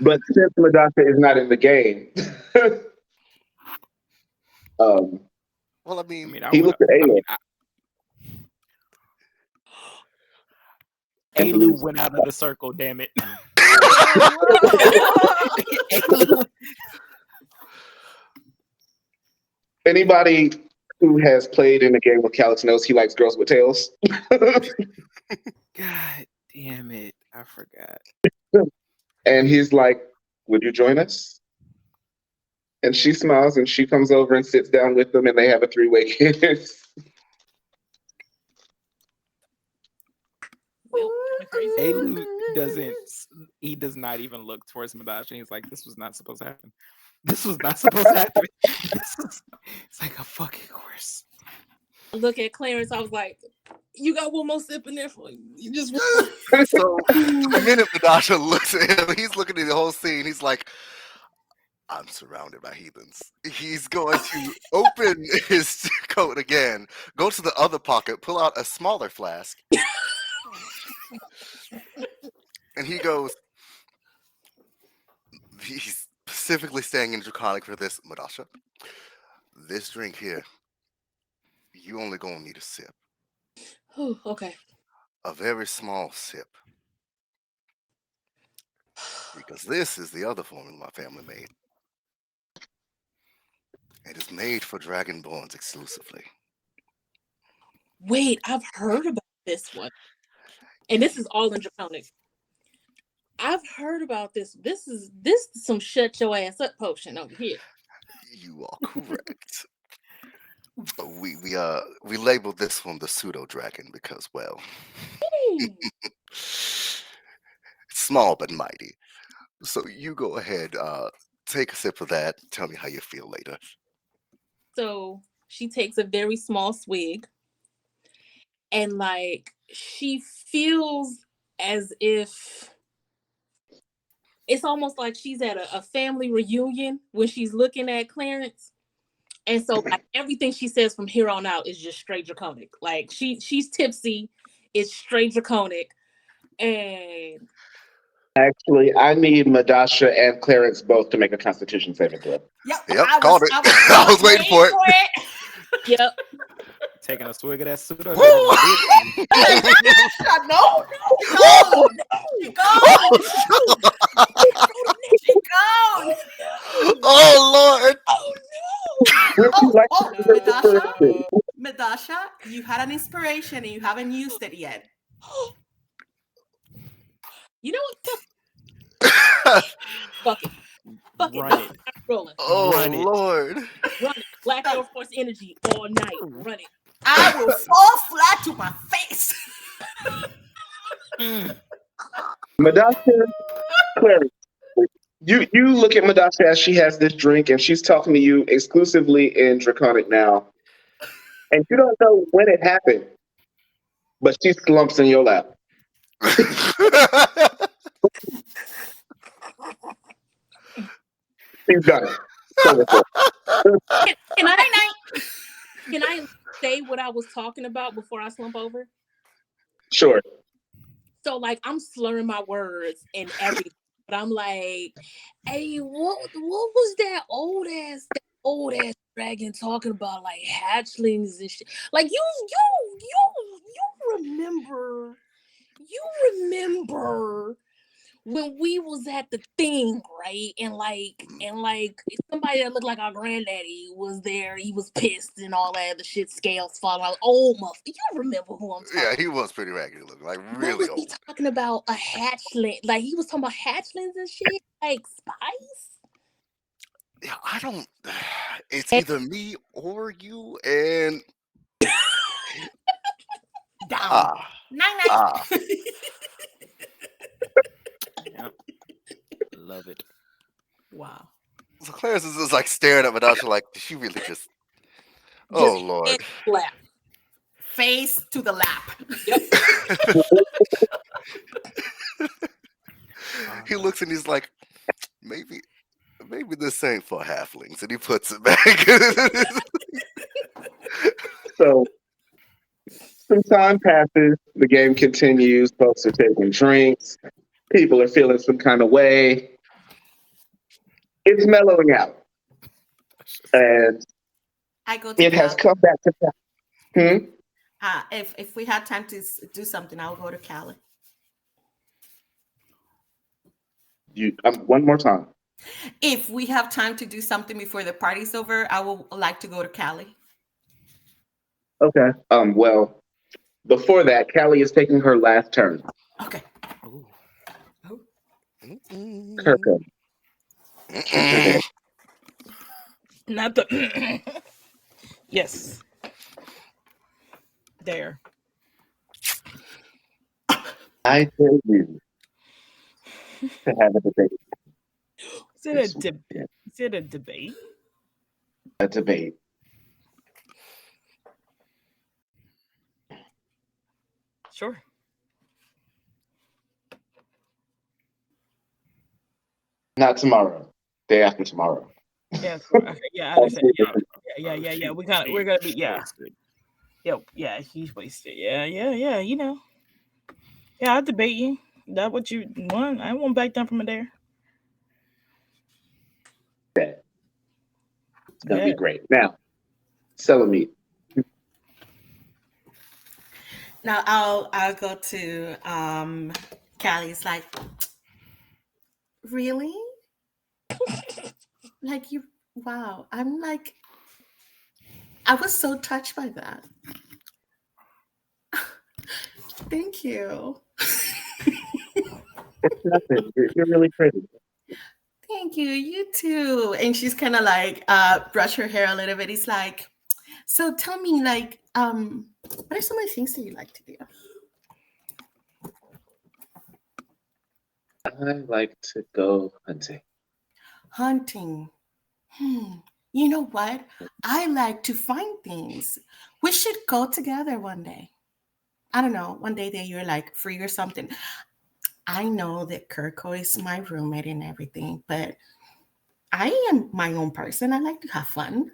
But since Madasha is not in the game, Well, I I mean, mean, I he would. looked at Ayla. Alu went out of the circle. Damn it. Anybody who has played in a game with Calix knows he likes girls with tails. God damn it. I forgot. And he's like, would you join us? And she smiles and she comes over and sits down with them and they have a three-way kiss. Alu does not even look towards Madasha. He's like, this was not supposed to happen. This was not supposed to happen. It's like a fucking course. Look at Clarence. I was like, you got one more sip in there for you. You just so the minute Madasha looks at him, he's looking at the whole scene. He's like, I'm surrounded by heathens. He's going to open his coat again, go to the other pocket, pull out a smaller flask, and he goes, he's specifically staying in Draconic for this, Madasha. This drink here, you only gonna need a sip. okay. A very small sip. Because this is the other formula my family made. It is made for Dragonborns exclusively. Wait, I've heard about this one. And this is all in Draconic. I've heard about this. This is some shut your ass up potion over here. You are correct. We labeled this one the pseudo dragon because, well, it's small but mighty. So you go ahead, take a sip of that. Tell me how you feel later. So she takes a very small swig, and like she feels as if it's almost like she's at a family reunion when she's looking at Clarence. And so like everything she says from here on out is just straight draconic. Like she's tipsy, it's straight draconic. And Actually, I need Madasha and Clarence both to make a Constitution saving throw. Yep, called it. I was waiting for it. yep. Taking a swig of that pseudo. Woo! No, she gone. Oh Lord! Would you like to do this Madasha, first? Madasha, you had an inspiration and you haven't used it yet. You know what? Fuck it. Fuck Run it. it. I'm rolling. Oh Run it. Lord! Run it. Black Air Force energy all night. Run it. I will fall flat to my face. Madasha, Clarence, you look at Madasha as she has this drink and she's talking to you exclusively in Draconic now. And you don't know when it happened, but she slumps in your lap. She's done it. So Can I say what I was talking about before I slump over? sure. So like I'm slurring my words and everything, but I'm like, hey, what was that old ass dragon talking about, like hatchlings and shit? Like you remember when we was at the thing, right? And like somebody that looked like our granddaddy was there. He was pissed and all that other shit, scales falling out. Oh, you remember who I'm talking Yeah, about? he was pretty raggedy looking, like What really was he old. talking about? A hatchling? Like he was talking about hatchlings and shit, like spice. Yeah, I don't. It's either me or you, and Down. Night. Yep. Love it. Wow. So Clarence is just like staring at Madasha, like, did she really just? Oh Just Lord! head slap. Face to the lap. He looks and he's like, maybe this ain't for halflings, and he puts it back. So some time passes, the game continues, folks are taking drinks, people are feeling some kind of way. It's mellowing out. And I go to it has Cali. come back to pass. If we had time to do something, I'll go to Cali. One more time. If we have time to do something before the party's over, I would like to go to Cali. Okay. Well, before that, Callie is taking her last turn. Okay. Ooh. Kirko. Not the. Yes. There. I tell you to have a debate. Is it a debate? Is it a debate? A debate. Sure. Not tomorrow. Day after tomorrow. Yeah. Okay, yeah. I understand. Yeah. We're gonna be. Yeah. Wasted. Yeah. He's wasted. Yeah. You know. Yeah. I'll debate you. That what you want? I won't back down from it there. It's gonna be great. Now, sell meat. Now I'll go to Cali's like, really? Like you, wow. I'm like, I was so touched by that. Thank you. It's nothing. You're really pretty. Thank you. You too. And she's kind of like brush her hair a little bit. It's like, so tell me, like, what are some of the things that you like to do? I like to go hunting. Hunting. You know what? I like to find things. We should go together one day. I don't know, one day that you're like free or something. I know that Kirko is my roommate and everything, but I am my own person. I like to have fun.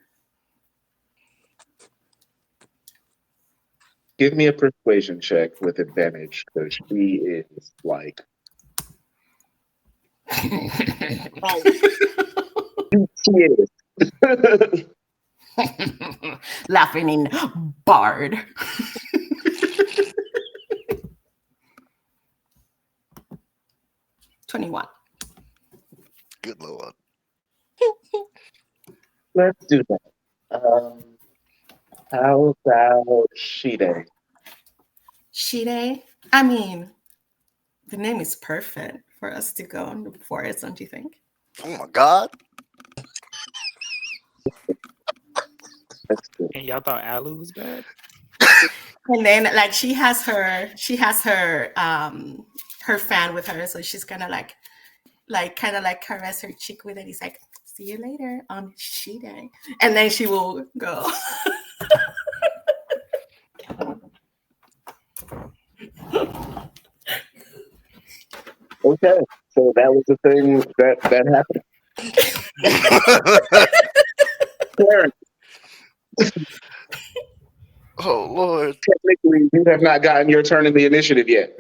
Give me a persuasion check with advantage because she is like Oh, she is. Laughing in Bard. 21. Good lord. Let's do that. How about Shide? Shide. I mean, the name is perfect for us to go in the forest, don't you think? Oh my god. That's good. And y'all thought Alu was bad? And then like her fan with her, so she's gonna kind of like caress her cheek with it. He's like, see you later on she day. And then she will go. Okay, so that was the thing that happened. Clarence, Oh lord. technically, you have not gotten your turn in the initiative yet.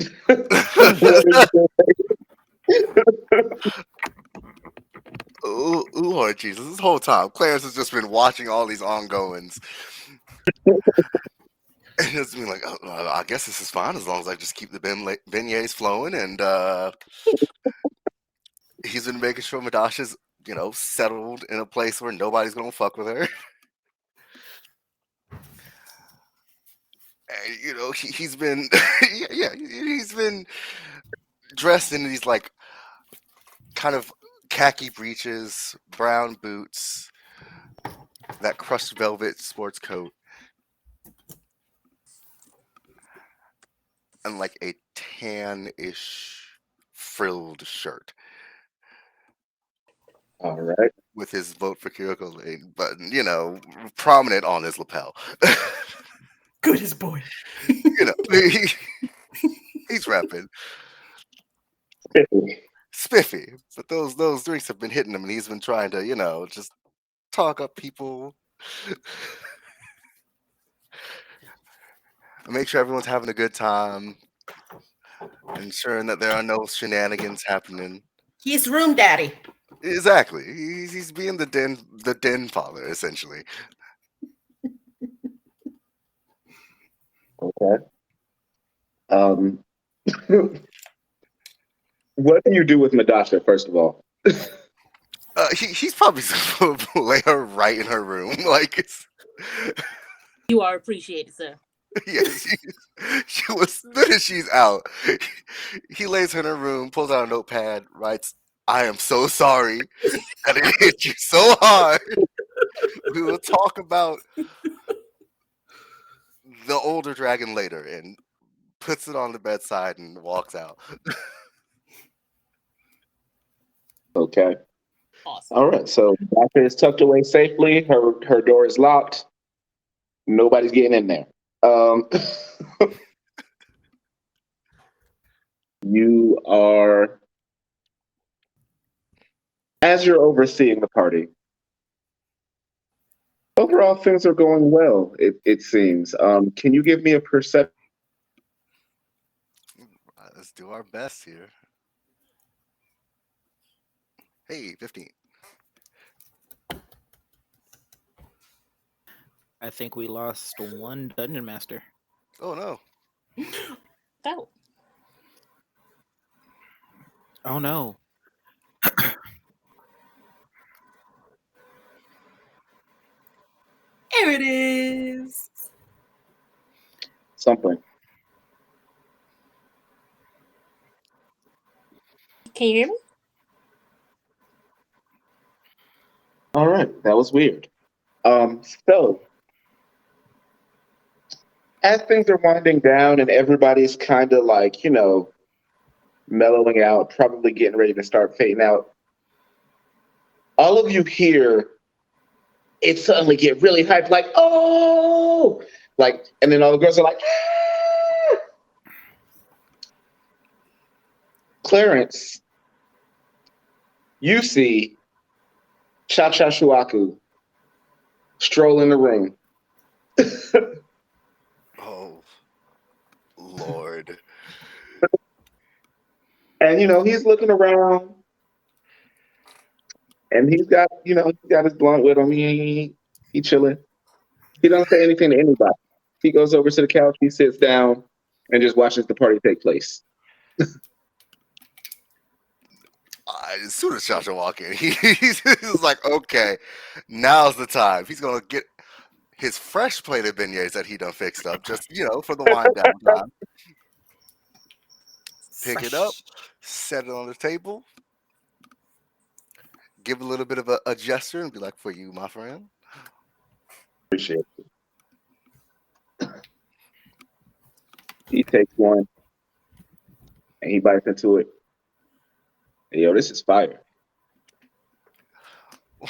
Oh Lord Jesus! This whole time, Clarence has just been watching all these ongoings, and it's been like, oh, I guess this is fine as long as I just keep the beignets flowing, and he's been making sure Madasha's, settled in a place where nobody's gonna fuck with her. And he's been, he's been dressed in these like kind of khaki breeches, brown boots, that crushed velvet sports coat, and like a tan-ish frilled shirt All right. with his vote for Kirko button, prominent on his lapel. Goodest boy. He's repping. Spiffy. But those drinks have been hitting him, and he's been trying to, just talk up people. Make sure everyone's having a good time. Ensuring that there are no shenanigans happening. He's room daddy. Exactly. He's being the den father, essentially. Okay. What do you do with Madasha, first of all? He's probably supposed to lay her right in her room. Like, you are appreciated, sir. yeah, she was, as soon as she's out, he lays her in her room, pulls out a notepad, writes, I am so sorry that it hit you so hard. We will talk about the older dragon later, and puts it on the bedside and walks out. Okay. Awesome. All right. So Madasha is tucked away safely. Her door is locked. Nobody's getting in there. You are, as you're overseeing the party, overall things are going well, it seems. Can you give me a perception? Let's do our best here. Hey, 15. I think we lost one dungeon master. Oh no. Oh. Oh no. Here it is. Something. Can you hear me? All right. That was weird. So as things are winding down and everybody's kind of like, mellowing out, probably getting ready to start fading out, all of you hear it suddenly get really hyped, like, oh, like, and then all the girls are like, ah! Clarence, you see Cha Cha Shuaku stroll in the room. Oh, Lord. And he's looking around and he's got his blunt with him. He chilling. He don't say anything to anybody. He goes over to the couch, he sits down and just watches the party take place. As soon as Shasha walk in, he's like, okay, now's the time. He's gonna get his fresh plate of beignets that he done fixed up, just for the wind down time. Pick it up, set it on the table, give a little bit of a gesture, and be like, "For you, my friend." Appreciate it. He takes one and he bites into it. And, this is fire.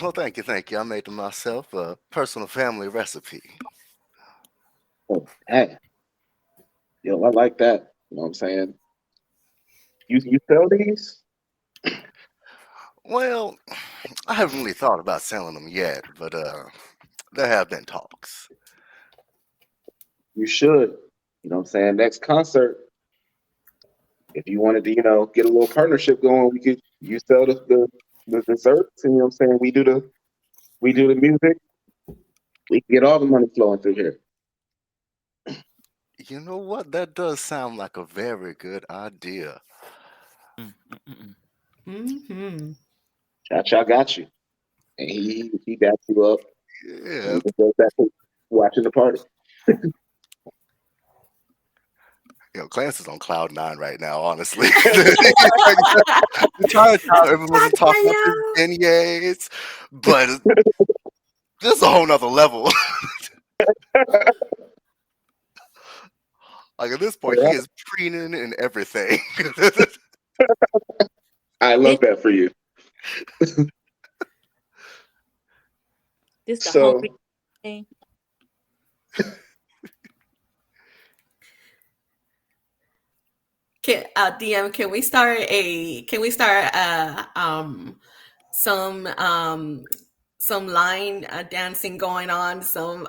Well, thank you. I made myself a personal family recipe. Oh, hey. I like that. You know what I'm saying? You sell these? Well, I haven't really thought about selling them yet, but there have been talks. You should. You know what I'm saying? Next concert, if you wanted to, get a little partnership going, you sell the desserts, and I'm saying we do the music. We can get all the money flowing through here. You know what? That does sound like a very good idea. Mm-hmm. Cha got you, and he backs you up. Yeah. And he goes back to watching the party. Clarence is on cloud 9 right now, honestly. I'm trying to tell everyone to talk about his beignets, but there's a whole nother level. Like at this point, he is preening and everything. I love that for you. This the So, hungry thing. DM, can we start some line dancing going on, some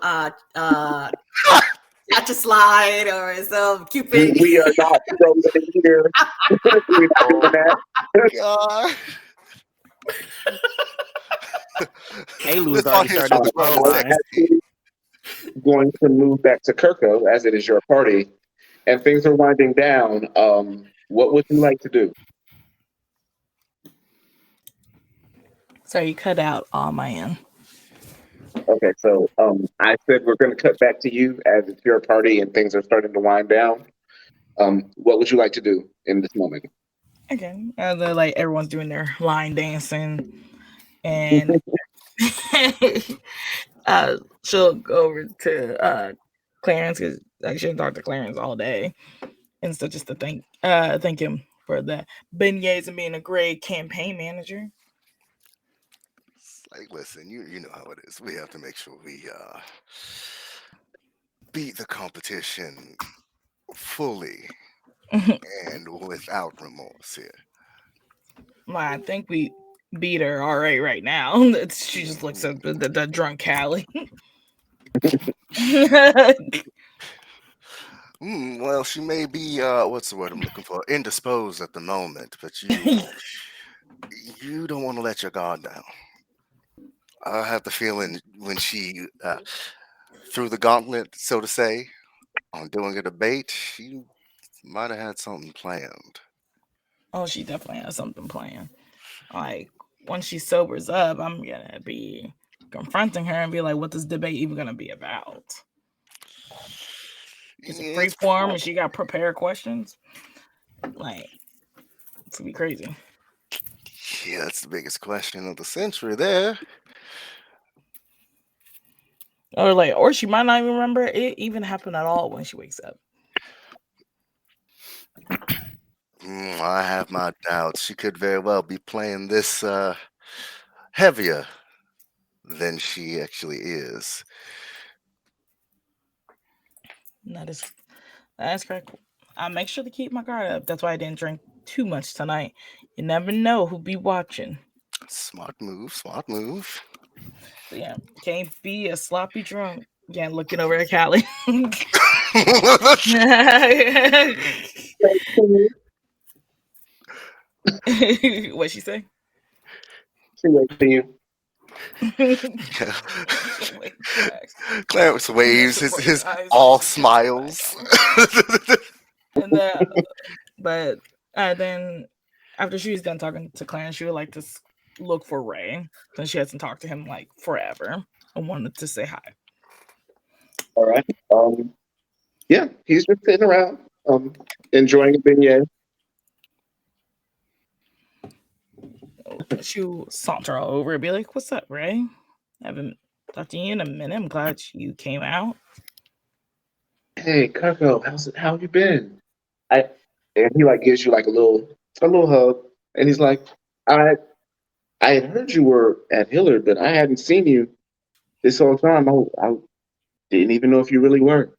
catch a slide or some Cupid? we are not throwing it here. We're not doing that. God. Alu's already started the I'm phone line. actually going to move back to Kirko as it is your party, and things are winding down. What would you like to do? So you cut out on my end. Okay, so I said we're going to cut back to you as it's your party and things are starting to wind down. What would you like to do in this moment? Okay, they're like everyone's doing their line dancing, and she'll go over to Clarence because I shouldn't talk to Clarence all day, and so just to thank him for the beignets and being a great campaign manager. Like, listen, you know how it is. We have to make sure we beat the competition fully and without remorse here. I think we beat her all right now. She just looks at the drunk Callie. Well, she may be what's the word I'm looking for? Indisposed at the moment, but you don't want to let your guard down. I have the feeling when she threw the gauntlet, so to say, on doing a debate, she might have had something planned. Oh, she definitely has something planned. Like, when she sobers up, I'm gonna be confronting her and be like, what this debate even gonna be about? Is it free form and she got prepared questions? Like, it's gonna be crazy. Yeah, that's the biggest question of the century there. Or she might not even remember it even happened at all when she wakes up. I have my doubts. She could very well be playing this heavier than she actually is. That's correct. I make sure to keep my guard up. That's why I didn't drink too much tonight. You never know who'll be watching. Smart move. Smart move. So yeah, can't be a sloppy drunk. Yeah, looking over at Callie. What'd she say? See you. See you. Clarence waves. That's His right, eyes all are smiles. And but then after she was done talking to Clarence, she would like to look for Ray since she hasn't talked to him like forever and wanted to say hi. All right. Yeah, he's just sitting around, enjoying a beignet. She'll saunter all over and be like, "What's up, Ray? I haven't talked to you in a minute. I'm glad you came out." Hey, Kirko, how you been? And he like gives you like a little hug, and he's like, I had heard you were at Hillard, but I hadn't seen you this whole time. I didn't even know if you really were.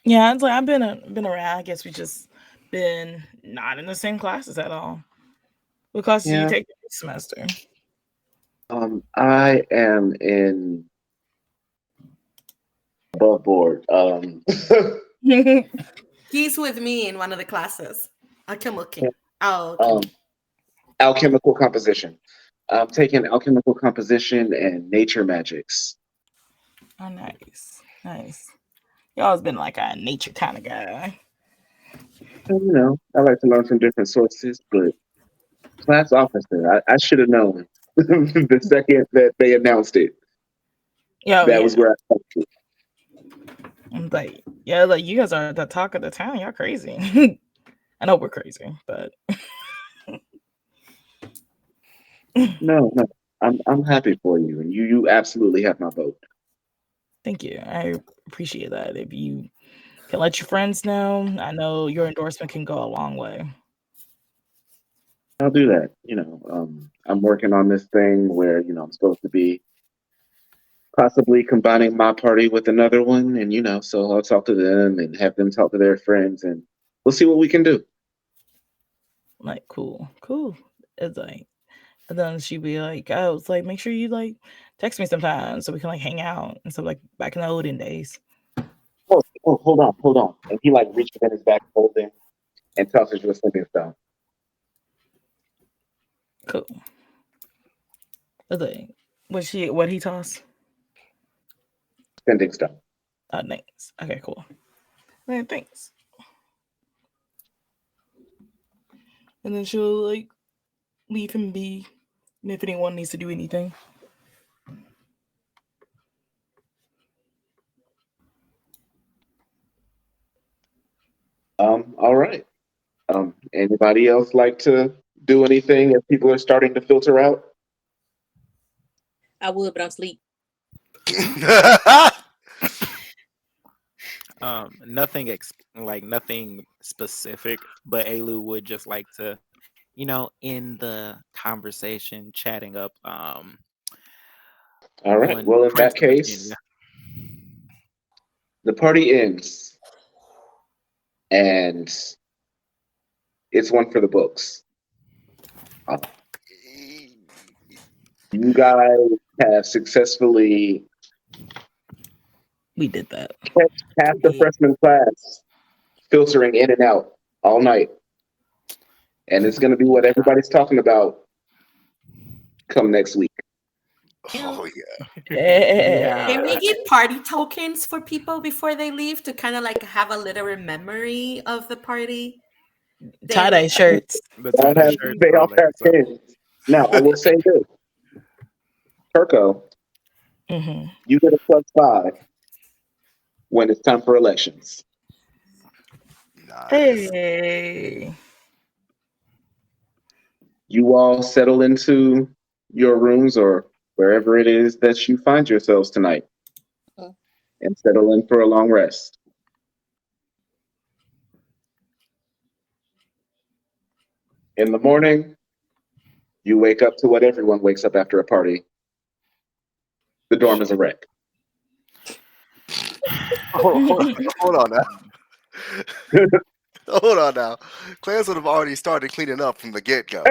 Yeah, it's like I've been around. I guess we just been not in the same classes at all because you Yeah. take the semester. I am in above board. He's with me in one of the classes. Alchemy. Alchemical composition. I'm taking alchemical composition and nature magics. Oh, nice. You always been like a nature kind of guy. And, I like to learn from different sources, but class officer, I should have known the second that they announced it. That was where I started. I'm like, yeah, like you guys are the talk of the town. Y'all crazy. I know we're crazy, but No, I'm happy for you, and you absolutely have my vote. Thank you. I appreciate that. If you can let your friends know, I know your endorsement can go a long way. I'll do that. I'm working on this thing where I'm supposed to be possibly combining my party with another one, and so I'll talk to them and have them talk to their friends, and we'll see what we can do. Like, cool. It's like, and then she'd be like, "Oh, it's like, make sure you like text me sometimes so we can like hang out and stuff like back in the olden days." Oh, hold on. And he like reaches in his back folding and tosses you a slipping stone. Cool. It's like, what he toss? Sending stone. Oh, nice. Okay, cool. Man, thanks. And then she'll like leave him be, and if anyone needs to do anything. All right. Anybody else like to do anything if people are starting to filter out? I would, but I'm asleep. Nothing nothing specific, but Alu would just like to, in the conversation, chatting up. All right. Well, in that case, the party ends, and it's one for the books. You guys have successfully We did that. kept half the freshman class filtering in and out all night. And it's going to be what everybody's talking about come next week. Oh Yeah. Can we give party tokens for people before they leave to kind of like have a little memory of the party? Tie-dye shirts. The tie-dye shirts, They all have so. pins. Now, I will say this. Kirko, you get a +5 when it's time for elections. Nice. Hey. You all settle into your rooms or wherever it is that you find yourselves tonight and settle in for a long rest. In the morning, you wake up to what everyone wakes up after a party. The dorm is a wreck. Hold on now. Hold on now. Clarence would have already started cleaning up from the get-go. Off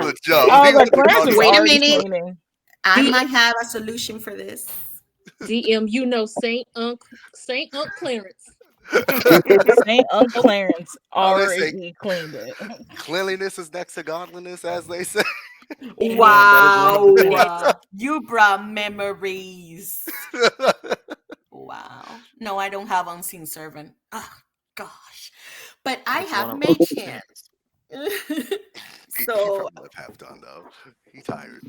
the jump. I He was like, would have Clarence is Wait a already minute. cleaning. I might have a solution for this. DM, you know Saint Unc Clarence. Saint Uncle Clarence Oh, they say already cleaned it. cleanliness is next to godliness, as they say. Wow. Yes. You brought memories. Wow. No, I don't have unseen servant. Oh, gosh. But I That's have one of- mage hand. He So probably would have done though. He tired.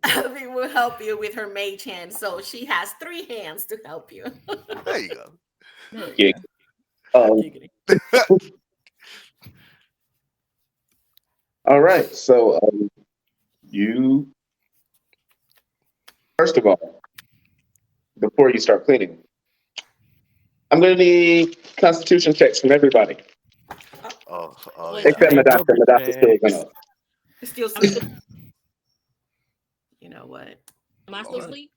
Abby will help you with her mage hand. So she has 3 hands to help you. There you go. There Yeah. you go. All right. So you first of all, before you start cleaning, I'm going to need Constitution checks from everybody Oh Wait, yeah. except Madassa. Madassa's still going. It's still sleep. You know what? Am I still asleep?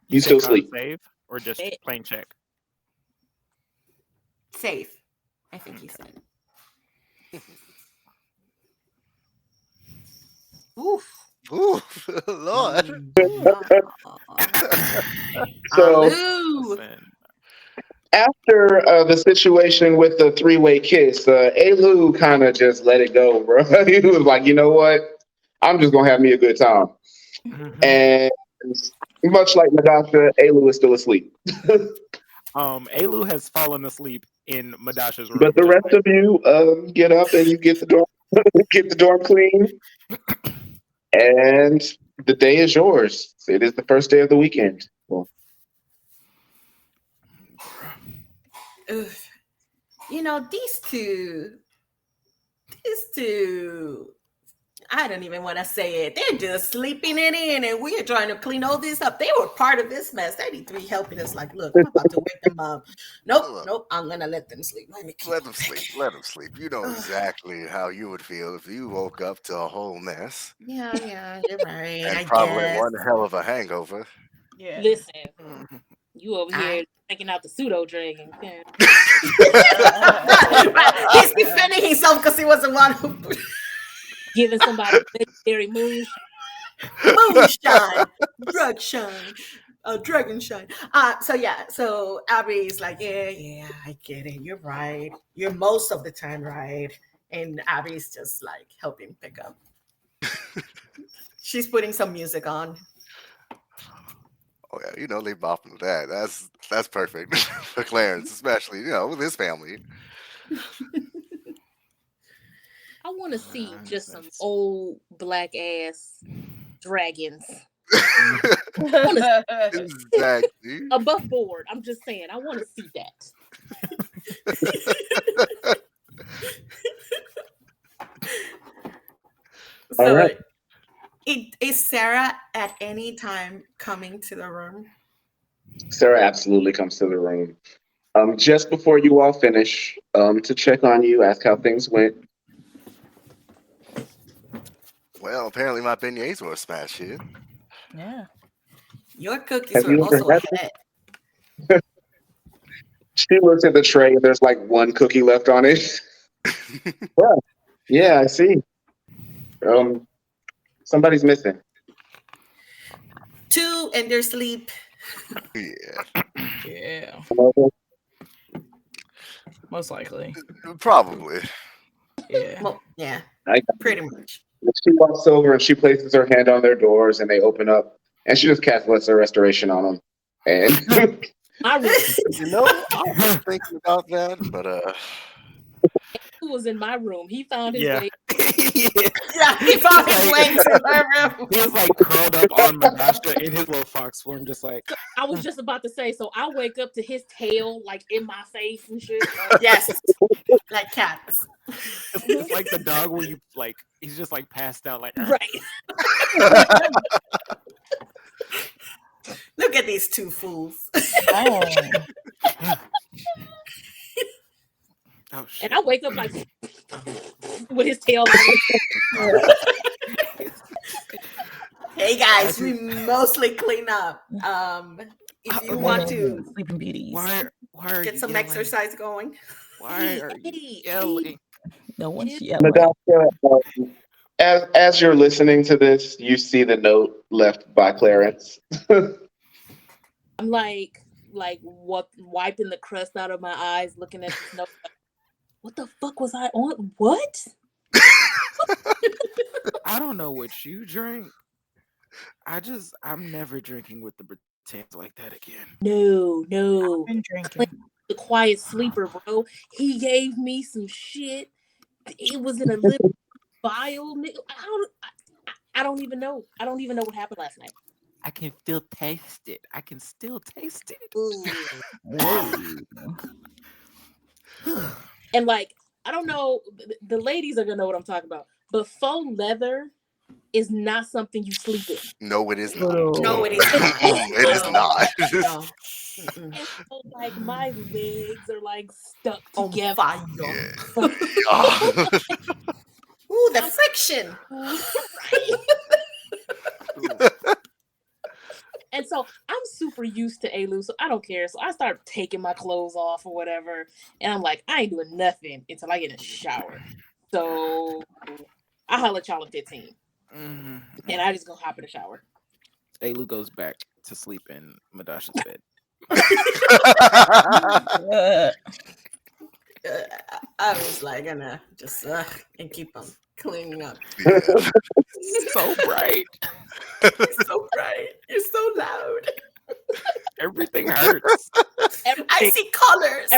You still sleep. Save or just plain check? Safe. I think he said. Oof. Ooh, Lord. So Aloo. Listen, after the situation with the 3-way kiss, Elu kind of just let it go, bro. He was like, you know what? I'm just going to have me a good time. And much like Madasha, Elu is still asleep. Alu has fallen asleep in Madasha's room. But the just rest like- of you get up and you get the dorm, get the dorm clean, and the day is yours. It is the first day of the weekend. Well, Ugh. You know, these two, I don't even want to say it. They're just sleeping it in, and we're trying to clean all this up. They were part of this mess. They need to be helping us. Like, look, I'm about to wake them up. Nope, I'm gonna let them sleep. Let them sleep. Let them sleep. You know exactly how you would feel if you woke up to a whole mess Yeah, you're right. and I probably guess. one hell of a hangover. Yeah. Listen, you over here taking out the pseudo dragon. Yeah. He's defending himself because he was the one who Giving somebody legendary moonshine, drug shine, dragon shine. So Abby's like, yeah, I get it. You're right. You're most of the time right. And Abby's just like helping pick up. She's putting some music on. Oh yeah, you know they bopping with that. That's perfect for Clarence, especially with his family. I want to see just some old black ass dragons Exactly. above board. I'm just saying, I want to see that. So, all right. is Sarah at any time coming to the room? Sarah absolutely comes to the room. Just before you all finish, to check on you, ask how things went. Well, apparently my beignets were a smash hit. Yeah. Your cookies Have were you ever also a had hit. She looks at the tray and there's like one cookie left on it. Yeah, I see. Somebody's missing. 2 in their sleep. Yeah, Yeah. Most likely. probably. Yeah. Well, yeah, I- pretty much. She walks over and she places her hand on their doors and they open up and she just casts Lesser Restoration on them. And My room I was thinking about that, but was in my room. He found his Yeah. way. Yeah, he found his way to her room. He was like curled up on Madasha in his little fox form, just like I was just about to say, so I wake up to his tail like in my face and shit. Yes, like cats. it's like the dog where you like he's just like passed out like Right. Look at these 2 fools. Oh. oh shit. And I wake up like with his tail. Hey guys, we mostly clean up. if you Women want Women, to Sleeping Beauties. why are get you some yelling? exercise going. Why are you Hey, yelling? No one's Ew. yelling. Nadasha, as you're listening to this, you see the note left by Clarence. I'm like what, wiping the crust out of my eyes, looking at this note. Like, what the fuck was I on? What? I don't know what you drink. I'm never drinking with the pretense like that again. No, I've no. been Clint, drinking. the quiet sleeper, bro. He gave me some shit. It was in a little vial. I don't even know. I don't even know what happened last night. I can still taste it. I can still taste it. Ooh. Whoa. And like, I don't know, the ladies are gonna know what I'm talking about. But faux leather is not something you sleep in. No, it is not. No, it is not. It is No, not. no. Mm-mm. And so like my legs are like stuck On together. fire. Yeah. But Yeah. Ooh, the friction. right. And so I'm super used to Alu, so I don't care. So I start taking my clothes off or whatever. And I'm like, I ain't doing nothing until I get in the shower. So I holler at y'all in 15. Mhm. And I just go hop in the shower. Alu goes back to sleep in Madasha's bed. Uh, I was like, gonna just and keep on cleaning up. So bright. You're so bright. You're so loud. Everything hurts. I see colors.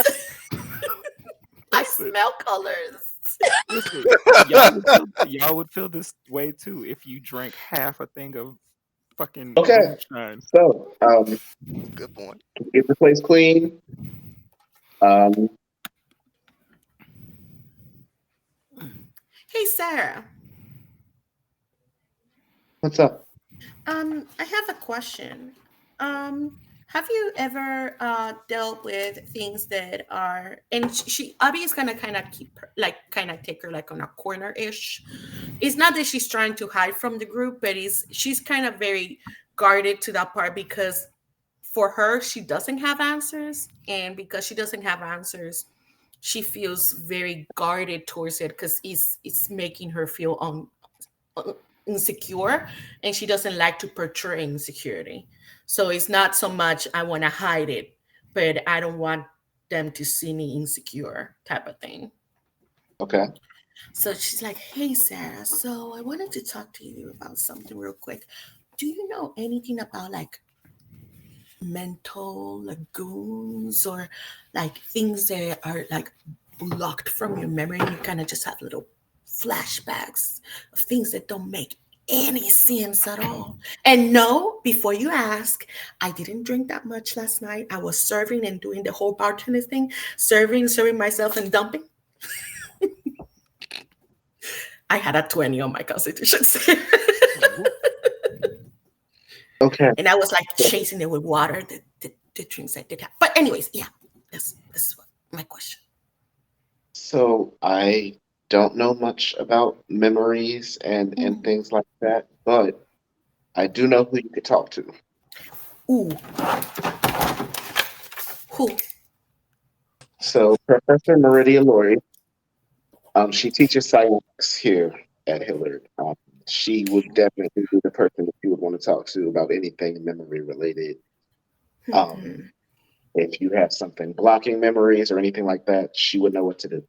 I Listen. smell colors. Listen, y'all would feel this way too if you drank half a thing of fucking Okay. moonshine. So, Good point. get the place clean. Hey, Sarah. What's up? I have a question. Have you ever dealt with things that are, and Abby is gonna kind of keep her, like, kind of take her like on a corner ish. It's not that she's trying to hide from the group, but she's kind of very guarded to that part because for her she doesn't have answers, and because she doesn't have answers, she feels very guarded towards it because it's making her feel insecure, and she doesn't like to portray insecurity. So it's not so much I want to hide it, but I don't want them to see me insecure type of thing. Okay. So she's like, hey, Sarah, so I wanted to talk to you about something real quick. Do you know anything about like mental lagoons or like things that are like blocked from your memory and you kind of just have little flashbacks of things that don't make any sense at all? And no, before you ask, I didn't drink that much last night. I was serving and doing the whole bartender thing, serving myself and dumping. I had a 20 on my constitution. Okay. And I was like chasing it with water, the drinks I did have. But anyways, yeah, this is what my question. So I don't know much about memories and things like that, but I do know who you could talk to. Ooh. Who? So Professor Meridia Laurie, she teaches science here at Hillard. She would definitely be the person that you would want to talk to about anything memory related. If you have something blocking memories or anything like that, she would know what to do.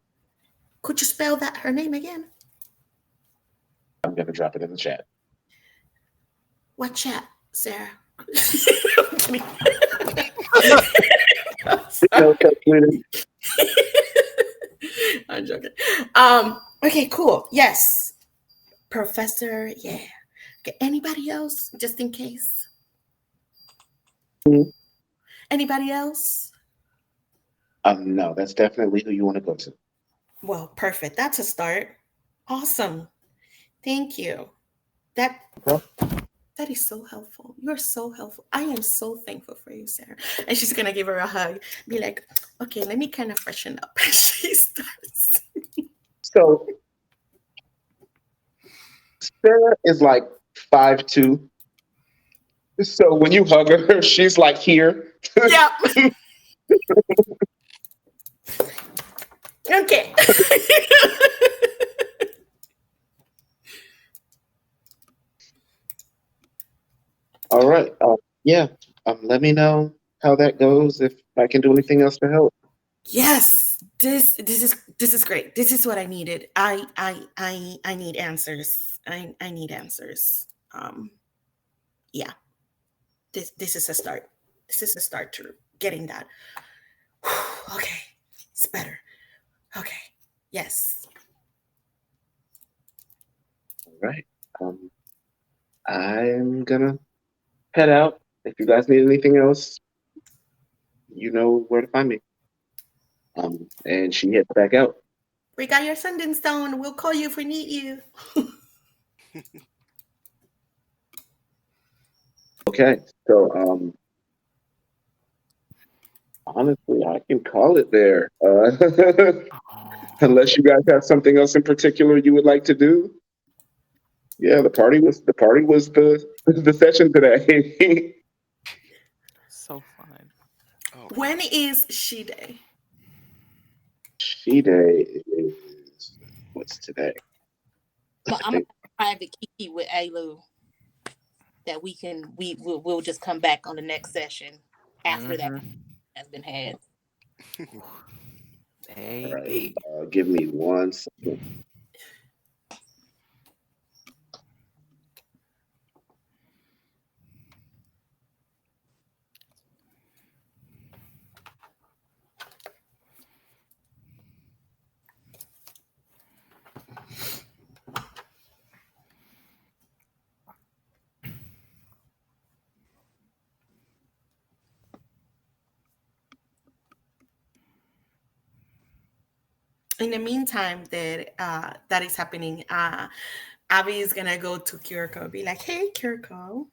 Could you spell that her name again? I'm going to drop it in the chat. What chat, Sarah? I'm joking. Okay, cool. Yes. Professor, yeah. Okay, anybody else, just in case? Anybody else? No, that's definitely who you want to go to. Well, perfect. That's a start. Awesome. Thank you. That is so helpful. You're so helpful. I am so thankful for you, Sarah. And she's gonna give her a hug. Be like, okay, let me kind of freshen up. She starts. So Sarah is like 5'2", So when you hug her, she's like here. Yeah. Okay. All right. Yeah. Let me know how that goes. If I can do anything else to help. Yes, this is great. This is what I needed. I need answers. I need answers. Yeah. This is a start. This is a start to getting that. Okay, it's better. Okay, yes. All right. I'm gonna head out. If you guys need anything else, you know where to find me. And she heads back out. We got your sending stone. We'll call you if we need you. Okay. So honestly, I can call it there. Unless you guys have something else in particular you would like to do. Yeah, the party was the session today. So fun. Oh, When is she day? She day is what's today? But I I'm think a private kiki with Alu that we'll just come back on the next session after that has been had. all right. Baby. Give me 1 second. In the meantime, that is happening. Abby is gonna go to Kirko, be like, "Hey, Kirko,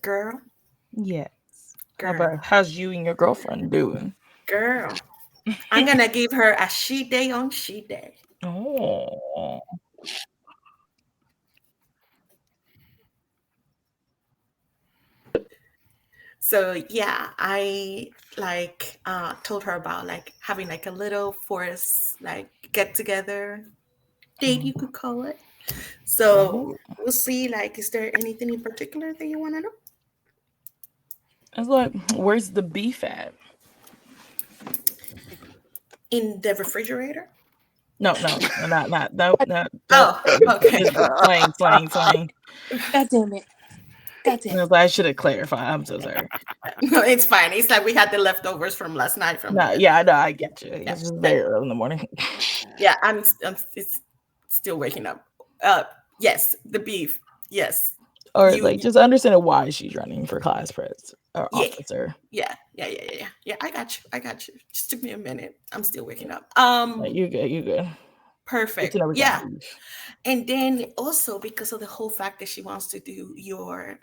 girl, Yes. girl, How's you and your girlfriend doing? girl. I'm gonna give her a she day on she day." Oh. So yeah, I told her about like having like a little forest like get together date, you could call it. So we'll see. Like, is there anything in particular that you want to know? I was like, where's the beef at? In the refrigerator? No, not no. Oh, okay. Slang. God damn it. God damn it. I should have clarified. I'm so sorry. No, it's fine. It's like we had the leftovers from last night from No, the. yeah, no, I get you. Yeah, It's just very early in the morning. yeah, I'm it's still waking up. Yes, the beef. Yes. Or like just understanding why she's running for class pres or Yeah. officer. Yeah. I got you. Just took me a minute. I'm still waking up. Like, you good. Perfect. Good to know we got beef. And then also because of the whole fact that she wants to do your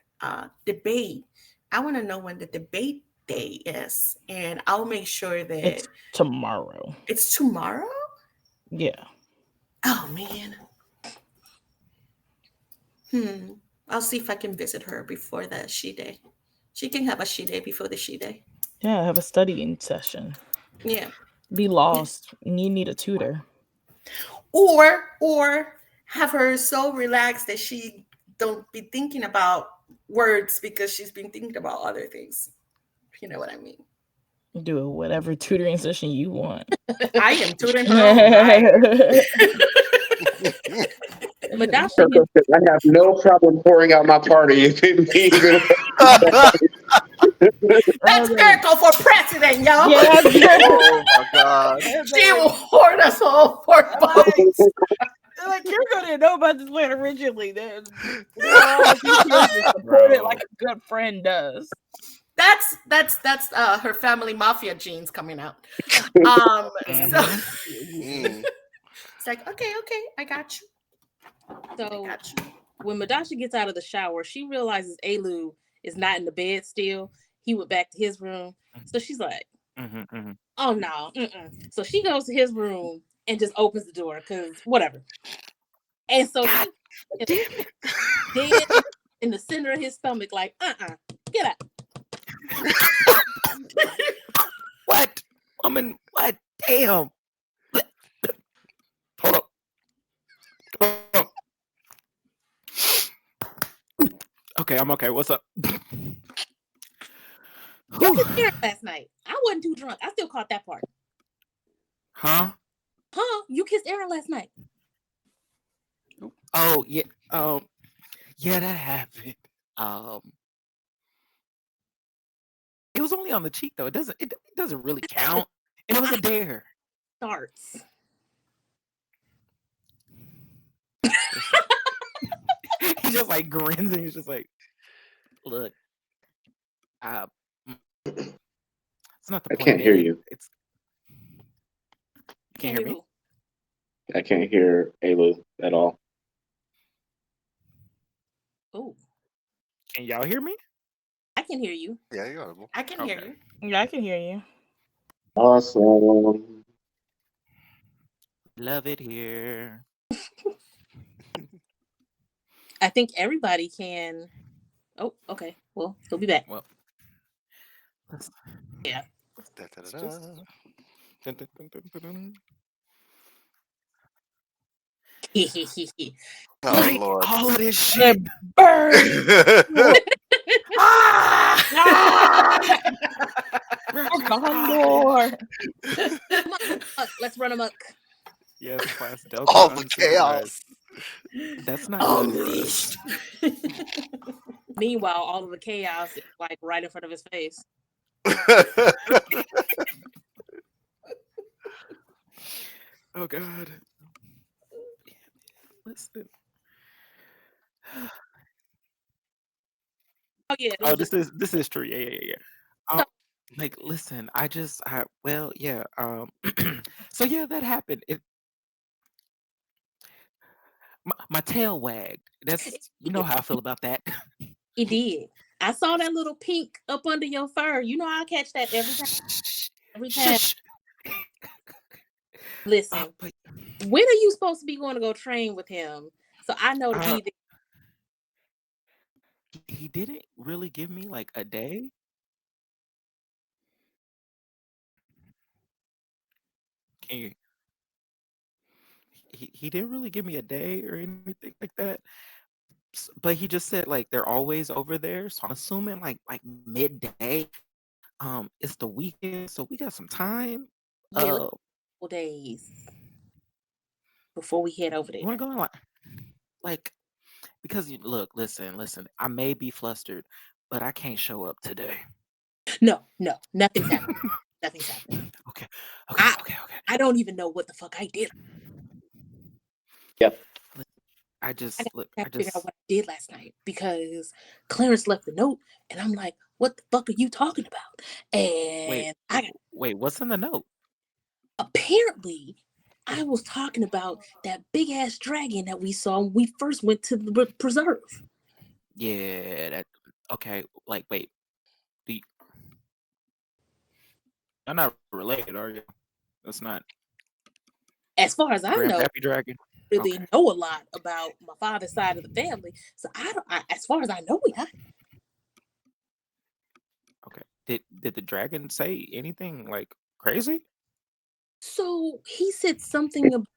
debate, I want to know when the debate day is, and I'll make sure that It's tomorrow. It's tomorrow? Yeah. Oh man. I'll see if I can visit her before the she day. She can have a she day before the she day. Yeah, have a studying session. Yeah. Be lost and you need a tutor. Or have her so relaxed that she don't be thinking about words because she's been thinking about other things. You know what I mean? Do whatever tutoring session you want. I am tutoring her. Kirko said, I have no problem pouring out my party if it means it. That's Kirko for president, y'all. Yeah, oh my God. She will hoard us all for votes. Like, Kirko didn't know about this plan originally. Then support it like a good friend does. That's her family mafia genes coming out. So it's like, okay, I got you. So when Madasha gets out of the shower, she realizes Alu is not in the bed still. He went back to his room. So she's like, oh no. So she goes to his room and just opens the door because whatever. And so then in the center of his stomach, like, get out. What? What? Damn. Hold up. Okay, I'm okay. What's up? You kissed Aaron last night. I wasn't too drunk. I still caught that part. Huh? You kissed Aaron last night. Oh yeah. Yeah, that happened. It was only on the cheek though. It doesn't really count. And it was a dare. Starts. He just like grins and he's just like, look, it's not the I point. can't hear you. It's you can't hear me? I can't hear Alu at all. Oh, Can y'all hear me? I can hear you. Yeah, you're audible. I can hear you. Yeah, I can hear you. Awesome. Love it here. I think everybody can. Oh, okay. Well, he'll be back. Well, Yeah. Da-da-da-da. dun, dun, dun, dun, dun, dun. Oh Like, Lord. all of this shit. Burn! Condor. Let's run amok. Yes, class Delta. All the unsupervised. chaos. That's not Unleashed. Meanwhile, all of the chaos is like right in front of his face. Oh God. Listen. Oh yeah. Oh, this is true. Yeah. Like, listen, well, yeah. So yeah, that happened. My tail wagged. That's you know how I feel about that. He did. I saw that little pink up under your fur. You know I catch that every time. Every time. Shush. Listen, But when are you supposed to be going to go train with him? So I know to be there. he didn't really give me like a day. Can you? He didn't really give me a day or anything like that. But he just said like they're always over there. So I'm assuming like midday. It's the weekend, so we got some time. Yeah, like a couple days before we head over there. You want to go like because listen. I may be flustered, but I can't show up today. No, nothing's happening. Nothing's happening. Okay. I don't even know what the fuck I did. Yep. I just figure out what I did last night because Clarence left a note, and I'm like, "What the fuck are you talking about?" And wait, what's in the note? Apparently, I was talking about that big ass dragon that we saw when we first went to the preserve. Yeah, that okay. Like, wait, you're not related, are you? That's not. As far as I know, Happy Dragon. Really know a lot about my father's side of the family, so as far as I know, we not. Okay. Did the dragon say anything like crazy? So he said something about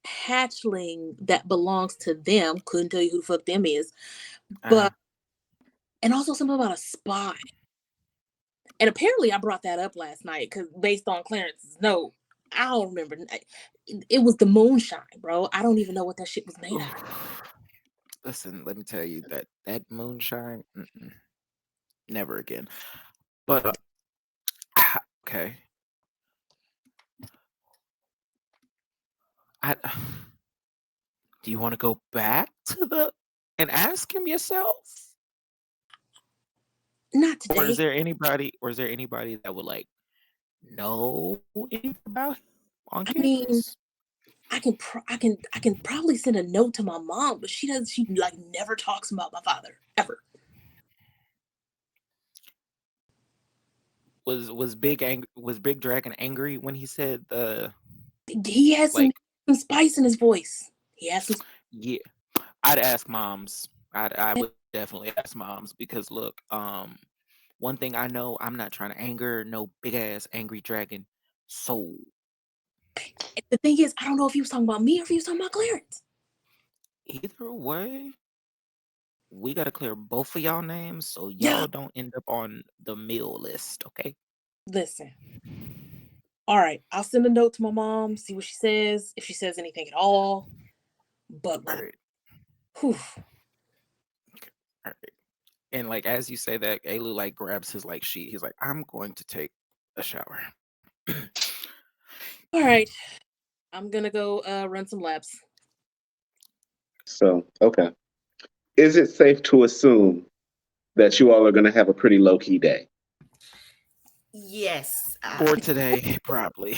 hatchling that belongs to them. Couldn't tell you who the fuck them is, but and also something about a spy. And apparently, I brought that up last night because based on Clarence's note, I don't remember. It was the moonshine, bro. I don't even know what that shit was made out of. Listen, let me tell you that moonshine, never again. But okay, do you want to go back to and ask him yourself? Not today. Or is there anybody that would like know anything about him on campus? I can probably send a note to my mom, but she like never talks about my father ever. Was Big Dragon angry when he said he has some spice in his voice. He has some. Yeah, I'd ask moms. I would definitely ask moms because look, one thing I know, I'm not trying to anger no big ass angry dragon soul. The thing is, I don't know if he was talking about me or if he was talking about Clarence. Either way, we gotta clear both of y'all names so Yeah. y'all don't end up on the meal list, okay? Listen. All right, I'll send a note to my mom, see what she says, if she says anything at all. But like, Alright, whew, alright. And like as you say that, Alu like grabs his like sheet. He's like, I'm going to take a shower. all right, I'm gonna go run some laps. So, okay. Is it safe to assume that you all are going to have a pretty low key day? Yes. For today, probably.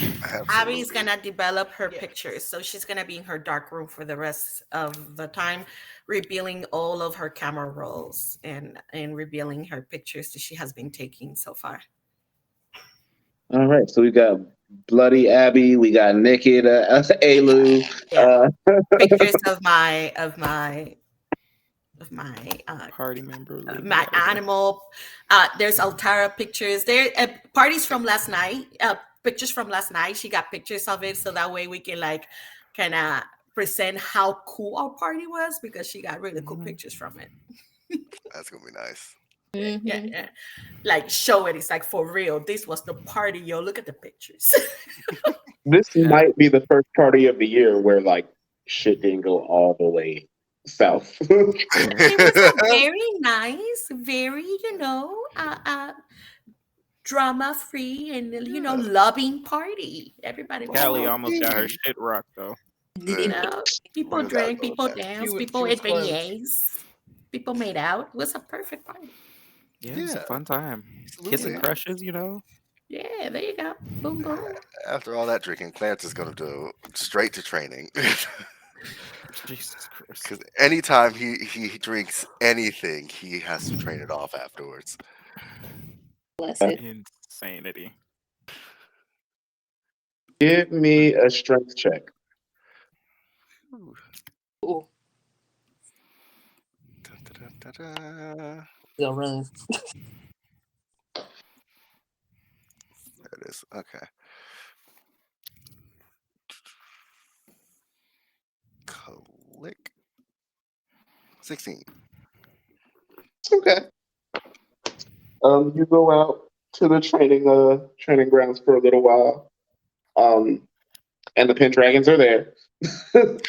Abby's Absolutely. gonna develop her pictures, so she's gonna be in her dark room for the rest of the time, revealing all of her camera rolls and revealing her pictures that she has been taking so far. All right. So we got Bloody Abby, we got Naked Alu. Yeah, pictures of my Party member leaving my over. animal. There's Altara pictures. There parties from last night. Pictures from last night. She got pictures of it, so that way we can like kind of present how cool our party was because she got really cool Mhm. pictures from it. That's gonna be nice. Yeah, yeah. Like show it. It's like for real. This was the party, yo. Look at the pictures. This Yeah. might be the first party of the year where like shit didn't go all the way south. It was a very nice, very drama free and Yeah. loving party. Everybody was Callie so almost got her Indeed. shit rocked though. people Without drank, going people back. danced, She people was ate close. beignets, people made out. It was a perfect party. Yeah, it was a Yeah, fun time. Kissing absolutely. crushes, you know. Yeah, there you go. Boom, boom. After all that drinking, Clarence is gonna go straight to training. Jesus Christ. Because anytime he drinks anything, he has to train it off afterwards. Bless it. Insanity. Give me a strength check. Ooh. Ooh, Dun, dun, dun, dun, dun. go run. There it is. Okay. Click. 16. Okay. You go out to the training grounds for a little while. And the Pendragons are there.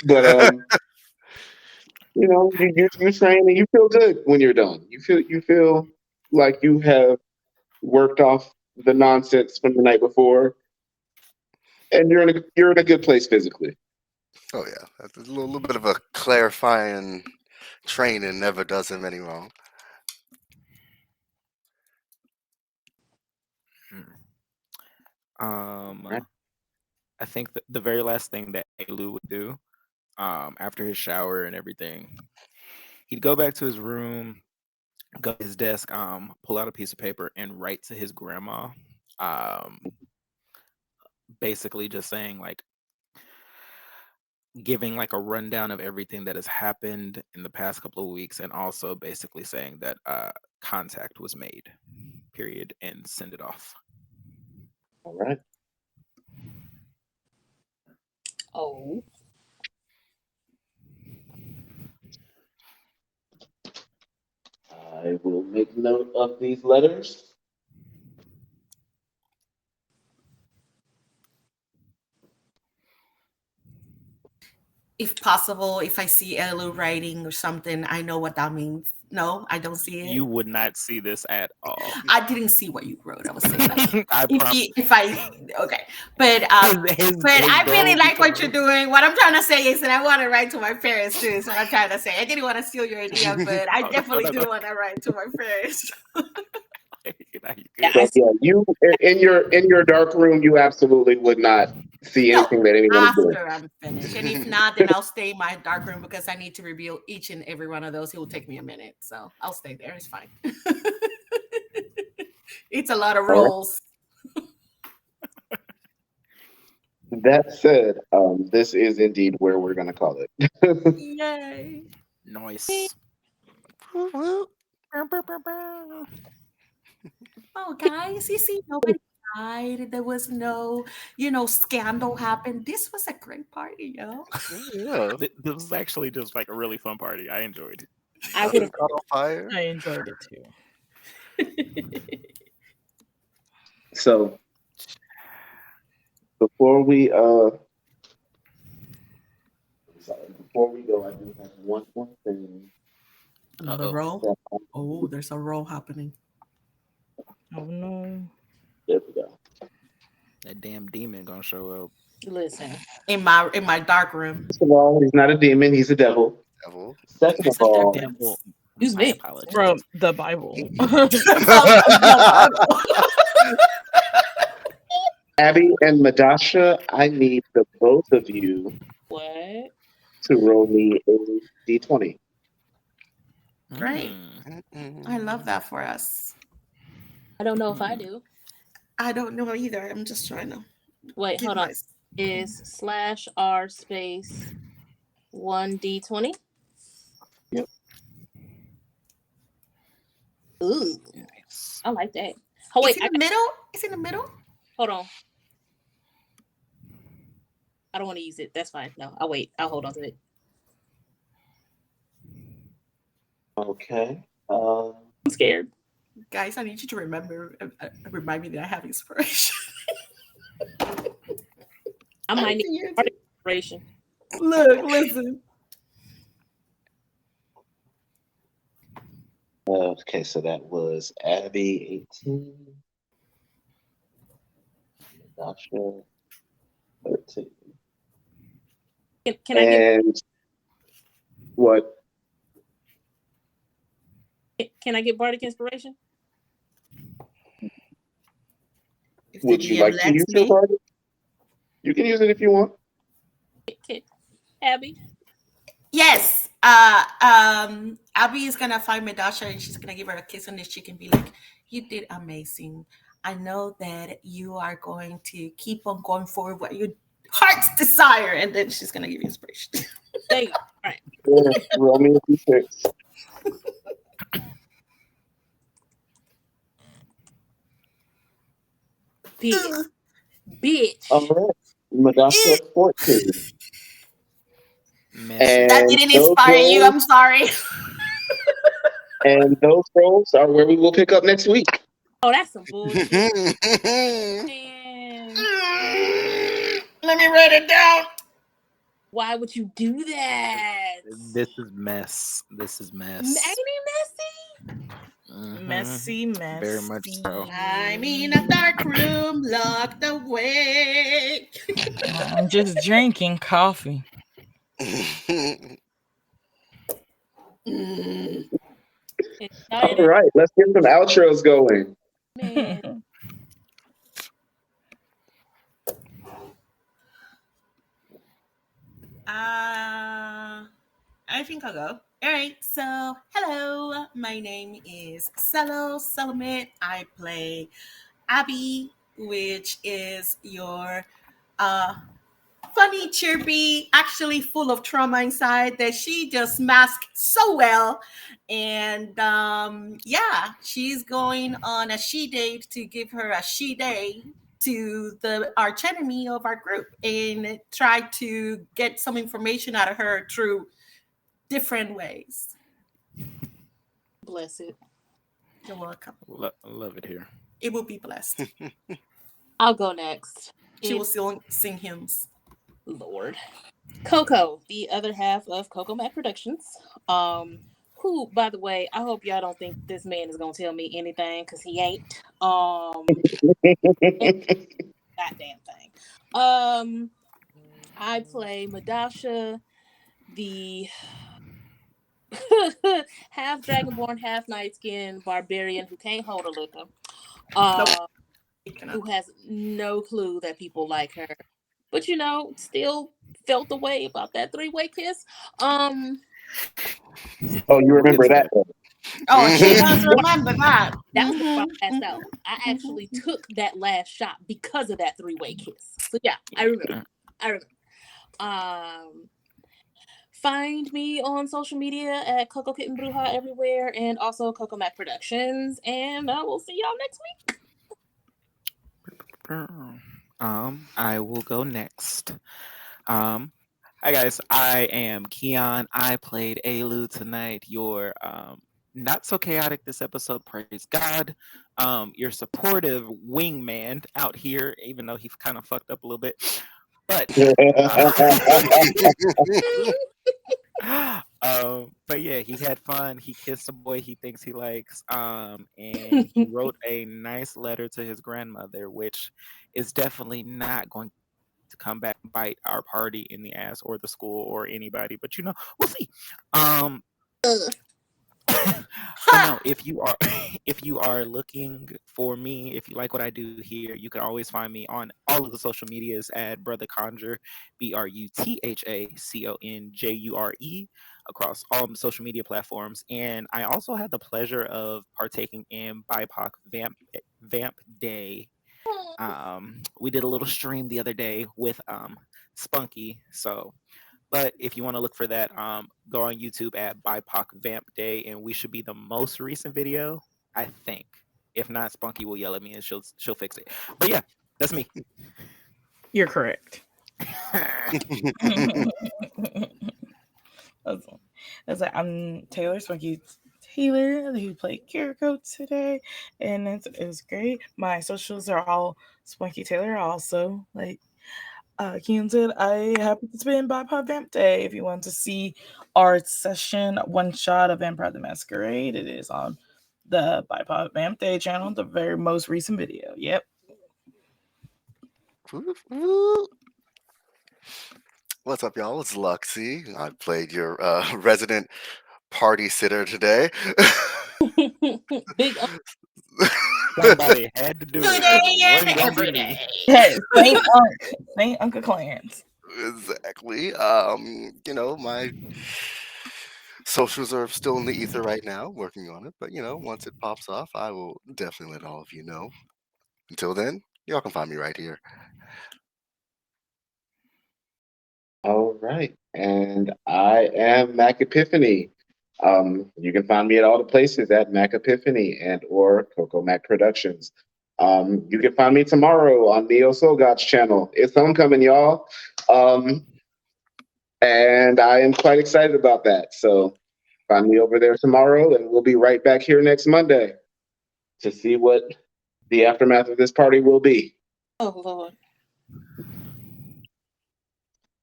But you train and you feel good when you're done. You feel like you have worked off the nonsense from the night before, and you're in a good place physically. Oh yeah, that's a little bit of a clarifying training never does him any wrong. Um, I think the very last thing that Alu would do, after his shower and everything, he'd go back to his room, go to his desk, pull out a piece of paper and write to his grandma, um, basically just saying like giving like a rundown of everything that has happened in the past couple of weeks, and also basically saying that contact was made, period, and send it off. All right. Oh, I will make note of these letters. If possible, if I see Elu writing or something, I know what that means. No, I don't see it. You would not see this at all. I didn't see what you wrote. I was saying like, I promise. if I okay, but I really like what you're doing. What I'm trying to say is that I want to write to my parents too. Is what I'm trying to say. I didn't want to steal your idea, but I definitely do want to write to my parents. yeah. So yeah, you in your dark room, you absolutely would not see No, anything that anyone is doing. after I'm finished, and if not, then I'll stay in my dark room because I need to reveal each and every one of those. It will take me a minute, so I'll stay there. It's fine. It's a lot of All right. rolls. That said, this is indeed where we're going to call it. Yay! Nice. Oh, guys, you see, nobody died. There was no, scandal happened. This was a great party, yo. Yeah. This was actually just like a really fun party. I enjoyed it. I would Nothing have. caught on fire. I enjoyed it too. So before we go, I do have one more thing. Another Uh-oh. roll. Oh, there's a roll happening. Oh no. There we go. That damn demon gonna show up. Listen. In my dark room. First of all, he's not a demon; he's a devil. Devil. Second of Such a all, devil. Devil. Excuse My me. apologies. From the Bible. Abby and Madasha, I need the both of you What? to roll me a d20. Great. Mm. I love that for us. I don't know if I do. I don't know either. I'm just trying to Wait, give hold on. my. Is /r space 1d20? Yep. Ooh, Nice. I like that. Oh wait, It's in the middle. It's in the middle. hold on. I don't want to use it. That's fine. No, I'll wait. I'll hold on to it. Okay. I'm scared. Guys, I need you to remind me that I have inspiration. I might need need art inspiration. Look, listen. Okay, so that was Abby 18, Madasha 13, Can I get and what? can I get bardic inspiration? If Would the you DM like to lets use your me. party? You can use it if you want. Abby? Yes. Abby is gonna find Medasha and she's gonna give her a kiss on the cheek and be like, "You did amazing. I know that you are going to keep on going forward what your heart's desire." And then she's gonna give you inspiration. There you go. All right. Yeah, roll me a d6. Bitch. All right, Madasha 14. Messy. That And didn't those inspire you. rolls, I'm sorry. and those rolls are where we will pick up next week. Oh, that's some bullshit. Man, Let me write it down. why would you do that? This is mess. This is mess. Ain't it messy? Mhm. Messy, messy. Very much so. I'm in a dark room, locked away. I'm just drinking coffee. Mm. All right, let's get some outros going. Man. I think I'll go. All right. So, hello. My name is Solomon. I play Abby, which is your funny, chirpy, actually full of trauma inside that she just masked so well. And yeah, she's going on a she date to give her a she day to the arch enemy of our group and try to get some information out of her through different ways. Bless it. You're welcome. Love it here. It will be blessed. I'll go next. She will sing hymns. Lord. Coco, the other half of Coco Mac Productions. Who, by the way, I hope y'all don't think this man is gonna tell me anything because he ain't. Goddamn thing. I play Madasha, the half dragonborn, half night skin barbarian who can't hold a liquor. Who has no clue that people like her. But still felt the way about that three-way kiss. Oh, you remember that? Oh, she does remember that. That was before I passed out. I actually took that last shot because of that three-way kiss. So yeah, I remember. find me on social media at Coco Kitten Bruja everywhere, and also Coco Mac Productions. And we'll see y'all next week. I will go next. Hi guys, I am Keon. I played Alu tonight. Your not so chaotic this episode, praise God. Your supportive wingman out here, even though he kind of fucked up a little bit. But but yeah, he had fun. He kissed a boy he thinks he likes. And he wrote a nice letter to his grandmother, which is definitely not going to come back and bite our party in the ass or the school or anybody. But we'll see. But no, if you are if you are looking for me, if you like what I do here, you can always find me on all of the social medias at Brother Conjure, BruthaConjure, across all the social media platforms. And I also had the pleasure of partaking in BIPOC Vamp Day. We did a little stream the other day with Spunky. But if you want to look for that, go on YouTube at BIPOC Vamp Day, and we should be the most recent video, I think. If not, Spunky will yell at me and she'll fix it. But yeah, that's me. You're correct. I'm Taylor Spunky Taylor, who played Kirko today, and it was great. My socials are all Spunky Taylor. Also, Kean said, I happen to spend BIPOC Vamp Day. If you want to see our session one shot of Vampire the Masquerade, it is on the BIPOC Vamp Day channel, the very most recent video. Yep. What's up, y'all? It's Luxie. I played your resident party sitter today. Big Somebody had to do it. It wasn't gonna be me. Hey, Saint Uncle Clarence. Exactly. My socials are still in the ether right now, working on it. But once it pops off, I will definitely let all of you know. Until then, y'all can find me right here. All right. And I am Mac Epiphany. You can find me at all the places at Mac Epiphany and or Coco Mac Productions. You can find me tomorrow on Neo Soul God's channel. It's homecoming, y'all. And I am quite excited about that. So find me over there tomorrow, and we'll be right back here next Monday to see what the aftermath of this party will be. Oh, Lord.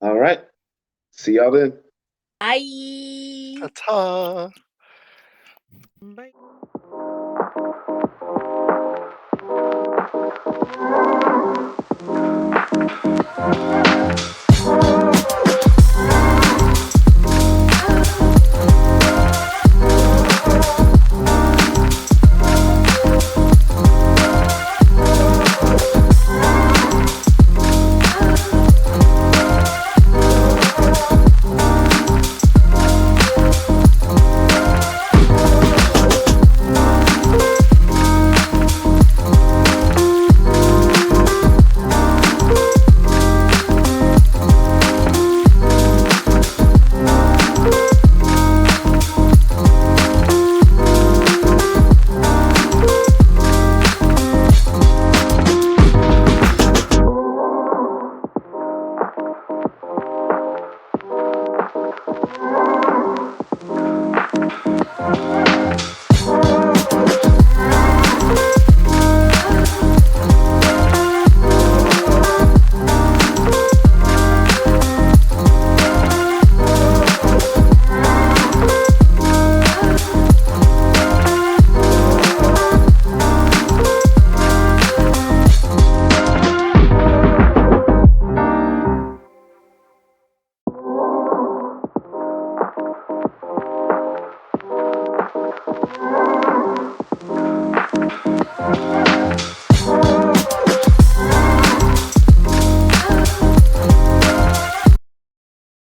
All right. See y'all then. Bye. Ta-ta. Bye.